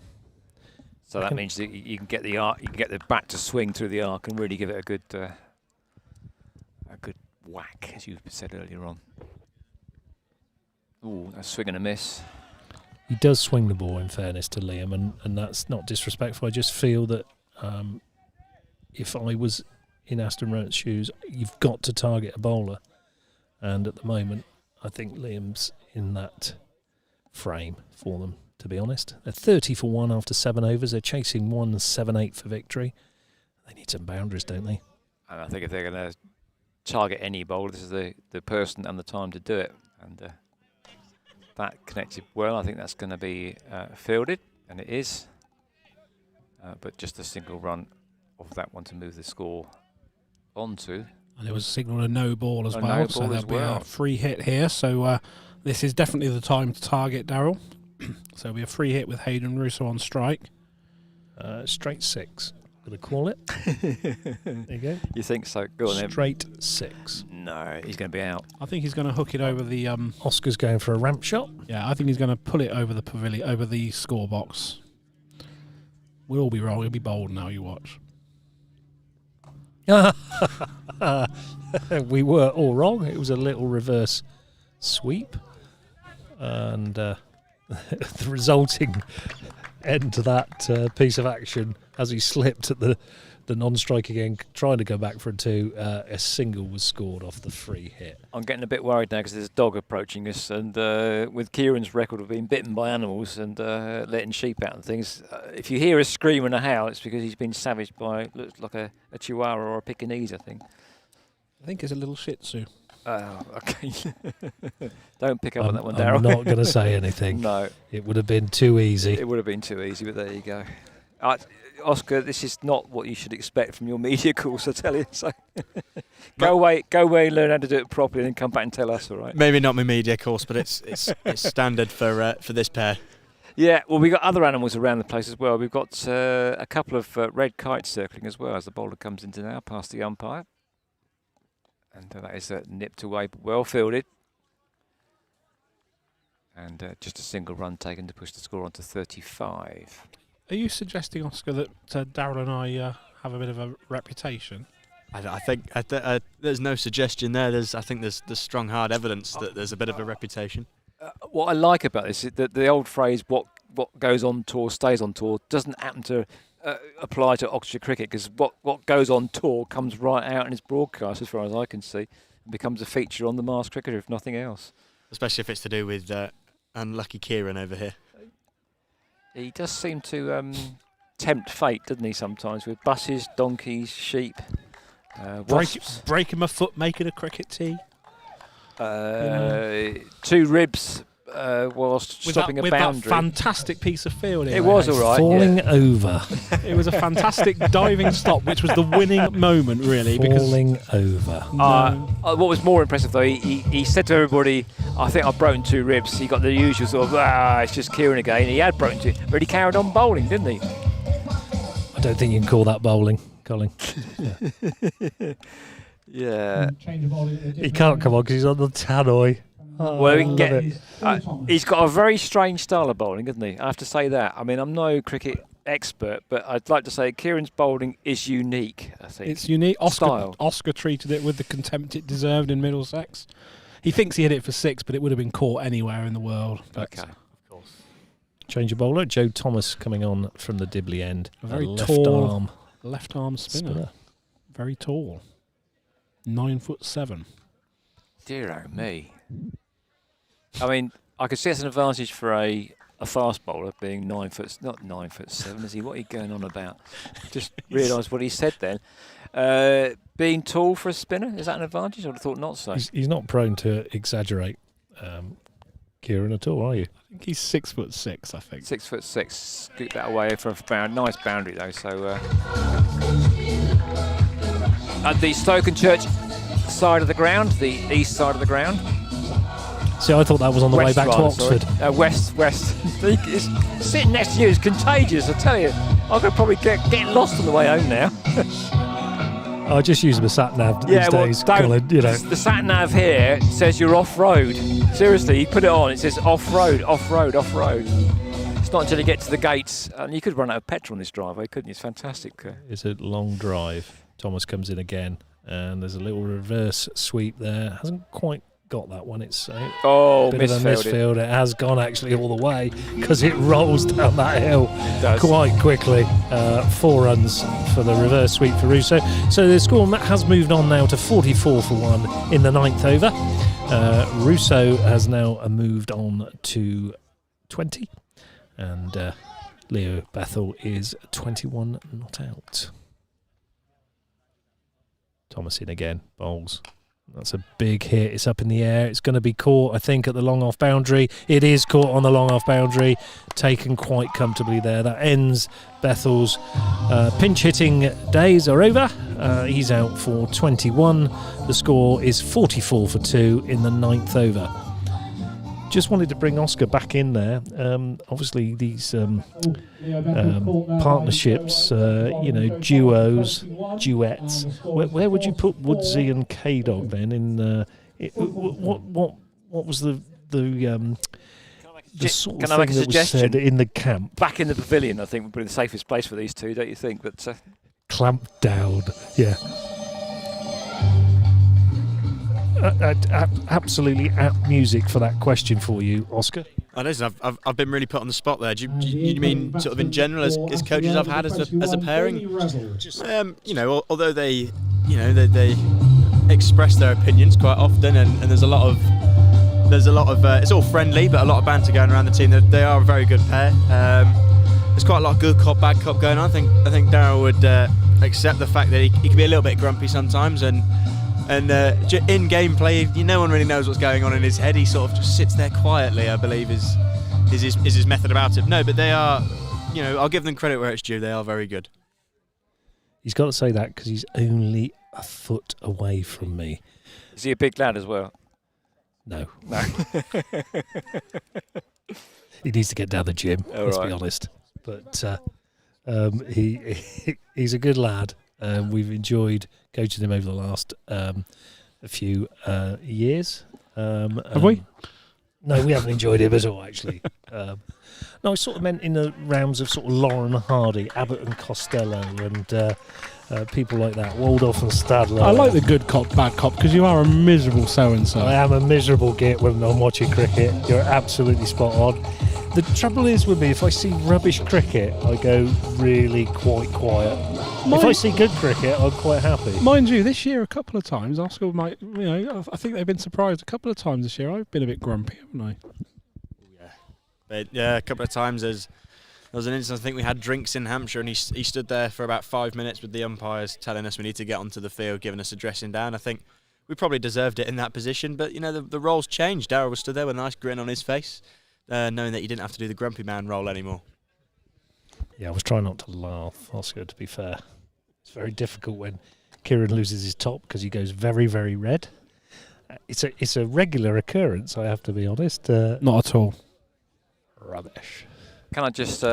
So that means that you can get the arc, you can get the bat to swing through the arc and really give it a good whack, as you said earlier on. Ooh, a swing and a miss. He does swing the ball, in fairness to Liam, and that's not disrespectful. I just feel that if I was in Aston Rowant's shoes, you've got to target a bowler. And at the moment, I think Liam's in that frame for them, to be honest. They're 30 for 1 after 7 overs. They're chasing 1.78 for victory. They need some boundaries, don't they? And I think if they're going to target any bowler, this is the person and the time to do it. And that connected well. I think that's going to be fielded, and it is. But just a single run of that one to move the score onto. And it was signalled a no ball as A well, no so ball there'll as be well. a free hit here. So this is definitely the time to target Daryl. So it'll be a free hit with Hayden Russo on strike. Straight 6. Gonna call it. There you go. You think so? Go on then. Straight 6. No, he's going to be out. I think he's going to hook it over the... Oscar's going for a ramp shot. Yeah, I think he's going to pull it over the pavilion, over the score box. We'll all be wrong. He'll be bold now, you watch. We were all wrong. It was a little reverse sweep. And the resulting end to that piece of action, as he slipped at the non-strike again, trying to go back for a 2, a single was scored off the free hit. I'm getting a bit worried now because there's a dog approaching us, and with Kieran's record of being bitten by animals and letting sheep out and things, if you hear a scream and a howl, it's because he's been savaged by, looks like a Chihuahua or a Pekingese, I think. I think it's a little Shih Tzu. Oh, okay. Don't pick up on that one, Darryl. I'm not going to say anything. No. It would have been too easy. It would have been too easy, but there you go. Oscar, this is not what you should expect from your media calls, I tell you. So go away, learn how to do it properly, and then come back and tell us. All right? Maybe not my media course, but it's standard for this pair. Yeah, well, we've got other animals around the place as well. We've got a couple of red kites circling as well as the bowler comes into now, past the umpire. And that is nipped away, but well fielded. And just a single run taken to push the score on to 35. Are you suggesting, Oscar, that Darryl and I have a bit of a reputation? I think there's no suggestion there. I think there's strong, hard evidence that there's a bit of a reputation. What I like about this is that the old phrase "what goes on tour stays on tour" doesn't happen to apply to Oxfordshire cricket, because what goes on tour comes right out in its broadcast, as far as I can see, and becomes a feature on the Masked Cricketer, if nothing else. Especially if it's to do with unlucky Kieran over here. He does seem to tempt fate, doesn't he, sometimes, with buses, donkeys, sheep, wasps. Breaking my foot making a cricket tee. 2 ribs whilst stopping a boundary. With that fantastic piece of fielding. It was all right. Falling over. It was a fantastic diving stop, which was the winning moment, really. Falling over. What was more impressive, though, he said to everybody, "I think I've broken 2 ribs." He got the usual sort of, it's just Kieran again. He had broken 2, but he carried on bowling, didn't he? I don't think you can call that bowling, Colin. Yeah. He can't come on because he's on the tannoy. Well, we can get. He's got a very strange style of bowling, isn't he? I have to say that. I mean, I'm no cricket expert, but I'd like to say Kieran's bowling is unique. I think it's unique. Oscar treated it with the contempt it deserved in Middlesex. He thinks he hit it for 6, but it would have been caught anywhere in the world. Okay, of course. Change of bowler. Joe Thomas coming on from the Dibley end. A very left arm spinner. Very tall. 9'7". Dear oh me. I mean, I could see it's an advantage for a fast bowler being 9 foot, not 9'7", is he? What are you going on about? Just realised what he said then. Being tall for a spinner, is that an advantage? I would have thought not so. He's not prone to exaggerate Kieran at all, are you? I think he's 6'6", I think. 6'6". Scoot that away from a nice boundary though. So at the Stoke and Church side of the ground, the east side of the ground. See, I thought that was on the way back to Oxford. West. Sitting next to you is contagious, I tell you. I'm going to probably get lost on the way home now. I just use the sat-nav these days, Colin. You know. The sat-nav here says you're off-road. Seriously, you put it on, it says off-road, off-road, off-road. It's not until you get to the gates. And you could run out of petrol on this driveway, couldn't you? It's fantastic. It's a long drive. Thomas comes in again, and there's a little reverse sweep there. Hasn't quite got that one. It's a bit of a misfield. It has gone actually all the way because it rolls down that hill quite quickly. 4 runs for the reverse sweep for Russo. So the score has moved on now to 44 for 1 in the 9th over. Russo has now moved on to 20, and Leo Bethel is 21 not out. Thomas in again, bowls. That's a big hit. It's up in the air. It's going to be caught, I think, at the long off boundary. It is caught on the long off boundary. Taken quite comfortably there. That ends Bethel's pinch hitting days are over. He's out for 21. The score is 44 for 2 in the 9th over. Just wanted to bring Oscar back in there. Obviously, these partnerships, duos, duets. Where would you put Woodsy and K-Dog then? In what was the sort of thing that was said in the camp? Back in the pavilion, I think would be the safest place for these two, don't you think? But clamped down, yeah. Absolutely apt music for that question for you, Oscar. I've been really put on the spot there. Do you mean sort of in general as coaches I've had as a pairing? Although they express their opinions quite often, and there's a lot of it's all friendly, but a lot of banter going around the team. They are a very good pair. There's quite a lot of good cop, bad cop going on. I think Darryl would accept the fact that he can be a little bit grumpy sometimes, and in gameplay, no one really knows what's going on in his head. He sort of just sits there quietly, I believe, is his method about it. No, but they are, I'll give them credit where it's due. They are very good. He's got to say that because he's only a foot away from me. Is he a big lad as well? No. He needs to get down the gym, let's be honest. But he's a good lad. We've enjoyed coaching him over the last a few years. Have we? No, we haven't enjoyed him at all, actually. No, I sort of meant in the realms of sort of Lauren Hardy, Abbott and Costello, and people like that, Waldorf and Stadler. I like the good cop, bad cop, because you are a miserable so-and-so. I am a miserable git when I'm watching cricket. You're absolutely spot on. The trouble is with me, if I see rubbish cricket, I go really quite quiet. If I see good cricket, I'm quite happy. Mind you, this year a couple of times, Oscar might, I think they've been surprised a couple of times this year. I've been a bit grumpy, haven't I? But yeah, a couple of times there was an instance, I think we had drinks in Hampshire, and he stood there for about 5 minutes with the umpires telling us we need to get onto the field, giving us a dressing down. I think we probably deserved it in that position, but the roles changed. Darryl was stood there with a nice grin on his face, knowing that he didn't have to do the grumpy man role anymore. Yeah, I was trying not to laugh, Oscar, to be fair. It's very difficult when Kieran loses his top because he goes very, very red. It's a regular occurrence, I have to be honest. Not at all. Rubbish. Can I just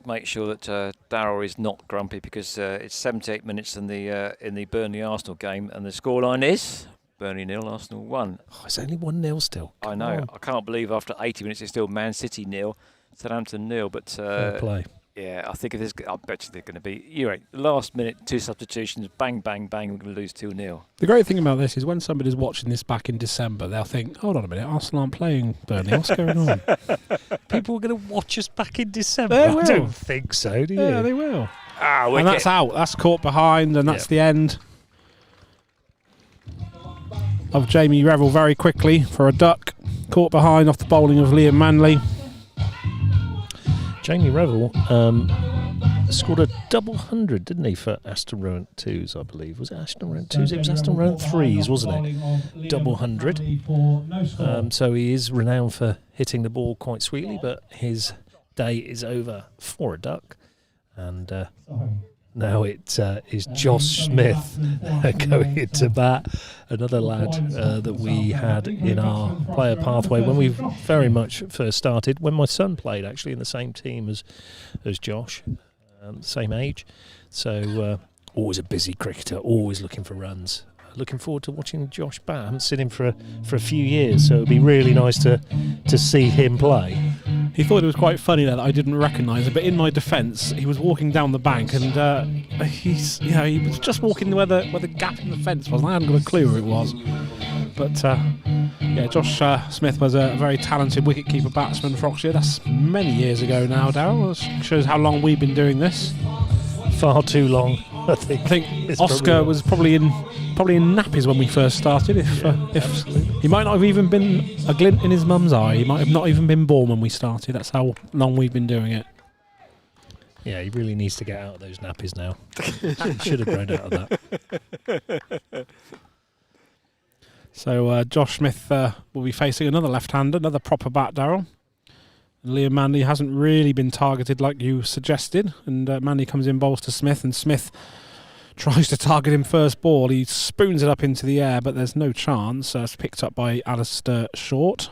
make sure that Darryl is not grumpy, because it's 78 minutes in the Burnley-Arsenal game, and the scoreline is Burnley 0, Arsenal 1. Oh, it's only 1-0 still. I know. I can't believe after 80 minutes it's still Man City 0, Southampton 0. But Fair play. yeah, I think I bet you they're going to be. You're right. Last minute, 2 substitutions, bang, bang, bang. We're going to lose 2-0. The great thing about this is when somebody's watching this back in December, they'll think, hold on a minute, Arsenal aren't playing Burnley. What's going on? People are going to watch us back in December. They I will. don't think so, do you? Yeah, they will. Ah, And that's out. That's caught behind, and that's the end of Jamie Revel very quickly for a duck. Caught behind off the bowling of Liam Manley. Jamie Revel scored a double 100, didn't he, for Aston Rowant 2s, I believe. Was it Aston Rowant 2s? It was Aston Rowant 3s, wasn't it? Double 100. So he is renowned for hitting the ball quite sweetly, but his day is over for a duck. And now it is Josh Smith going into bat, another lad that we had in our player pathway when we very much first started, when my son played actually in the same team as Josh, same age. So always a busy cricketer, always looking for runs. Looking forward to watching Josh bat. I haven't seen him for a few years, so it'd be really nice to see him play. He thought it was quite funny that I didn't recognise him, but in my defence, he was walking down the bank, and he was just walking where the gap in the fence was. And I hadn't got a clue where it was. But Josh Smith was a very talented wicket-keeper batsman for Oxford. That's many years ago now, Darryl. That shows how long we've been doing this. Far too long, I think. Oscar was probably in nappies when we first started. If he might not have even been a glint in his mum's eye, he might have not even been born when we started. That's how long we've been doing it. Yeah, he really needs to get out of those nappies now. He should have grown out of that. So Josh Smith will be facing another left-hander, another proper bat, Darryl. Liam Manley hasn't really been targeted like you suggested, and Manley comes in, bowls to Smith, and Smith tries to target him first ball. He spoons it up into the air, but there's no chance. It's picked up by Alistair Short.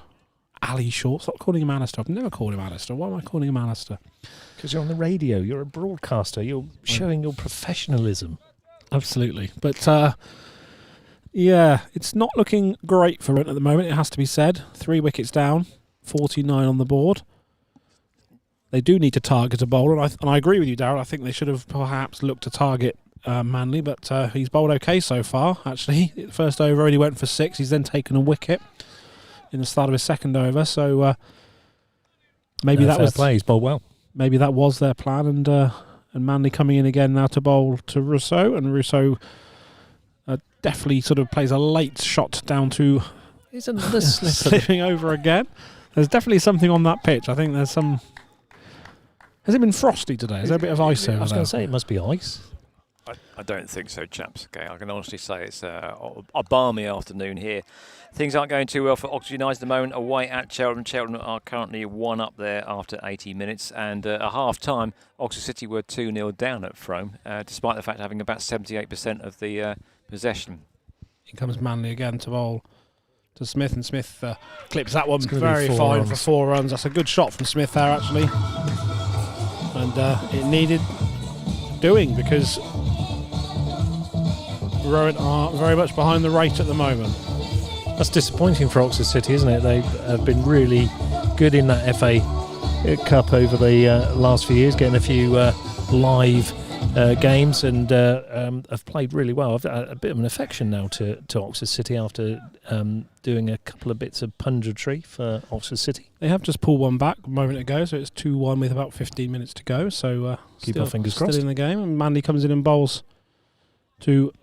Ali Short. Stop calling him Alistair. I've never called him Alistair. Why am I calling him Alistair? Because you're on the radio. You're a broadcaster. You're showing your professionalism. Absolutely. But, it's not looking great for it at the moment, it has to be said. 3 wickets down, 49 on the board. They do need to target a bowler, and I agree with you, Darryl. I think they should have perhaps looked to target Manley, but he's bowled okay so far, actually. First over, he went for 6. He's then taken a wicket in the start of his second over, so maybe that was play. He's bowled well. Maybe that was their plan, and Manley coming in again now to bowl to Rousseau, and Rousseau definitely sort of plays a late shot down to He's another slip. slipping over again. There's definitely something on that pitch. I think there's some. Has it been frosty today? Is there a bit of ice over there? I was going to say it must be ice. I don't think so, chaps. Okay, I can honestly say it's a balmy afternoon here. Things aren't going too well for Oxford United at the moment. Away at Cheltenham. Cheltenham are currently 1 up there after 80 minutes. And at half-time, Oxford City were 2-0 down at Frome, despite the fact of having about 78% of the possession. Here comes Manley again to bowl to Smith, and Smith clips that one very be 4 fine runs. for 4 runs. That's a good shot from Smith there, actually. And it needed doing, because Rowant are very much behind the rate at the moment. That's disappointing for Oxford City, isn't it? They have been really good in that FA Cup over the last few years, getting a few live games, and have played really well. I've a bit of an affection now to Oxford City after doing a couple of bits of punditry for Oxford City. They have just pulled one back a moment ago, so it's 2-1 with about 15 minutes to go. So keep our fingers crossed. Still in the game, and Manley comes in and bowls to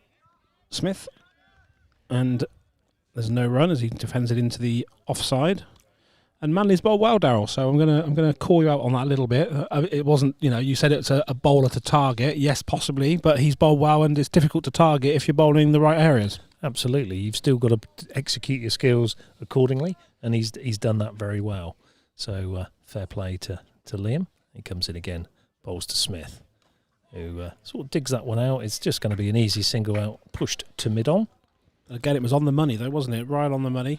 Smith, and there's no run as he defends it into the offside. And Manley's bowled well, Daryl. So I'm gonna call you out on that a little bit. It wasn't, you said it's a bowler to target. Yes, possibly, but he's bowled well, and it's difficult to target if you're bowling in the right areas. Absolutely, you've still got to execute your skills accordingly, and he's done that very well. So fair play to Liam. He comes in again, bowls to Smith, who sort of digs that one out. It's just going to be an easy single out, pushed to mid-on. Again, it was on the money though, wasn't it? Right on the money.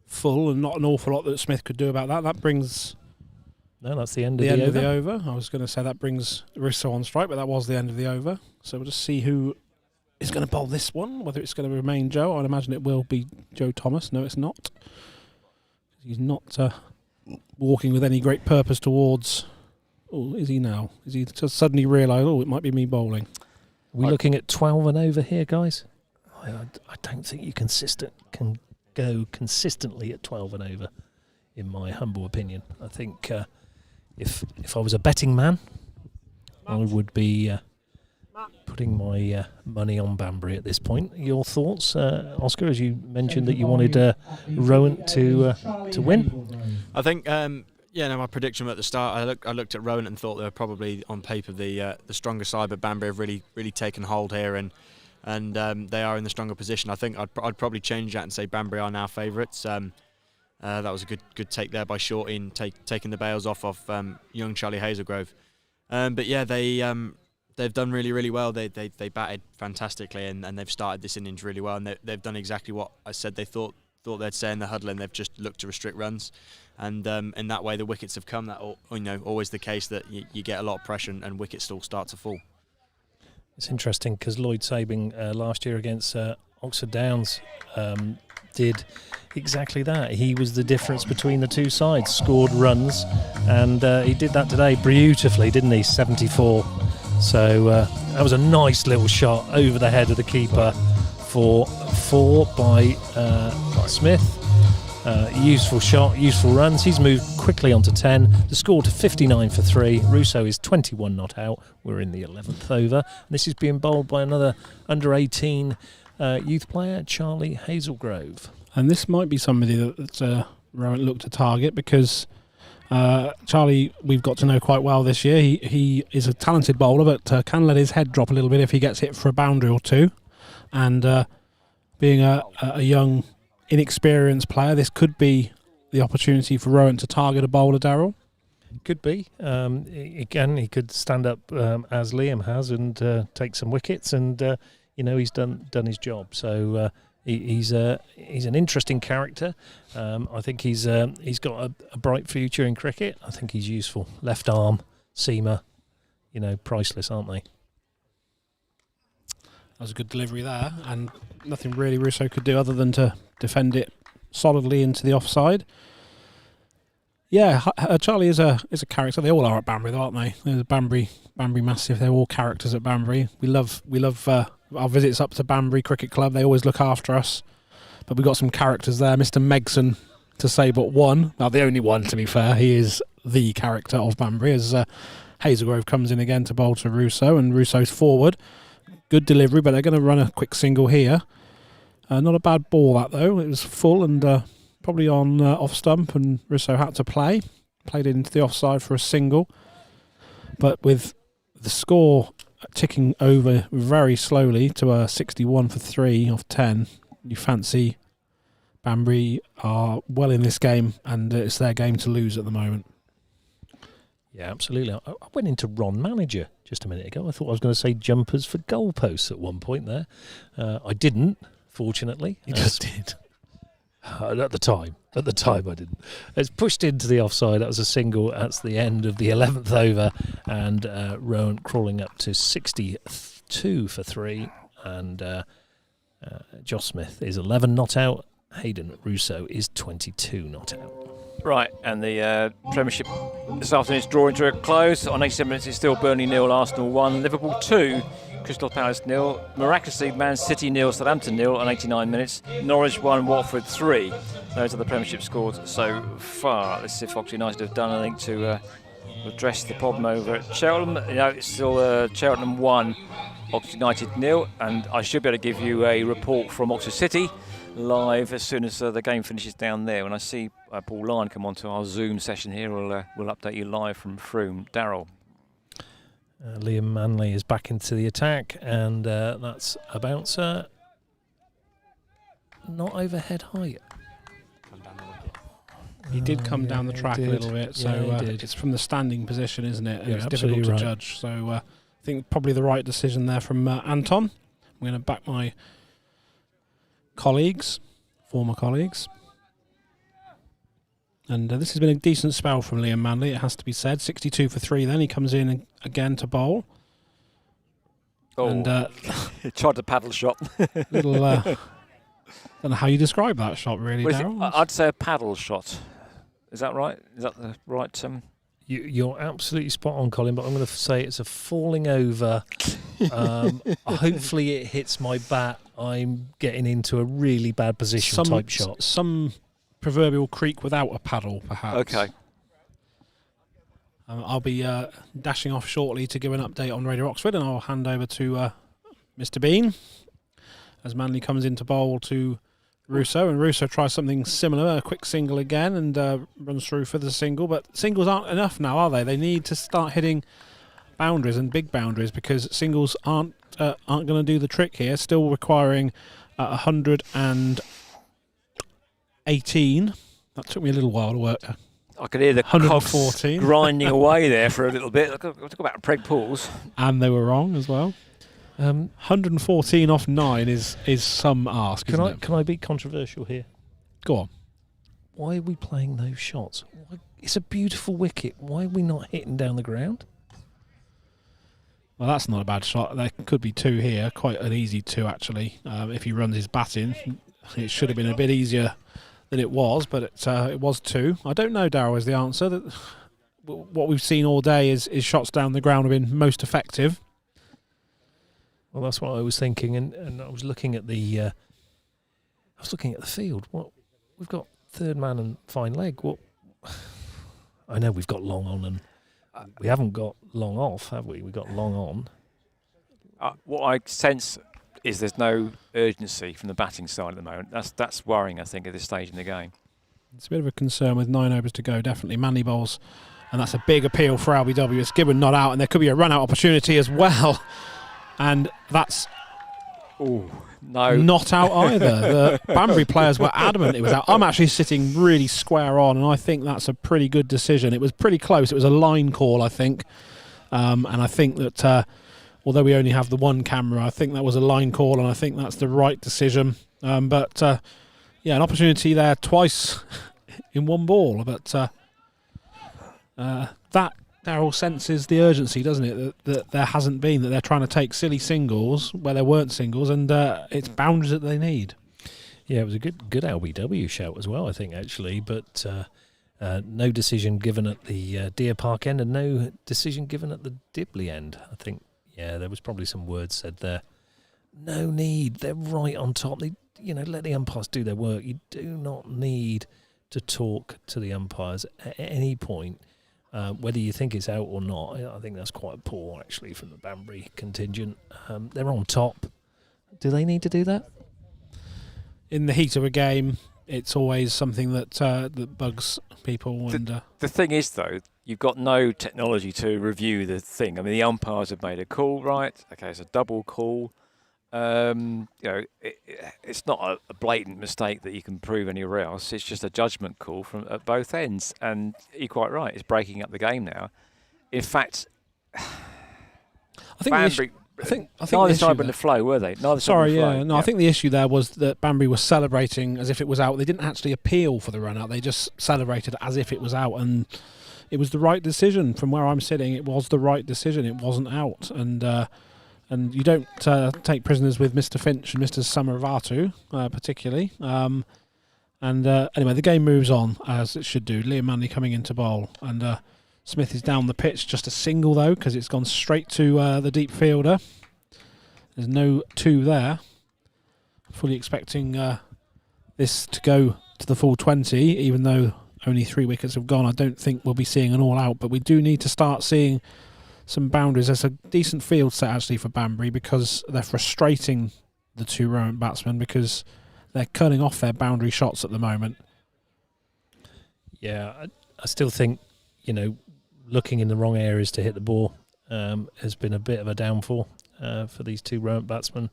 Full, and not an awful lot that Smith could do about that. That brings... No, that's the end of the over. I was going to say that brings Russo on strike, but that was the end of the over. So we'll just see who is going to bowl this one, whether it's going to remain Joe. I'd imagine it will be Joe Thomas. No, it's not. He's not walking with any great purpose towards... Oh, is he now? Is he just suddenly realised, it might be me bowling? Are we looking at 12 and over here, guys? I don't think you can go consistently at 12 and over, in my humble opinion. I think if I was a betting man, I would be putting my money on Banbury at this point. Your thoughts, Oscar, as you mentioned that you wanted Rowant to win? I think my prediction at the start, I looked at Rowant and thought they were probably on paper the stronger side, but Banbury have really taken hold here, and they are in the stronger position. I think I'd probably change that and say Banbury are now favourites. That was a good take there by Shorty, taking the bails off young Charlie Hazelgrove. But yeah, they've done really well. They batted fantastically, and they've started this innings really well, and they've done exactly what I said they thought they'd say in the huddle, and they've just looked to restrict runs, and in that way the wickets have come. That always the case, that you get a lot of pressure and wickets still start to fall. It's interesting because Lloyd Sabing last year against Oxford Downs did exactly that. He was the difference between the two sides, scored runs, and he did that today beautifully, didn't he? 74. So that was a nice little shot over the head of the keeper for 4 by Smith. Useful shot, useful runs. He's moved quickly onto 10. The score to 59 for 3. Russo is 21 not out. We're in the 11th over. And this is being bowled by another under-18 youth player, Charlie Hazelgrove. And this might be somebody that Rowant looked to target, because Charlie, we've got to know quite well this year. He is a talented bowler, but can let his head drop a little bit if he gets hit for a boundary or two. And being a young, inexperienced player, this could be the opportunity for Rowant to target a bowler, Daryl. Could be. Again, he could stand up as Liam has and take some wickets, and he's done his job. So he's an interesting character. I think he's got a bright future in cricket. I think he's useful. Left arm, seamer, priceless, aren't they? That was a good delivery there, and nothing really Russo could do other than to defend it solidly into the offside. Yeah, Charlie is a character. They all are at Banbury, though, aren't they? There's Banbury massive. They're all characters at Banbury. We love our visits up to Banbury Cricket Club. They always look after us. But we've got some characters there. Mr. Megson, to say but one. Now, the only one, to be fair. He is the character of Banbury, as Hazelgrove comes in again to bowl to Russo, and Russo's forward. Good delivery, but they're going to run a quick single here. Not a bad ball, that, though. It was full and probably on off stump, and Russo had to play. Played it into the offside for a single. But with the score ticking over very slowly to a 61 for 3 off 10, you fancy Banbury are well in this game, and it's their game to lose at the moment. Yeah, absolutely. I went into Ron Manager just a minute ago. I thought I was going to say jumpers for goalposts at one point there. I didn't, fortunately. You just did. At the time I didn't. It's pushed into the offside. That was a single. That's the end of the 11th over, and Rowant crawling up to 62 for 3, and Josh Smith is 11 not out, Hayden Russo is 22 not out. Right, and the Premiership this afternoon is drawing to a close. On 87 minutes, it's still Burnley 0, Arsenal 1, Liverpool 2, Crystal Palace 0. Miraculously, Man City 0, Southampton 0 on 89 minutes. Norwich 1, Watford 3. Those are the Premiership scores so far. Let's see if Oxford United have done anything to address the problem over at Cheltenham. It's still Cheltenham 1, Oxford United 0, and I should be able to give you a report from Oxford City live as soon as the game finishes down there. When I see Paul Lyon come onto our Zoom session here, we'll update you live from Frome. Darryl. Liam Manley is back into the attack, and that's a bouncer. Not overhead height. He did come down the track a little bit, so it's from the standing position, isn't it? And it's difficult to judge. So I think probably the right decision there from Anton. I'm going to back my colleagues, former colleagues. And this has been a decent spell from Liam Manley, it has to be said. 62 for 3 then. He comes in again to bowl. Oh, and he tried to paddle shot. Little, I don't know how you describe that shot, really, Darryl. I'd say a paddle shot. Is that right? Is that the right... You're absolutely spot on, Colin, but I'm going to say it's a falling over. Hopefully it hits my bat. I'm getting into a really bad position type shot. Some proverbial creek without a paddle, perhaps. Okay. I'll be dashing off shortly to give an update on Radio Oxford, and I'll hand over to Mr. Bean as Manley comes into bowl to Russo, and Russo tries something similar, a quick single again, and runs through for the single. But singles aren't enough now, are they? They need to start hitting boundaries and big boundaries, because singles aren't going to do the trick here. Still requiring 118. That took me a little while to work. I could hear the cogs grinding away there for a little bit. Talk about Preg pools. And they were wrong as well. 114 off 9 is some ask. Can I be controversial here? Go on. Why are we playing those shots? It's a beautiful wicket. Why are we not hitting down the ground? Well, that's not a bad shot. There could be 2 here. Quite an easy 2, actually. If he runs his bat in, it should have been a bit easier than it was, but it was 2. I don't know, Darryl, is the answer. That what we've seen all day is shots down the ground have been most effective. Well, that's what I was thinking, and I was looking at the field. What we've got, third man and fine leg. What I know we've got long on, and we haven't got long off, have we? We've got long on. What I sense is there's no urgency from the batting side at the moment. That's worrying, I think, at this stage in the game. It's a bit of a concern with 9 overs to go, definitely. Manley bowls, and that's a big appeal for LBW. It's Gibbon not out, and there could be a run-out opportunity as well. And that's not out either. The Banbury players were adamant it was out. I'm actually sitting really square on, and I think that's a pretty good decision. It was pretty close. It was a line call, I think. And I think that although we only have the one camera, I think that was a line call, and I think that's the right decision. But an opportunity there twice in one ball. But that, Darryl, senses the urgency, doesn't it? That there hasn't been, that they're trying to take silly singles where there weren't singles, and it's boundaries that they need. Yeah, it was a good LBW shout as well, I think, actually, but no decision given at the Deer Park end and no decision given at the Dibley end. I think, there was probably some words said there. No need. They're right on top. Let the umpires do their work. You do not need to talk to the umpires at any point. Whether you think it's out or not, I think that's quite poor, actually, from the Banbury contingent. They're on top. Do they need to do that? In the heat of a game, it's always something that bugs people. The thing is, though, you've got no technology to review the thing. I mean, the umpires have made a call, right? Okay, it's a double call. It's not a blatant mistake that you can prove anywhere else. It's just a judgment call from at both ends, and you're quite right. It's breaking up the game now. In fact, I think Banbury. I think neither side were in the flow, were they? I think the issue there was that Banbury was celebrating as if it was out. They didn't actually appeal for the run out. They just celebrated as if it was out, and it was the right decision. From where I'm sitting, it was the right decision. It wasn't out, and you don't take prisoners with Mr. Finch and Mr. Samaravatu, particularly. And anyway, the game moves on as it should do. Liam Manley coming into bowl, and Smith is down the pitch. Just a single though, because it's gone straight to the deep fielder. There's no 2 there. Fully expecting this to go to the full 20, even though only 3 wickets have gone. I don't think we'll be seeing an all-out, but we do need to start seeing some boundaries. There's a decent field set actually for Banbury, because they're frustrating the 2 Rowant batsmen, because they're cutting off their boundary shots at the moment. Yeah, I still think, looking in the wrong areas to hit the ball has been a bit of a downfall for these 2 Rowant batsmen.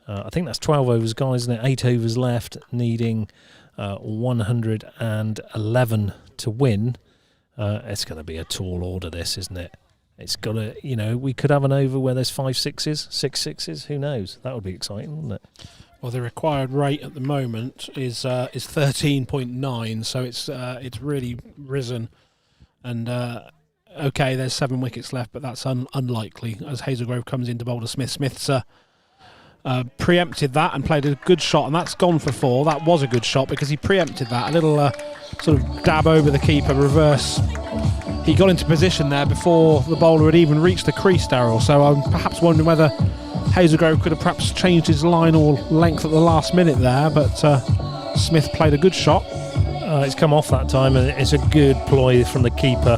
I think that's 12 overs gone, isn't it? 8 overs left, needing 111 to win. It's going to be a tall order, this, isn't it? It's got to, we could have an over where there's 5 sixes, 6 sixes. Who knows? That would be exciting, wouldn't it? Well, the required rate at the moment is 13.9, so it's really risen. And okay, there's 7 wickets left, but that's unlikely as Hazelgrove comes into bowl to Smith. Smith's preempted that and played a good shot, and that's gone for 4. That was a good shot because he preempted that. A little sort of dab over the keeper, reverse. He got into position there before the bowler had even reached the crease, Darryl. So I'm perhaps wondering whether Hazelgrove could have perhaps changed his line or length at the last minute there, but Smith played a good shot. It's come off that time, and it's a good ploy from the keeper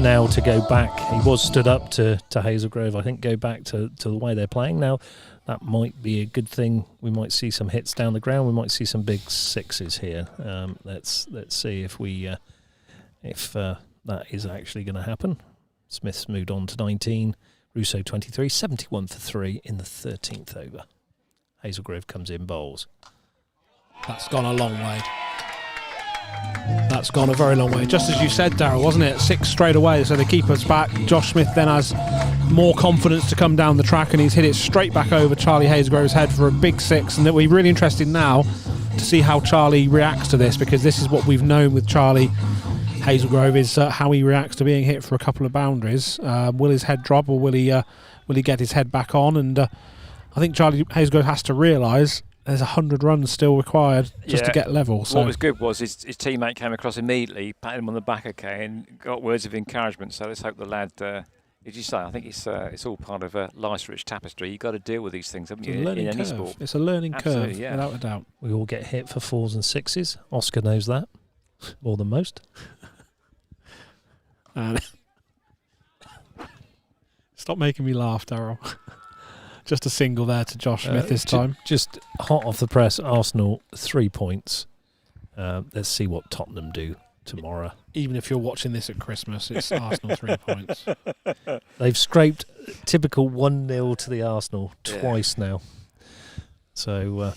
now to go back. He was stood up to Hazelgrove, I think, go back to the way they're playing now. That might be a good thing. We might see some hits down the ground. We might see some big 6s here. Let's see if that is actually going to happen. Smith's moved on to 19. Russo 23, 71 for 3 in the 13th over. Hazelgrove comes in, bowls. That's gone a long way. That's gone a very long way. Just as you said, Darryl, wasn't it? 6 straight away, so the keeper's back. Josh Smith then has more confidence to come down the track, and he's hit it straight back over Charlie Hazelgrove's head for a big 6. And that we're really interested now to see how Charlie reacts to this, because this is what we've known with Charlie Hazelgrove, is how he reacts to being hit for a couple of boundaries. Will his head drop, or will he get his head back on? And I think Charlie Hazelgrove has to realise there's 100 runs still required just to get level. So what was good was his teammate came across immediately, patted him on the back, and got words of encouragement. So let's hope the lad. As you say, I think it's all part of a life's rich tapestry. You've got to deal with these things, haven't you, in any sport? It's a learning curve, yeah. without a doubt. We all get hit for 4s and 6s. Oscar knows that more than most. Stop making me laugh, Darryl. Just a single there to Josh Smith this time. Just hot off the press, Arsenal 3 points. Let's see what Tottenham do tomorrow. Even if you're watching this at Christmas, it's Arsenal 3 points. They've scraped typical 1-0 to the Arsenal twice now. So,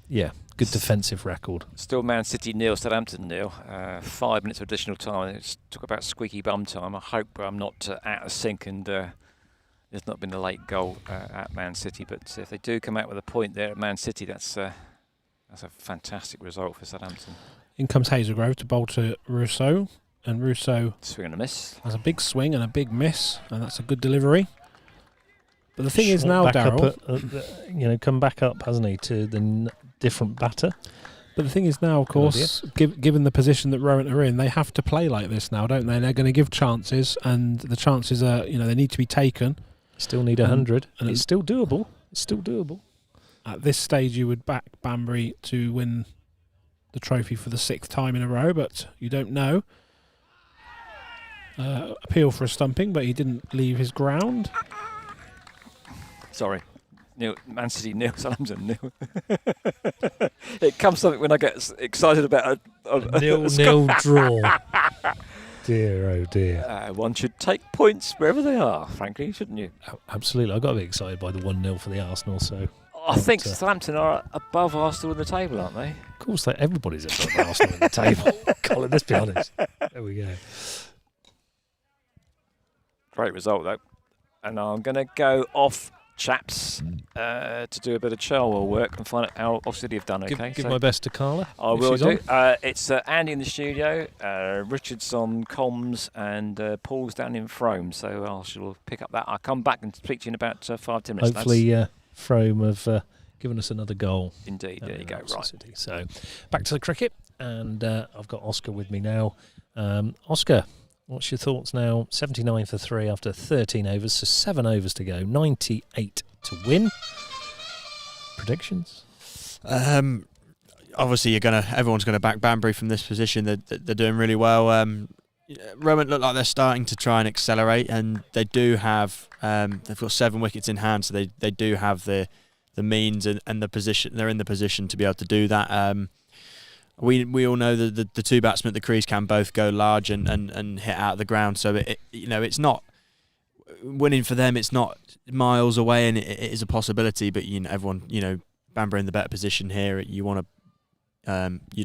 good defensive record. Still Man City 0, Southampton 0. 5 minutes of additional time. It's talk about squeaky bum time. I hope I'm not out of sync and there's not been a late goal at Man City. But if they do come out with a point there at Man City, that's a fantastic result for Southampton. In comes Hazelgrove to bowl to Russo, and Russo swing and a miss. Has a big swing and a big miss, and that's a good delivery. But the thing is now, Darryl, come back up, hasn't he, to the different batter. But the thing is now, of course, given the position that Rowant are in, they have to play like this now, don't they? They're going to give chances, and the chances are, they need to be taken. Still need 100, and it's still doable. It's still doable. At this stage, you would back Banbury to win the trophy for the 6th time in a row, but you don't know. Appeal for a stumping, but he didn't leave his ground. Sorry. Man City 0, Southampton 0. It comes something when I get excited about a 0-0 draw. Dear, oh dear. One should take points wherever they are, frankly, shouldn't you? Absolutely. I got a bit excited by the 1-0 for the Arsenal. So I think Southampton are above Arsenal in the table, aren't they? Of course, everybody's above Arsenal in the table. Colin, let's be honest. There we go. Great result, though. And I'm going to go off, chaps, to do a bit of Charwell work and find out how City have done. Okay, give my best to Carla. I will do. It's Andy in the studio, Richard's on comms, and Paul's down in Frome. So I shall pick up that. I'll come back and speak to you in about 5-10 minutes. Hopefully, Frome have given us another goal. Indeed, there you go, right. City. So back to the cricket, and I've got Oscar with me now. Oscar, what's your thoughts now? 79 for 3 after 13 overs, so 7 overs to go, 98 to win. Predictions? Obviously, everyone's gonna back Banbury from this position. They're doing really well. Rowant look like they're starting to try and accelerate, and they do have. They've got 7 wickets in hand, so they do have the means and the position. They're in the position to be able to do that. We all know that the 2 batsmen at the crease can both go large and hit out of the ground. So it's not winning for them. It's not miles away, and it is a possibility. But everyone, Banbury in the better position here. You'd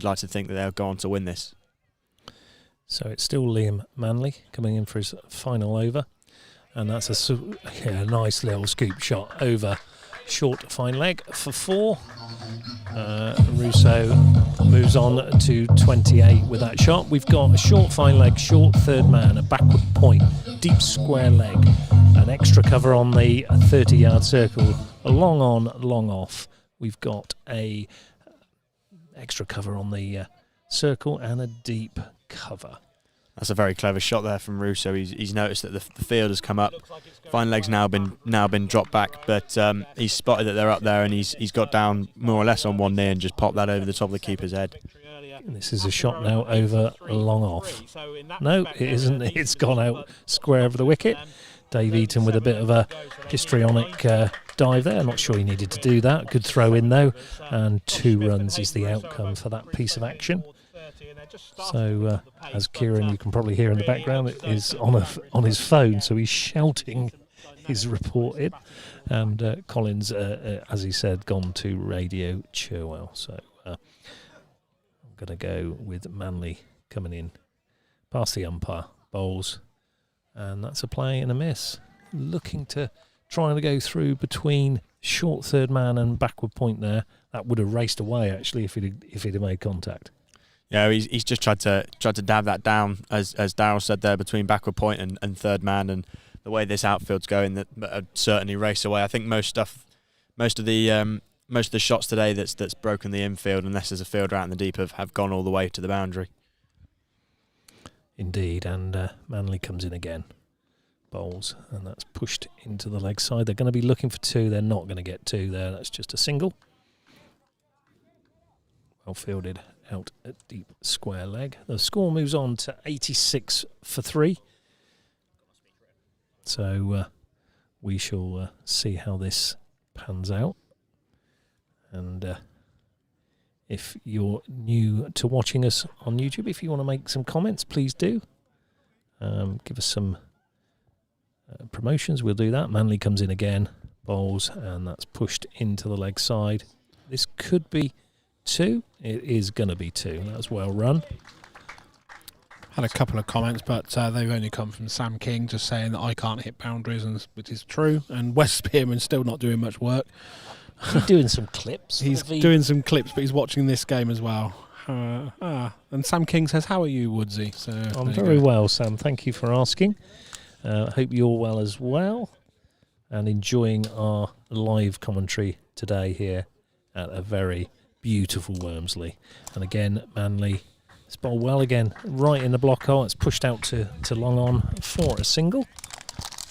like to think that they'll go on to win this. So it's still Liam Manley coming in for his final over, and that's a nice little scoop shot over short fine leg for 4. Russo moves on to 28 with that shot. We've got a short fine leg, short third man, a backward point, deep square leg, an extra cover on the 30-yard circle, a long on, long off. We've got a extra cover on the circle and a deep cover. That's a very clever shot there from Russo. He's noticed that the field has come up. Fine leg's now been dropped back, but he's spotted that they're up there, and he's got down more or less on one knee and just popped that over the top of the keeper's head. And this is a shot now over long off. No, it isn't. It's gone out square over the wicket. Dave Eaton with a bit of a histrionic dive there. Not sure he needed to do that. Good throw in though, and 2 runs is the outcome for that piece of action. So as Kieran, you can probably hear in the background, is on his phone, so he's shouting his report in, and Collins, as he said, gone to Radio Cherwell. So I'm going to go with Manley coming in past the umpire, bowls, and that's a play and a miss. Looking to trying to go through between short third man and backward point there. That would have raced away actually if he'd have made contact. Yeah, he's just tried to dab that down, as Darryl said there, between backward point and third man, and the way this outfield's going, that certainly race away. I think most of the shots today that's broken the infield, unless there's a fielder out in the deep, have gone all the way to the boundary. Indeed, and Manley comes in again, bowls, and that's pushed into the leg side. They're going to be looking for 2. They're not going to get 2 there. That's just a single. Well fielded out a deep square leg. The score moves on to 86 for 3. So we shall see how this pans out. And if you're new to watching us on YouTube, if you want to make some comments, please do. Give us some promotions. We'll do that. Manley comes in again, bowls, and that's pushed into the leg side. This could be 2. It is going to be 2. That's well run. Had a couple of comments, but they've only come from Sam King, just saying that I can't hit boundaries, which is true. And Wes Spearman's still not doing much work. He's doing some clips. He's doing some clips, but he's watching this game as well. And Sam King says, "How are you, Woodsy?" So I'm very well, Sam. Thank you for asking. Hope you're well as well, and enjoying our live commentary today here at a very beautiful Wormsley. And again, Manley has bowled well again, right in the block hole. It's pushed out to long on for a single.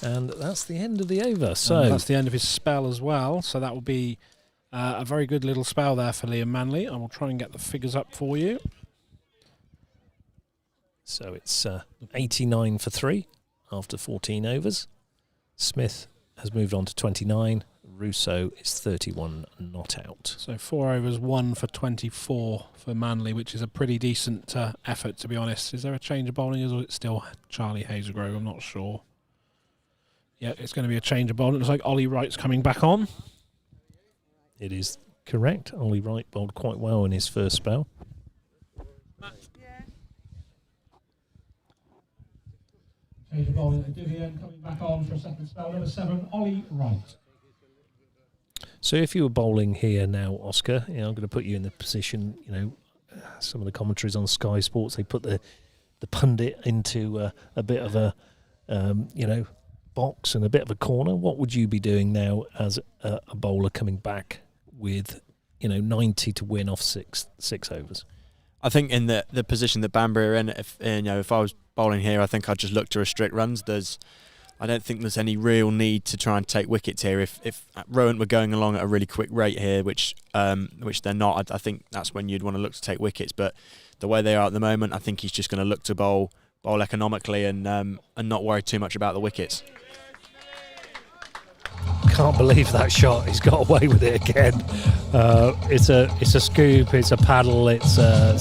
And that's the end of the over. So and that's the end of his spell as well. So that will be a very good little spell there for Liam Manley. I will try and get the figures up for you. So it's 89 for 3 after 14 overs. Smith has moved on to 29. Russo is 31 not out. So 4 overs, 1 for 24 for Manley, which is a pretty decent effort, to be honest. Is there a change of bowling, or is it still Charlie Hazelgrove? I'm not sure. Yeah, it's going to be a change of bowling. It looks like Ollie Wright's coming back on. It is correct. Ollie Wright bowled quite well in his first spell. Change of bowling at Divian, coming back on for a second spell. Number 7, Ollie Wright. So if you were bowling here now, Oscar, I'm going to put you in the position, some of the commentaries on Sky Sports, they put the pundit into a bit of a, box and a bit of a corner. What would you be doing now as a bowler coming back with 90 to win off six overs. I think in the position that Banbury are in, if I was bowling here, I think I'd just look to restrict runs. I don't think there's any real need to try and take wickets here. If Rowant were going along at a really quick rate here, which they're not, I think that's when you'd want to look to take wickets. But the way they are at the moment, I think he's just going to look to bowl economically and not worry too much about the wickets. Can't believe that shot. He's got away with it again. It's a scoop. It's a paddle. It's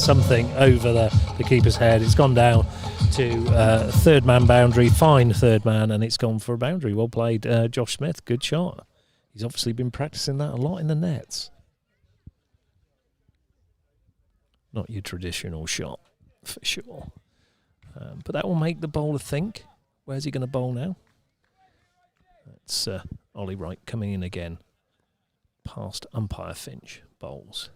something over the keeper's head. It's gone down to third man boundary. Fine third man, and it's gone for a boundary. Well played, Josh Smith. Good shot. He's obviously been practicing that a lot in the nets. Not your traditional shot, for sure. But that will make the bowler think. Where's he going to bowl now? It's Ollie Wright coming in again. Past umpire Finch bowls.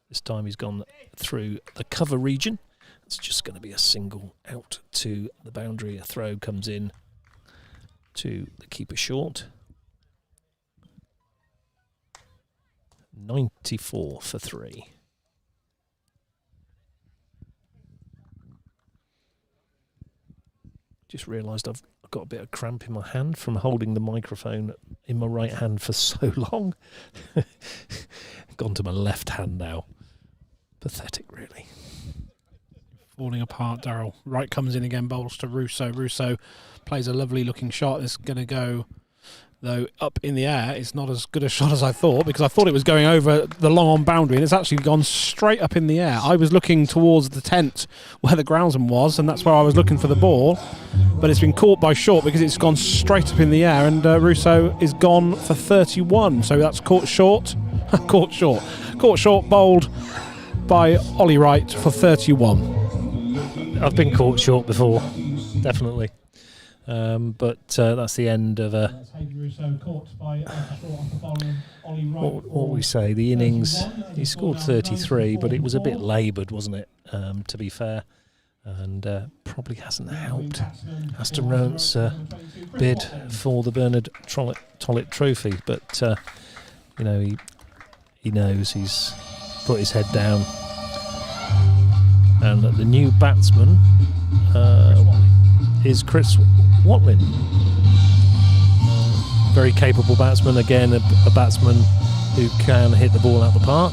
This time he's gone through the cover region. It's just going to be a single out to the boundary. A throw comes in to the keeper short. 94 for 3. Just realised I've got a bit of cramp in my hand from holding the microphone in my right hand for so long. Gone to my left hand now. Pathetic, really. Falling apart, Darryl. Wright comes in again, bowls to Russo. Russo plays a lovely looking shot. It's going to go, though, up in the air. It's not as good a shot as I thought, because I thought it was going over the long on boundary, and it's actually gone straight up in the air. I was looking towards the tent where the groundsman was, and that's where I was looking for the ball, but it's been caught by short because it's gone straight up in the air, and Russo is gone for 31. So that's caught short. Caught short, bowled by Ollie Wright for 31. I've been caught short before, definitely. But that's the end of what we say, the innings. He scored 33, but it was a bit laboured, wasn't it, to be fair, and probably hasn't helped Aston Rowant's bid for the Bernard Tollett Trophy, but he knows he's put his head down, and the new batsman is Chris Watling. Very capable batsman, again a batsman who can hit the ball out the park.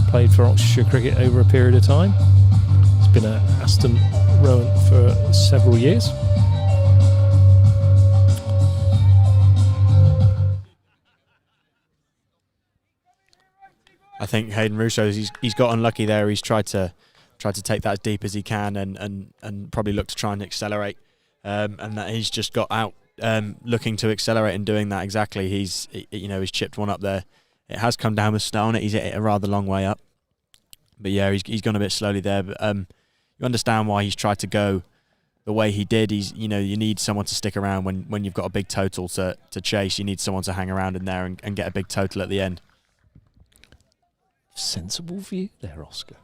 Played for Oxfordshire Cricket over a period of time. He's been at Aston Rowant for several years. I think Hayden Russo, he's got unlucky there. He's tried to take that as deep as he can and probably look to try and accelerate. And that he's just got out looking to accelerate and doing that exactly. He's chipped one up there. It has come down with snow on it. He's hit it a rather long way up. But yeah, he's gone a bit slowly there. But you understand why he's tried to go the way he did. You need someone to stick around when you've got a big total to chase. You need someone to hang around in there and get a big total at the end. Sensible view there, Oscar.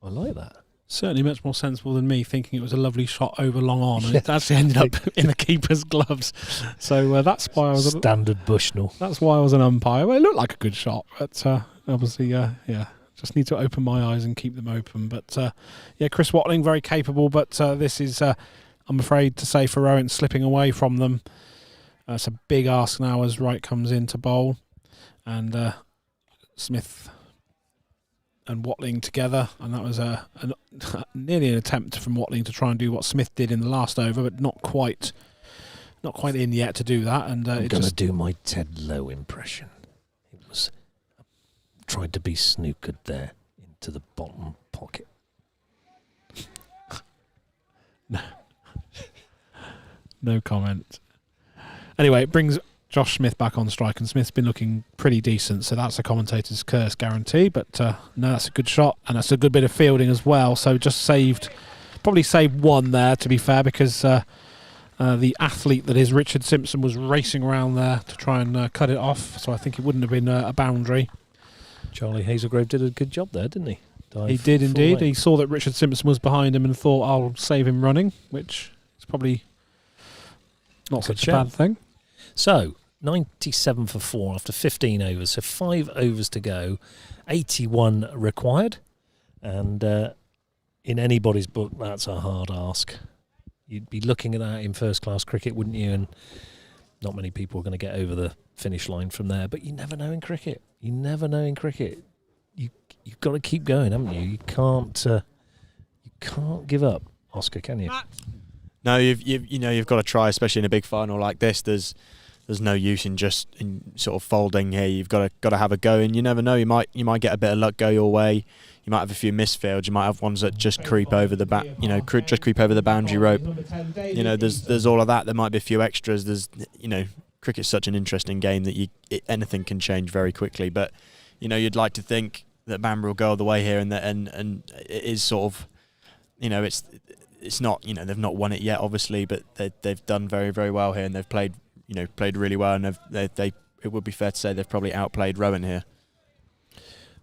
I like that. Certainly much more sensible than me thinking it was a lovely shot over long on, and it actually ended up in the keeper's gloves. So that's why I was standard Bushnell. That's why I was an umpire. Well, it looked like a good shot, but obviously, just need to open my eyes and keep them open. But Chris Watling, very capable, but this is, I'm afraid to say, for Rowant slipping away from them. It's a big ask now as Wright comes in to bowl, and Smith and Watling together, and that was nearly an attempt from Watling to try and do what Smith did in the last over, but not quite in yet to do that. And I'm going to do my Ted Lowe impression. It was tried to be snookered there into the bottom pocket. No comment. Anyway, it brings Josh Smith back on strike, and Smith's been looking pretty decent, so that's a commentator's curse guarantee. But no, that's a good shot, and that's a good bit of fielding as well. So just probably saved one there, to be fair, because the athlete that is Richard Simpson was racing around there to try and cut it off. So I think it wouldn't have been a boundary. Charlie Hazelgrave did a good job there, didn't he? He did indeed. He saw that Richard Simpson was behind him and thought, I'll save him running, which is probably not such a bad thing. So, 97 for 4 after 15 overs. So 5 overs to go, 81 required. And in anybody's book, that's a hard ask. You'd be looking at that in first-class cricket, wouldn't you? And not many people are going to get over the finish line from there. But you never know in cricket. You never know in cricket. You've got to keep going, haven't you? You can't give up, Oscar, can you? No, you've got to try, especially in a big final like this. There's no use in just sort of folding here. You've got to have a go, and you never know. You might get a bit of luck go your way. You might have a few misfields. You might have ones that just creep over the just creep over the boundary rope. There's all of that. There might be a few extras. Cricket's such an interesting game that anything can change very quickly. But you'd like to think that Banbury will go all the way here, and it is sort of, it's not, they've not won it yet, obviously, but they've done very, very well here, and they've played really well, and it would be fair to say they've probably outplayed Rowant here.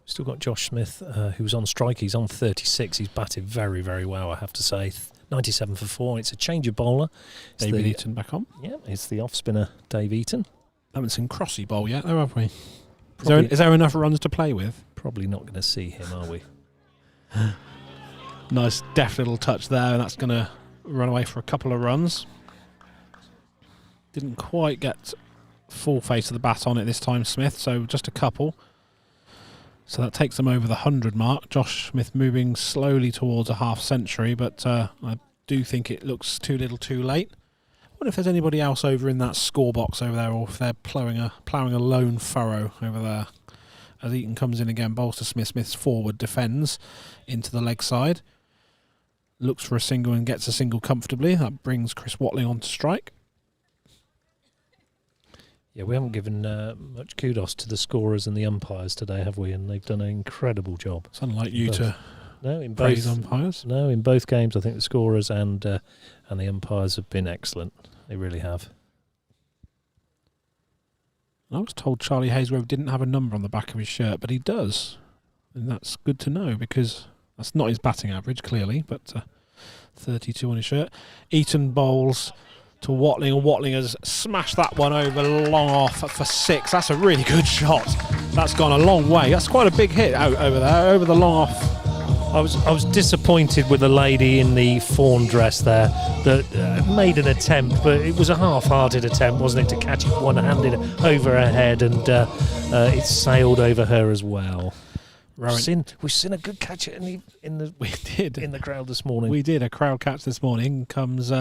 Still got Josh Smith, who's on strike. He's on 36. He's batted very, very well, I have to say. 97 for 4. It's a change of bowler. David Eaton back on. Yeah, it's the off-spinner Dave Eaton. Haven't seen Crossy bowl yet, though, have we? Is there enough runs to play with? Probably not going to see him, are we? Nice, deft little touch there, and that's going to run away for a couple of runs. Didn't quite get full face of the bat on it this time, Smith, so just a couple. So that takes them over the 100 mark. Josh Smith moving slowly towards a half century, but I do think it looks too little too late. I wonder if there's anybody else over in that score box over there, or if they're ploughing a lone furrow over there. As Eaton comes in again, bowls to Smith. Smith's forward, defends into the leg side. Looks for a single and gets a single comfortably. That brings Chris Watling on to strike. Yeah, we haven't given much kudos to the scorers and the umpires today, have we? And they've done an incredible job. It's unlike you to praise umpires. No, in both games, I think the scorers and the umpires have been excellent. They really have. I was told Charlie Haysgrove didn't have a number on the back of his shirt, but he does. And that's good to know, because that's not his batting average, clearly, but 32 on his shirt. Eaton bowls to Watling, and Watling has smashed that one over long off for 6. That's a really good shot. That's gone a long way. That's quite a big hit out over there, over the long off. I was disappointed with the lady in the fawn dress there that made an attempt, but it was a half-hearted attempt, wasn't it, to catch it one-handed over her head, and it sailed over her as well. We've seen a good catch in the crowd this morning. We did a crowd catch this morning. Comes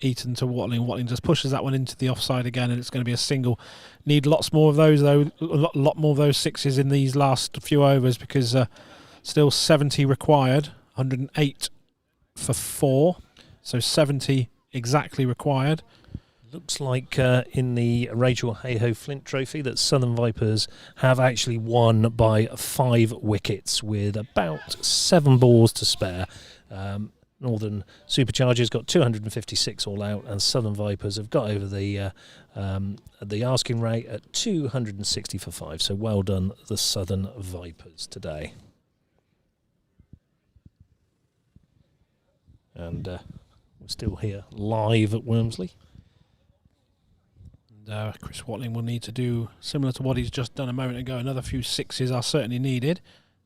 Eaton to Watling. Watling just pushes that one into the offside again, and it's going to be a single. Need lots more of those, though. A lot more of those sixes in these last few overs, because still 70 required. 108 for 4, so 70 exactly required. Looks like in the Rachel Hayhoe Flint Trophy that Southern Vipers have actually won by 5 wickets with about 7 balls to spare. Northern Superchargers got 256 all out, and Southern Vipers have got over the asking rate at 260 for 5. So well done, the Southern Vipers today. And we're still here live at Wormsley. And Chris Watling will need to do similar to what he's just done a moment ago. Another few sixes are certainly needed,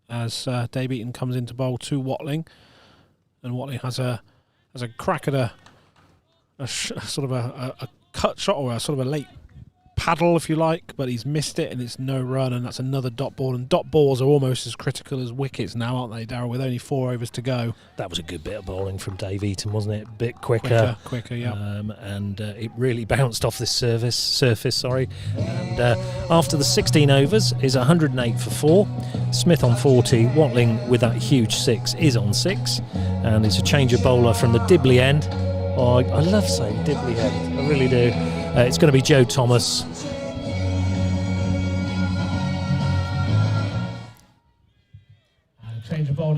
as Dave Eaton comes into bowl to Watling. And Watling has a crack at a cut shot, or a sort of a late paddle, if you like, but he's missed it, and it's no run, and that's another dot ball. And dot balls are almost as critical as wickets now, aren't they, Darryl, with only 4 overs to go? That was a good bit of bowling from Dave Eaton, wasn't it? A bit quicker, yeah. And it really bounced off this surface. And after the 16 overs is 108 for 4. Smith on 40. Watling with that huge 6 is on 6, and it's a change of bowler from the Dibley end. Oh, I love saying Dibley end. I really do. It's going to be Joe Thomas.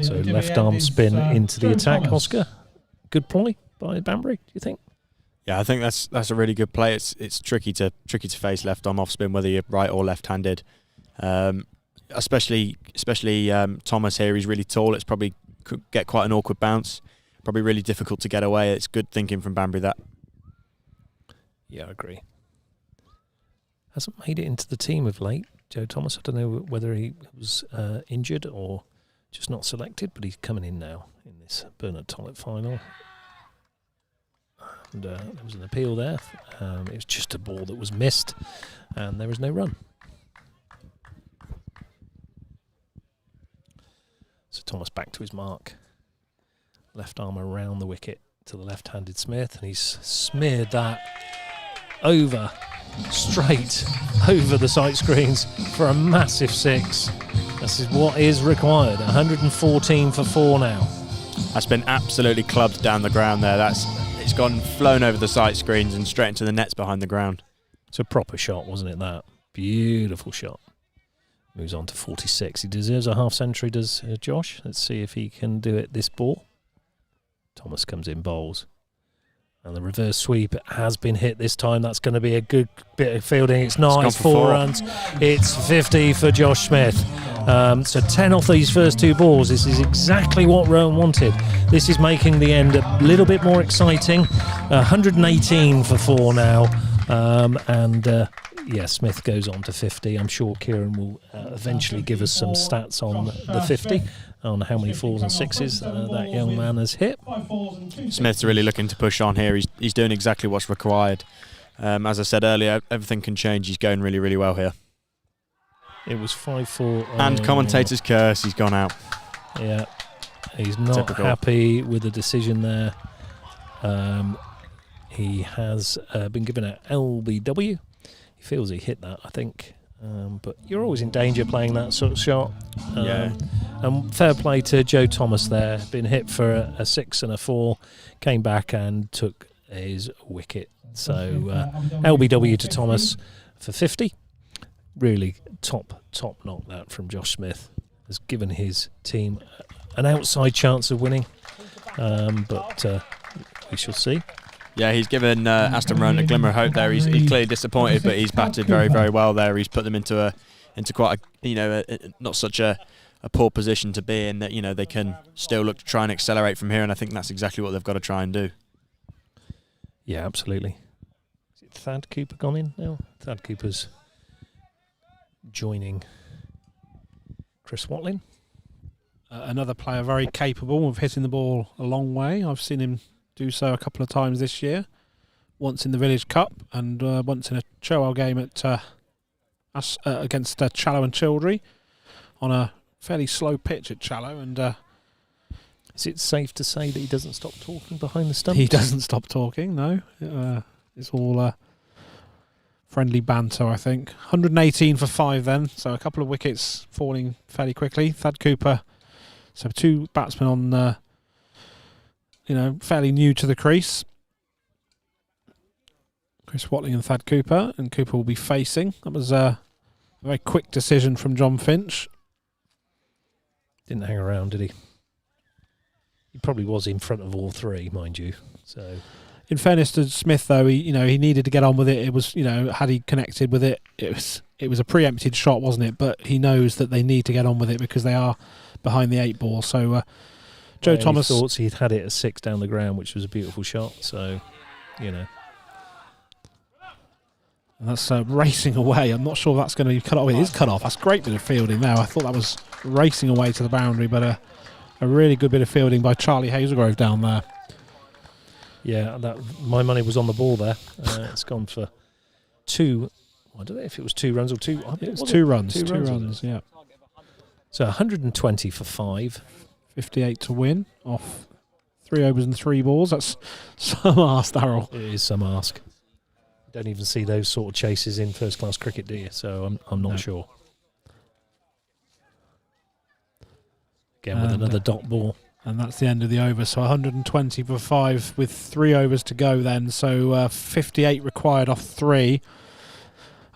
So left arm spin into the attack, Thomas. Oscar. Good play by Banbury, do you think? Yeah, I think that's a really good play. It's tricky to face left arm off spin, whether you're right or left handed. Especially Thomas here. He's really tall. It's probably could get quite an awkward bounce. Probably really difficult to get away. It's good thinking from Banbury that. Yeah, I agree. Hasn't made it into the team of late, Joe Thomas. I don't know whether he was injured or just not selected, but he's coming in now in this Bernard Tollett final. And there was an appeal there. It was just a ball that was missed, and there was no run. So Thomas back to his mark. Left arm around the wicket to the left-handed Smith, and he's smeared that straight over the sight screens for a massive 6. This is what is required. 114 for 4 now. That's been absolutely clubbed down the ground there. It's flown over the sight screens and straight into the nets behind the ground. It's a proper shot, wasn't it, that? Beautiful shot. Moves on to 46. He deserves a half century, does Josh? Let's see if he can do it this ball. Thomas comes in, bowls. And the reverse sweep has been hit this time. That's going to be a good bit of fielding. It's nice, it's 4 runs. It's 50 for Josh Smith. So 10 off these first 2 balls. This is exactly what Rowant wanted. This is making the end a little bit more exciting. 118 for 4 now. Smith goes on to 50. I'm sure Kieran will eventually give us some stats on the 50, on how many 4s and 6s that young man has hit. Smith's really looking to push on here. He's doing exactly what's required. As I said earlier, everything can change. He's going really, really well here. It was 5-4. And commentator's curse, he's gone out. Yeah, he's not Typical. happy with the decision there. He has been given an LBW. He feels he hit that, I think. But you're always in danger playing that sort of shot. And fair play to Joe Thomas there. Been hit for a 6 and a 4. Came back and took his wicket. So LBW to Thomas for 50. Really top knock that from Josh Smith. Has given his team an outside chance of winning. But we shall see. Yeah, he's given Aston Rowant a glimmer of hope there. He's clearly disappointed, but he's batted very, very well there. He's put them into quite not such a poor position to be in, that they can still look to try and accelerate from here, and I think that's exactly what they've got to try and do. Yeah, absolutely. Is it Thad Cooper gone in now? Thad Cooper's joining Chris Watling. Another player very capable of hitting the ball a long way. I've seen him do so a couple of times this year. Once in the Village Cup and once in a Chowell game at against Challow and Childry on a fairly slow pitch at Challow. And is it safe to say that he doesn't stop talking behind the stumps? He doesn't stop talking, no. It's all friendly banter, I think. 118 for 5 then, so a couple of wickets falling fairly quickly. Thad Cooper, so 2 batsmen on, fairly new to the crease. Chris Watling and Thad Cooper, and Cooper will be facing. That was a very quick decision from John Finch. Didn't hang around, did he? He probably was in front of all 3, mind you. So, in fairness to Smith, though, he needed to get on with it. It was, had he connected with it, it was a preempted shot, wasn't it? But he knows that they need to get on with it because they are behind the 8 ball. So, Joe Thomas thought he'd had it at 6 down the ground, which was a beautiful shot. So, And that's racing away. I'm not sure that's going to be cut off. It is cut off. That's a great bit of fielding now. I thought that was racing away to the boundary, but a really good bit of fielding by Charlie Hazelgrove down there. Yeah, my money was on the ball there. It's gone for 2. I don't know if it was 2 runs or 2. It was 2 runs. 2 runs, yeah. So 120 for 5. 58 to win off 3 overs and 3 balls. That's some ask, Darryl. It is some ask. Don't even see those sort of chases in first-class cricket, do you? So I'm not sure. Again with another dot ball. And that's the end of the over. So 120 for 5 with 3 overs to go then. So 58 required off 3.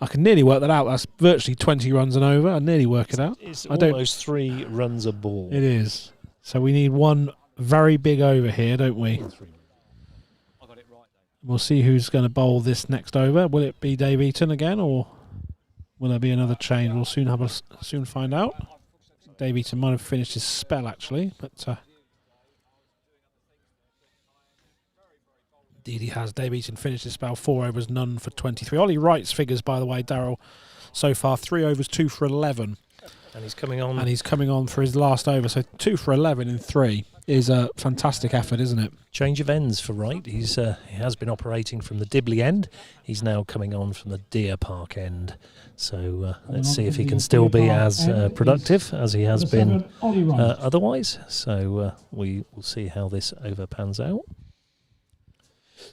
I can nearly work that out. That's virtually 20 runs and over. I nearly work it out. It's almost 3 runs a ball. It is. So we need one very big over here, don't we? We'll see who's going to bowl this next over. Will it be Dave Eaton again, or will there be another change? We'll soon find out. Dave Eaton might have finished his spell actually, but Indeed he has. Dave Eaton finished his spell, 4 overs, none for 23. Ollie Wright's figures, by the way, Daryl, so far 3 overs, 2 for 11. And he's coming on. And he's coming on for his last over, so 2 for 11 in 3 is a fantastic effort, isn't it? Change of ends for Wright. He has been operating from the Dibley end. He's now coming on from the Deer Park end. So let's see if he can still be as productive as he has been otherwise. So we will see how this over pans out.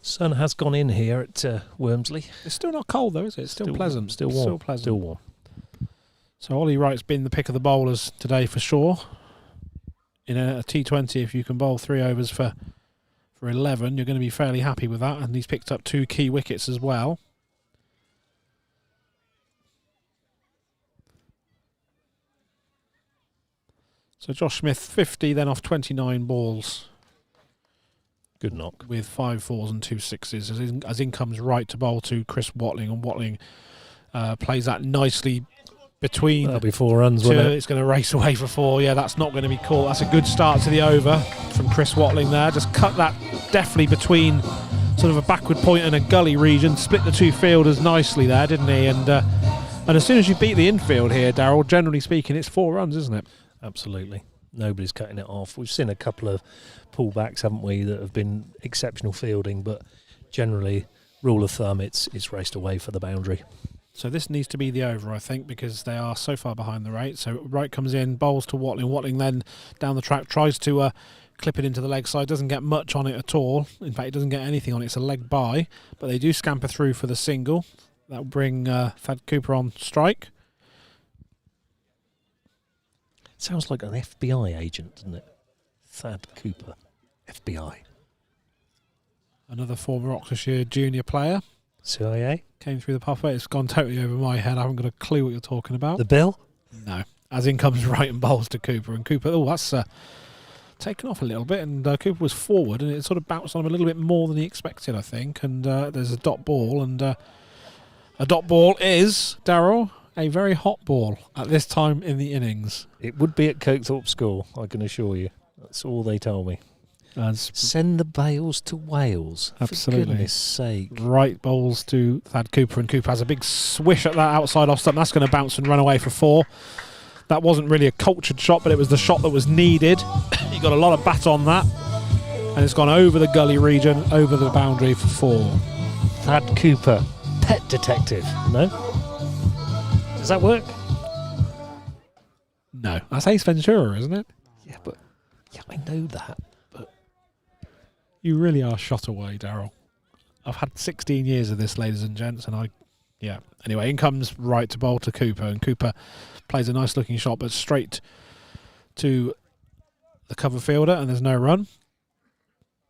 Sun has gone in here at Wormsley. It's still not cold though, is it? It's still pleasant. Still warm. Still warm. So Ollie Wright's been the pick of the bowlers today for sure. In a T20, if you can bowl 3 overs for 11, you're going to be fairly happy with that. And he's picked up 2 key wickets as well. So Josh Smith, 50 then off 29 balls. Good knock. With 5 fours and 2 sixes. As in comes Wright to bowl to Chris Watling. And Watling plays that nicely between. That'll be 4 runs, won't it? It's going to race away for 4. Yeah, that's not going to be caught. That's a good start to the over from Chris Watling there. Just cut that deftly between sort of a backward point and a gully region. Split the 2 fielders nicely there, didn't he? And as soon as you beat the infield here, Daryl, generally speaking, it's 4 runs, isn't it? Absolutely. Nobody's cutting it off. We've seen a couple of pullbacks, haven't we, that have been exceptional fielding, but generally, rule of thumb, it's raced away for the boundary. So this needs to be the over, I think, because they are so far behind the rate. So Wright comes in, bowls to Watling. Watling then down the track tries to clip it into the leg side. Doesn't get much on it at all. In fact, it doesn't get anything on it. It's a leg bye. But they do scamper through for the single. That will bring Thad Cooper on strike. Sounds like an FBI agent, doesn't it? Thad Cooper, FBI. Another former Oxfordshire junior player. CIA? Came through the pathway. It's gone totally over my head. I haven't got a clue what you're talking about. The Bill? No. As in comes Wright and bowls to Cooper. And Cooper, that's taken off a little bit. And Cooper was forward and it sort of bounced on him a little bit more than he expected, I think. And there's a dot ball. And a dot ball is, Daryl, a very hot ball at this time in the innings. It would be at Cokethorpe School, I can assure you. That's all they told me. Send the bales to Wales. Absolutely. For goodness sake. Right bowls to Thad Cooper, and Cooper has a big swish at that outside off stump. That's going to bounce and run away for 4. That wasn't really a cultured shot, but it was the shot that was needed. He got a lot of bat on that, and it's gone over the gully region, over the boundary for 4. Thad Cooper, pet detective. No? Does that work? No. That's Ace Ventura, isn't it? Yeah, I know that. You really are shot away, Daryl. I've had 16 years of this, ladies and gents, and Anyway, in comes Wright to bowl to Cooper, and Cooper plays a nice-looking shot, but straight to the cover fielder, and there's no run.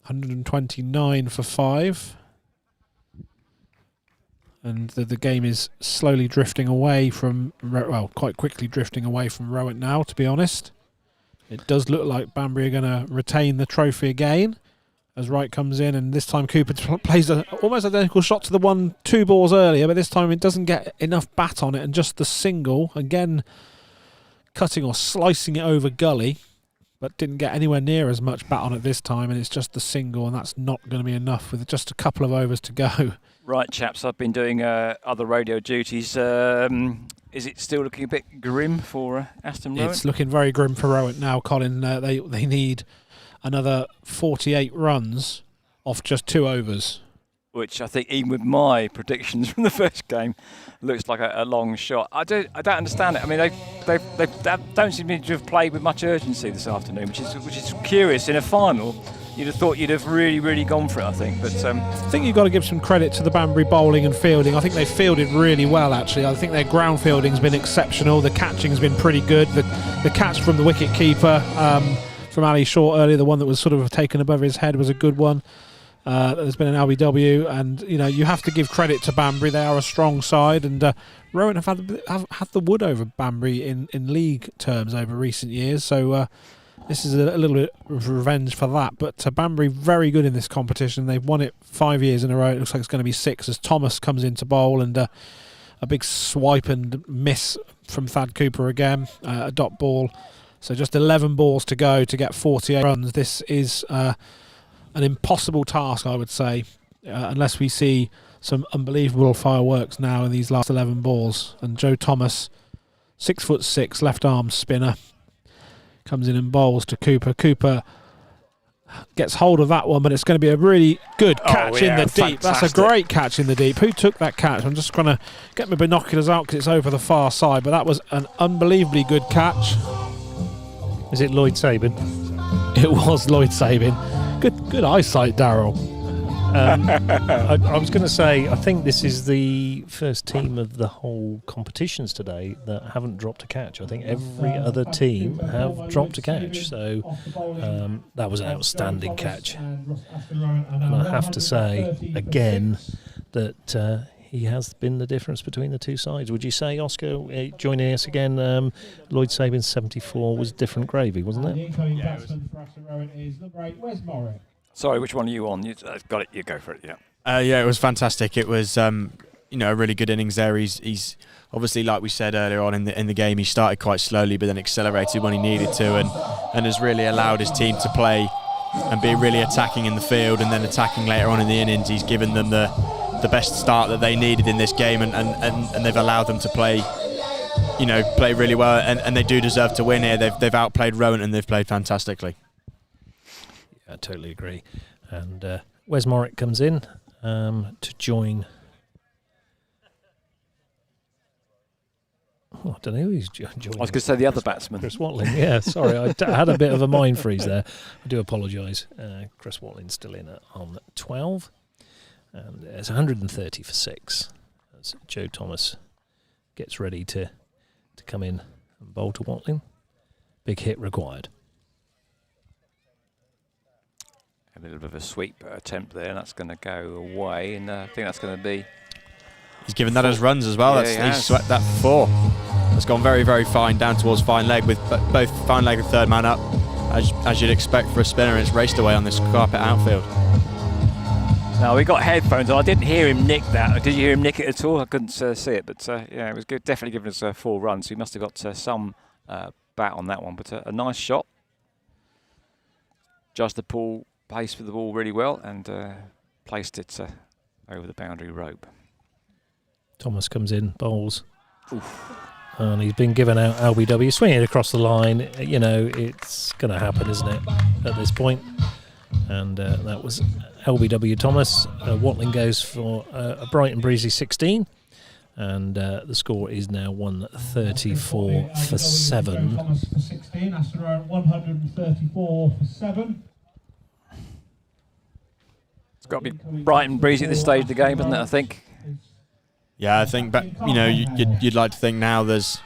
129 for 5. And the game is slowly drifting away from, quite quickly drifting away from Rowant now, to be honest. It does look like Banbury are going to retain the trophy again. As Wright comes in, and this time Cooper plays an almost identical shot to the 1-2 balls earlier, but this time it doesn't get enough bat on it, and just the single, again cutting or slicing it over gully, but didn't get anywhere near as much bat on it this time, and it's just the single, and that's not going to be enough with just a couple of overs to go. Right, chaps, I've been doing other radio duties. Is it still looking a bit grim for Aston Rowant? It's looking very grim for Rowant now, Colin. They need another 48 runs off just 2 overs. Which I think, even with my predictions from the first game, looks like a long shot. I don't understand it. I mean, they don't seem to have played with much urgency this afternoon, which is curious. In a final, you'd have thought you'd have really gone for it, I think. But I think you've got to give some credit to the Banbury bowling and fielding. I think they fielded really well, actually. I think their ground fielding's been exceptional. The catching's been pretty good. The catch from the wicket keeper, from Ali Short earlier, the one that was sort of taken above his head, was a good one. There's been an LBW, and you have to give credit to Banbury. They are a strong side, and Rowant have had the wood over Banbury in league terms over recent years. So this is a little bit of revenge for that. But Banbury very good in this competition. They've won it 5 years in a row. It looks like it's going to be 6 as Thomas comes into bowl, and a big swipe and miss from Thad Cooper again, a dot ball. So just 11 balls to go to get 48 runs. This is an impossible task, I would say, unless we see some unbelievable fireworks now in these last 11 balls. And Joe Thomas, 6'6", left arm spinner, comes in and bowls to Cooper. Cooper gets hold of that one, but it's going to be a really good catch in the deep. That's a great catch in the deep. Who took that catch? I'm just going to get my binoculars out because it's over the far side, but that was an unbelievably good catch. Is it Lloyd Sabin? It was Lloyd Sabin. Good eyesight, Darryl. I was going to say, I think this is the first team of the whole competitions today that haven't dropped a catch. I think every other team have dropped a catch. So that was an outstanding catch. And I have to say, again, that he has been the difference between the two sides. Would you say, Oscar, joining us again, Lloyd Sabin's 74 was different gravy, wasn't it? Yeah, Sorry, which one are you on? You got it. You go for it. Yeah. Yeah, it was fantastic. It was a really good innings there. He's obviously, like we said earlier on in the game, he started quite slowly, but then accelerated when he needed to, and has really allowed his team to play and be really attacking in the field, and then attacking later on in the innings. He's given them the best start that they needed in this game, and they've allowed them to play really well, and they do deserve to win here. They've outplayed Rowant, and they've played fantastically. I totally agree. And Wes Morrick comes in to join. I don't know who he's joining. I was going to say the other batsman. Chris Watling, yeah, sorry. I had a bit of a mind freeze there. I do apologise. Chris Watling's still in on 12. And it's 130 for 6 as Joe Thomas gets ready to come in and bowl to Watling. Big hit required. A little bit of a sweep attempt there, and that's going to go away, and I think that's going to be... He's given that as runs as well. Yeah, he's swept that for 4. It's gone very, very fine down towards fine leg, with both fine leg and third man up, as you'd expect for a spinner, and it's raced away on this carpet outfield. Now, we got headphones on. I didn't hear him nick that. Did you hear him nick it at all? I couldn't see it, but yeah, it was good. Definitely giving us 4 runs. He must have got some bat on that one, but a nice shot. Judged the pace for the ball really well, and placed it over the boundary rope. Thomas comes in, bowls. Oof. And he's been given out LBW, swinging across the line. You know, it's going to happen, isn't it, at this point? And that was LBW Thomas. Watling goes for a bright and breezy 16. And the score is now 134 for 7. Thomas for 16, Aston Rowant 134 for 7. It's got to be bright and breezy at this stage of the game, isn't it, I think? Yeah, I think, but you'd like to think now they've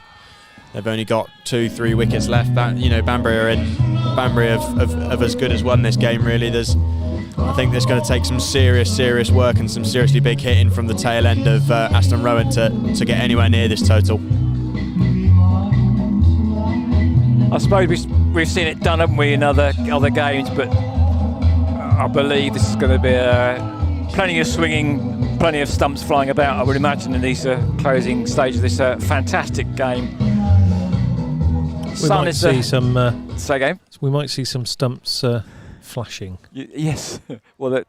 only got 2-3 wickets left. Banbury have as good as won this game. Really, I think there's going to take some serious work and some seriously big hitting from the tail end of Aston Rowant to get anywhere near this total. I suppose we've seen it done, haven't we, in other games? But I believe this is going to be plenty of swinging, plenty of stumps flying about, I would imagine, in these closing stages of this fantastic game. We might see some. Say again? We might see some stumps flashing. Yes. Well,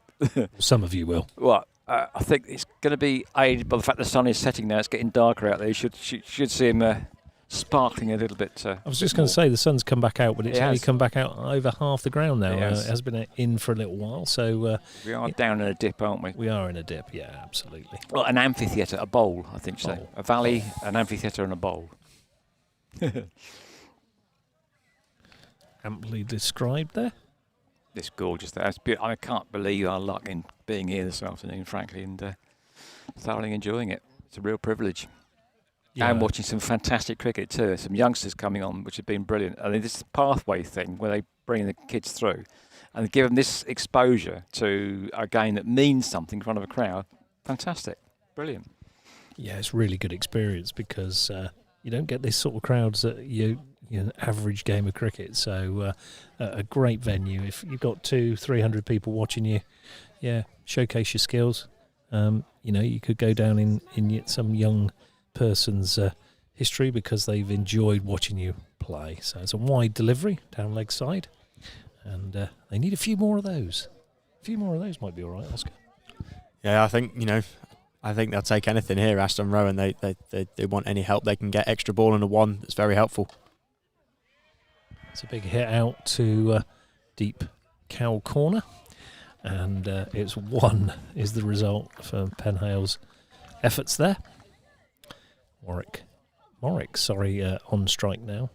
some of you will. Well, I think it's going to be aided by the fact the sun is setting now. It's getting darker out there. You should see him sparkling a little bit. I was just going to say the sun's come back out, but it's only come back out over half the ground now. It has been in for a little while, so we are down in a dip, aren't we? We are in a dip, yeah, absolutely. Well, an amphitheatre, a bowl, I think so. A valley, an amphitheatre, and a bowl. Amply described there. It's gorgeous. I can't believe our luck in being here this afternoon, frankly, and thoroughly enjoying it. It's a real privilege. Yeah. And watching some fantastic cricket too. Some youngsters coming on, which have been brilliant. I mean, this pathway thing where they bring the kids through and give them this exposure to a game that means something in front of a crowd. Fantastic. Brilliant. Yeah, it's really good experience because you don't get this sort of crowds at an average game of cricket. So a great venue. If you've got 200-300 people watching you, showcase your skills. You could go down in some young person's history because they've enjoyed watching you play. So it's a wide delivery down leg side, and they need a few more of those. A few more of those might be all right, Oscar. Yeah, I think they'll take anything here. Aston Rowant, they want any help they can get. Extra ball and a 1 that's very helpful. It's a big hit out to deep cow corner, and it's 1 is the result for Penhale's efforts there. Warwick, on strike now.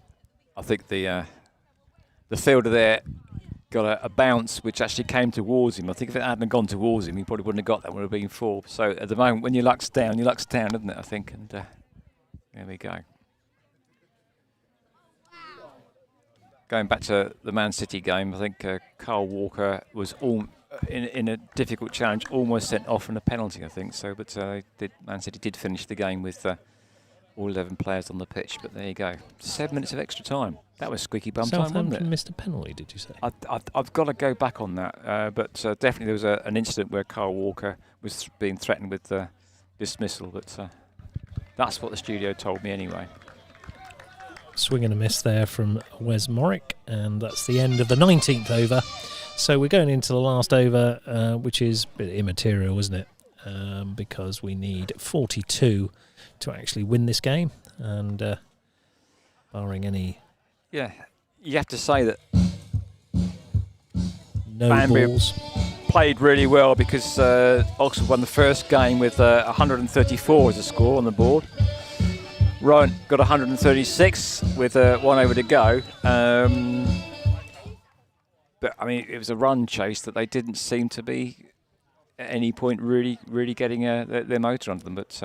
I think the fielder there got a bounce which actually came towards him. I think if it hadn't gone towards him, he probably wouldn't have got that. Would have been 4. So at the moment, when your luck's down, isn't it? I think, and there we go. Going back to the Man City game, I think Carl Walker was in a difficult challenge, almost sent off in a penalty, I think. So, but Man City did finish the game with all 11 players on the pitch. But there you go, 7 minutes of extra time. That was squeaky bum time, wasn't it? missed a penalty, did you say? I've got to go back on that. But definitely there was an incident where Carl Walker was being threatened with dismissal. But that's what the studio told me anyway. Swing and a miss there from Wes Morrick, and that's the end of the 19th over. So we're going into the last over, which is a bit immaterial, isn't it? Because we need 42 to actually win this game, and barring any... Yeah, you have to say that no Banbury balls. Played really well, because Oxford won the first game with 134 as a score on the board. Rowant got 136 with 1 over to go. But I mean, it was a run chase that they didn't seem to be at any point really getting their motor under them. But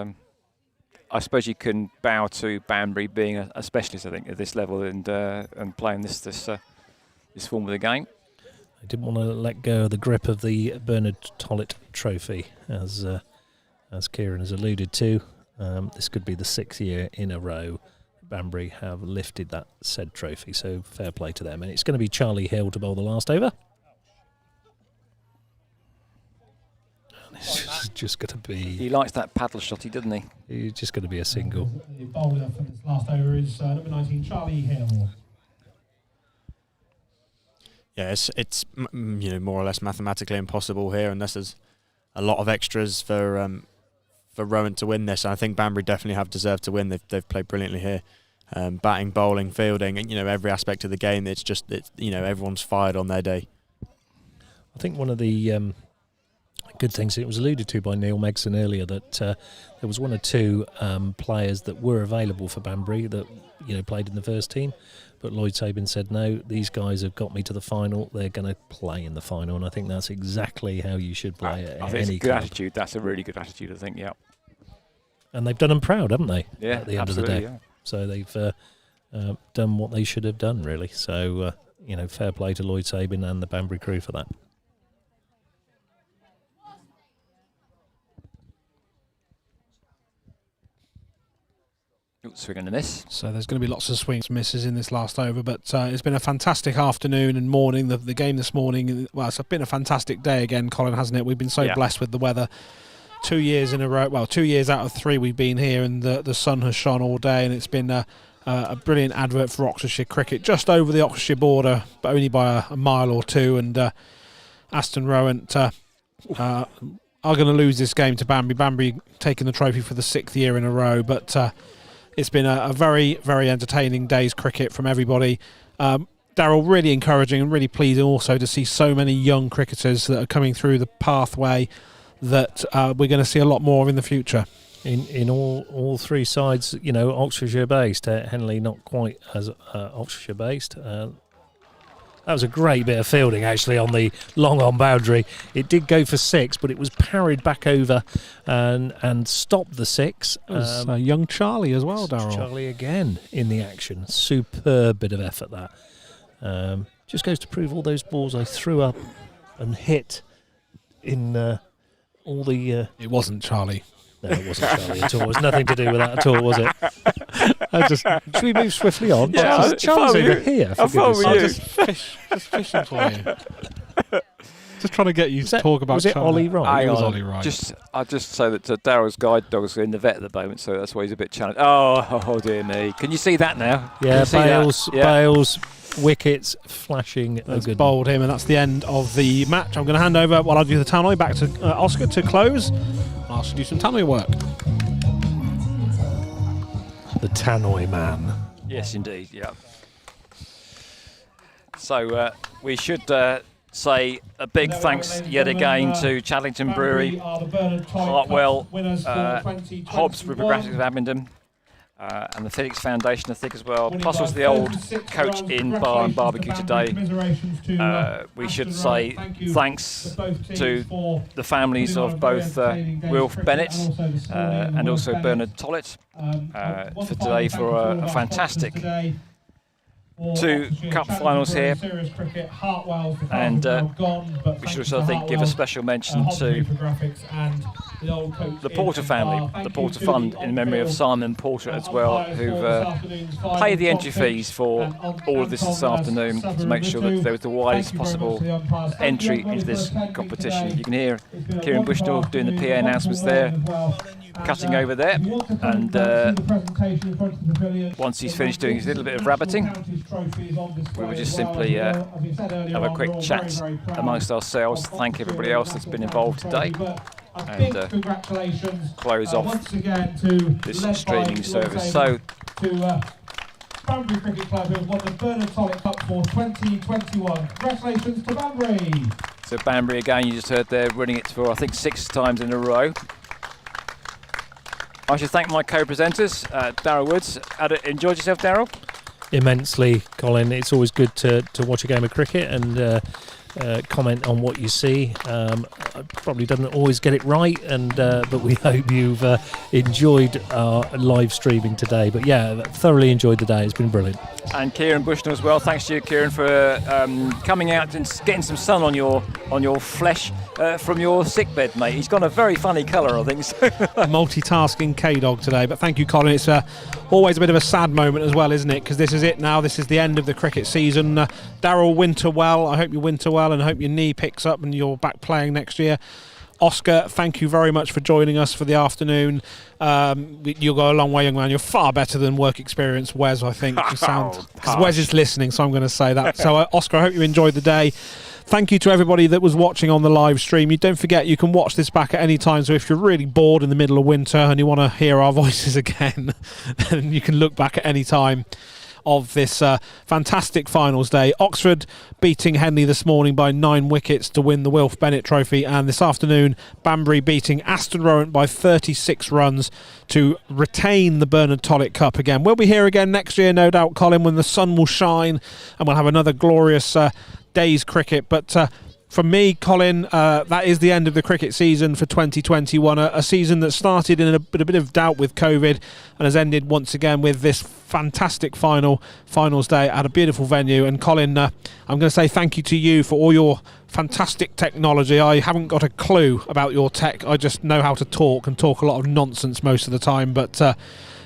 I suppose you can bow to Banbury being a specialist, I think, at this level and playing this form of the game. I didn't want to let go of the grip of the Bernard Tollett Trophy, as Kieran has alluded to. This could be the 6th year in a row Banbury have lifted that said trophy, so fair play to them. And it's going to be Charlie Hill to bowl the last over. And it's just going to be... He likes that paddle shotty, doesn't he? It's just going to be a single. The bowler for this last over is number 19, Charlie Hill. Yeah, it's more or less mathematically impossible here, unless there's a lot of extras for Rowant to win this. And I think Banbury definitely have deserved to win. They've played brilliantly here, batting, bowling, fielding, and every aspect of the game. It's everyone's fired on their day. I think one of the good things, it was alluded to by Neil Megson earlier, that there was 1 or 2 players that were available for Banbury that played in the first team, but Lloyd Sabin said, no, these guys have got me to the final, they're going to play in the final. And I think that's exactly how you should play it. I think it's a good attitude. That's a really good attitude, I think. Yeah. And they've done them proud, haven't they? Yeah, at the end of the day. Yeah. So they've done what they should have done, really. So fair play to Lloyd Sabin and the Banbury crew for that. Swing and a miss. So there's going to be lots of swings and misses in this last over, but it's been a fantastic afternoon and morning. The game this morning, well, it's been a fantastic day again, Colin, hasn't it? We've been so blessed with the weather. 2 years in a row, well, 2 years out of 3 we've been here, and the sun has shone all day, and it's been a brilliant advert for Oxfordshire cricket, just over the Oxfordshire border, but only by a mile or 2, and Aston Rowant are going to lose this game to Banbury. Banbury taking the trophy for the 6th year in a row, but it's been a very, very entertaining day's cricket from everybody. Daryl, really encouraging and really pleasing also to see so many young cricketers that are coming through the pathway that we're going to see a lot more of in the future. In all 3 sides, Oxfordshire based. Henley not quite as Oxfordshire based. That was a great bit of fielding, actually, on the long on boundary. It did go for 6, but it was parried back over and stopped the 6. It was young Charlie as well, Daryl. Charlie again in the action. Superb bit of effort, that. Just goes to prove all those balls I threw up and hit in all the... It wasn't Charlie. No, it wasn't Charlie at all. It was nothing to do with that at all, was it? Should we move swiftly on? Yeah, Charlie's over here. I thought we just fishing for you. Just trying to get you to talk about. Was it Ollie Wright? It was Ollie Wright. I'll just say that Daryl's guide dogs are in the vet at the moment, so that's why he's a bit challenged. Oh dear me! Can you see that now? Yeah, Bales, wickets flashing. That's bowled him, and that's the end of the match. I'm going to hand over while I do the tannoy back to Oscar to close. I'll ask you to do some tannoy work. The tannoy man. Yes, indeed. Yeah. So we should say a big thanks yet again to Chadlington Brewery, Hartwell, Hobbs for Progressive of Abingdon, and the Felix Foundation, I think, as well. Plus, also the old Coach Inn Bar and Barbecue today. We should say thanks to the families of both Wilf Bennett and also Bernard Tollett for today for a fantastic 2 cup finals here, and we should also, I think, give a special mention to the Porter family, the Porter Fund, in memory of Simon Porter as well, who've paid the entry fees for all of this afternoon to make sure that there was the widest possible entry into this competition. You can hear Kieran Bushnell doing the PA announcements there, cutting over there, and once he's finished doing his little bit of rabbiting, we will just simply have a quick chat amongst ourselves, thank everybody else that's been involved today, and close off this streaming service. So, Banbury Cricket Club have won the Bernard Tollett Cup for 2021. Congratulations to Banbury! So Banbury again, you just heard they're winning it for, I think, 6 times in a row. I should thank my co-presenters, Darryl Woods. Enjoyed yourself, Darryl? Immensely, Colin. It's always good to watch a game of cricket and comment on what you see. Probably doesn't always get it right, but we hope you've enjoyed our live streaming today. But yeah, thoroughly enjoyed the day. It's been brilliant. And Kieran Bushnell as well. Thanks to you, Kieran, for coming out and getting some sun on your flesh from your sickbed, mate. He's got a very funny colour, I think. Multitasking K-Dog today, but thank you, Colin. It's always a bit of a sad moment as well, isn't it? Because this is it now. This is the end of the cricket season. Darryl, winter well. I hope you winter well, and I hope your knee picks up and you're back playing next year. Oscar, thank you very much for joining us for the afternoon. You'll go a long way, young man. You're far better than work experience Wes, I think. You sound, because Wes is listening, so I'm going to say that. So, Oscar, I hope you enjoyed the day. Thank you to everybody that was watching on the live stream. You don't forget, you can watch this back at any time. So if you're really bored in the middle of winter and you want to hear our voices again, then you can look back at any time of this fantastic finals day. Oxford beating Henley this morning by 9 wickets to win the Wilf Bennett Trophy, and this afternoon Banbury beating Aston Rowant by 36 runs to retain the Bernard Tollett Cup again. We'll be here again next year, no doubt, Colin, when the sun will shine and we'll have another glorious day's cricket. But from me, Colin, that is the end of the cricket season for 2021, a season that started in a bit of doubt with COVID and has ended once again with this fantastic finals day at a beautiful venue. And Colin, I'm going to say thank you to you for all your fantastic technology. I haven't got a clue about your tech. I just know how to talk and talk a lot of nonsense most of the time, but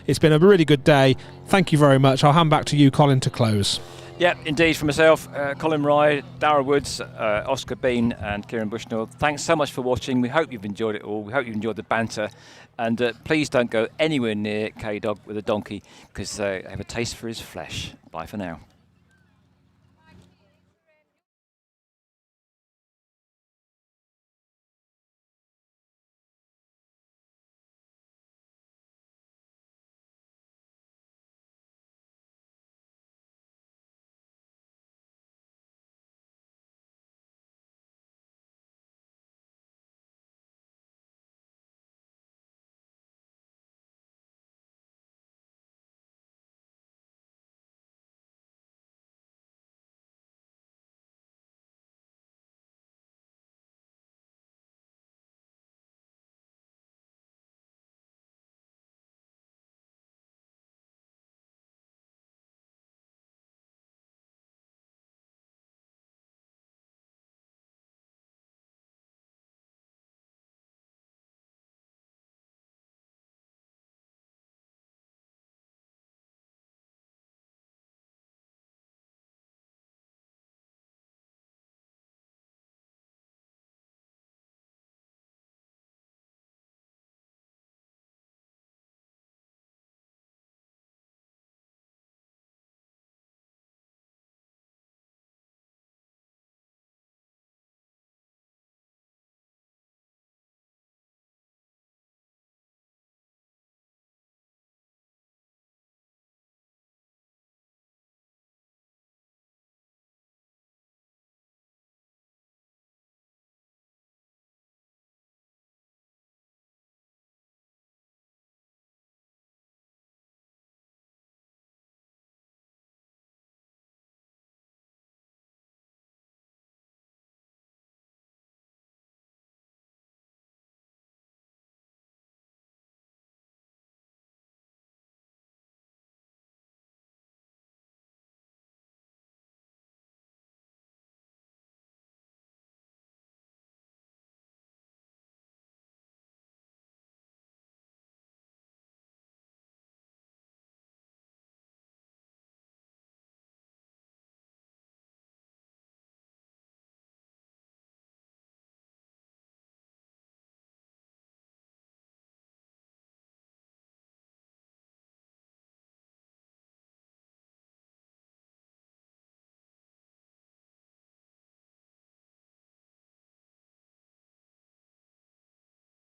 it's been a really good day. Thank you very much. I'll hand back to you, Colin, to close. Yeah, indeed, for myself, Colin Ride, Darryl Woods, Oscar Bean and Kieran Bushnell, thanks so much for watching. We hope you've enjoyed it all. We hope you've enjoyed the banter. And please don't go anywhere near K-Dog with a donkey, because they have a taste for his flesh. Bye for now.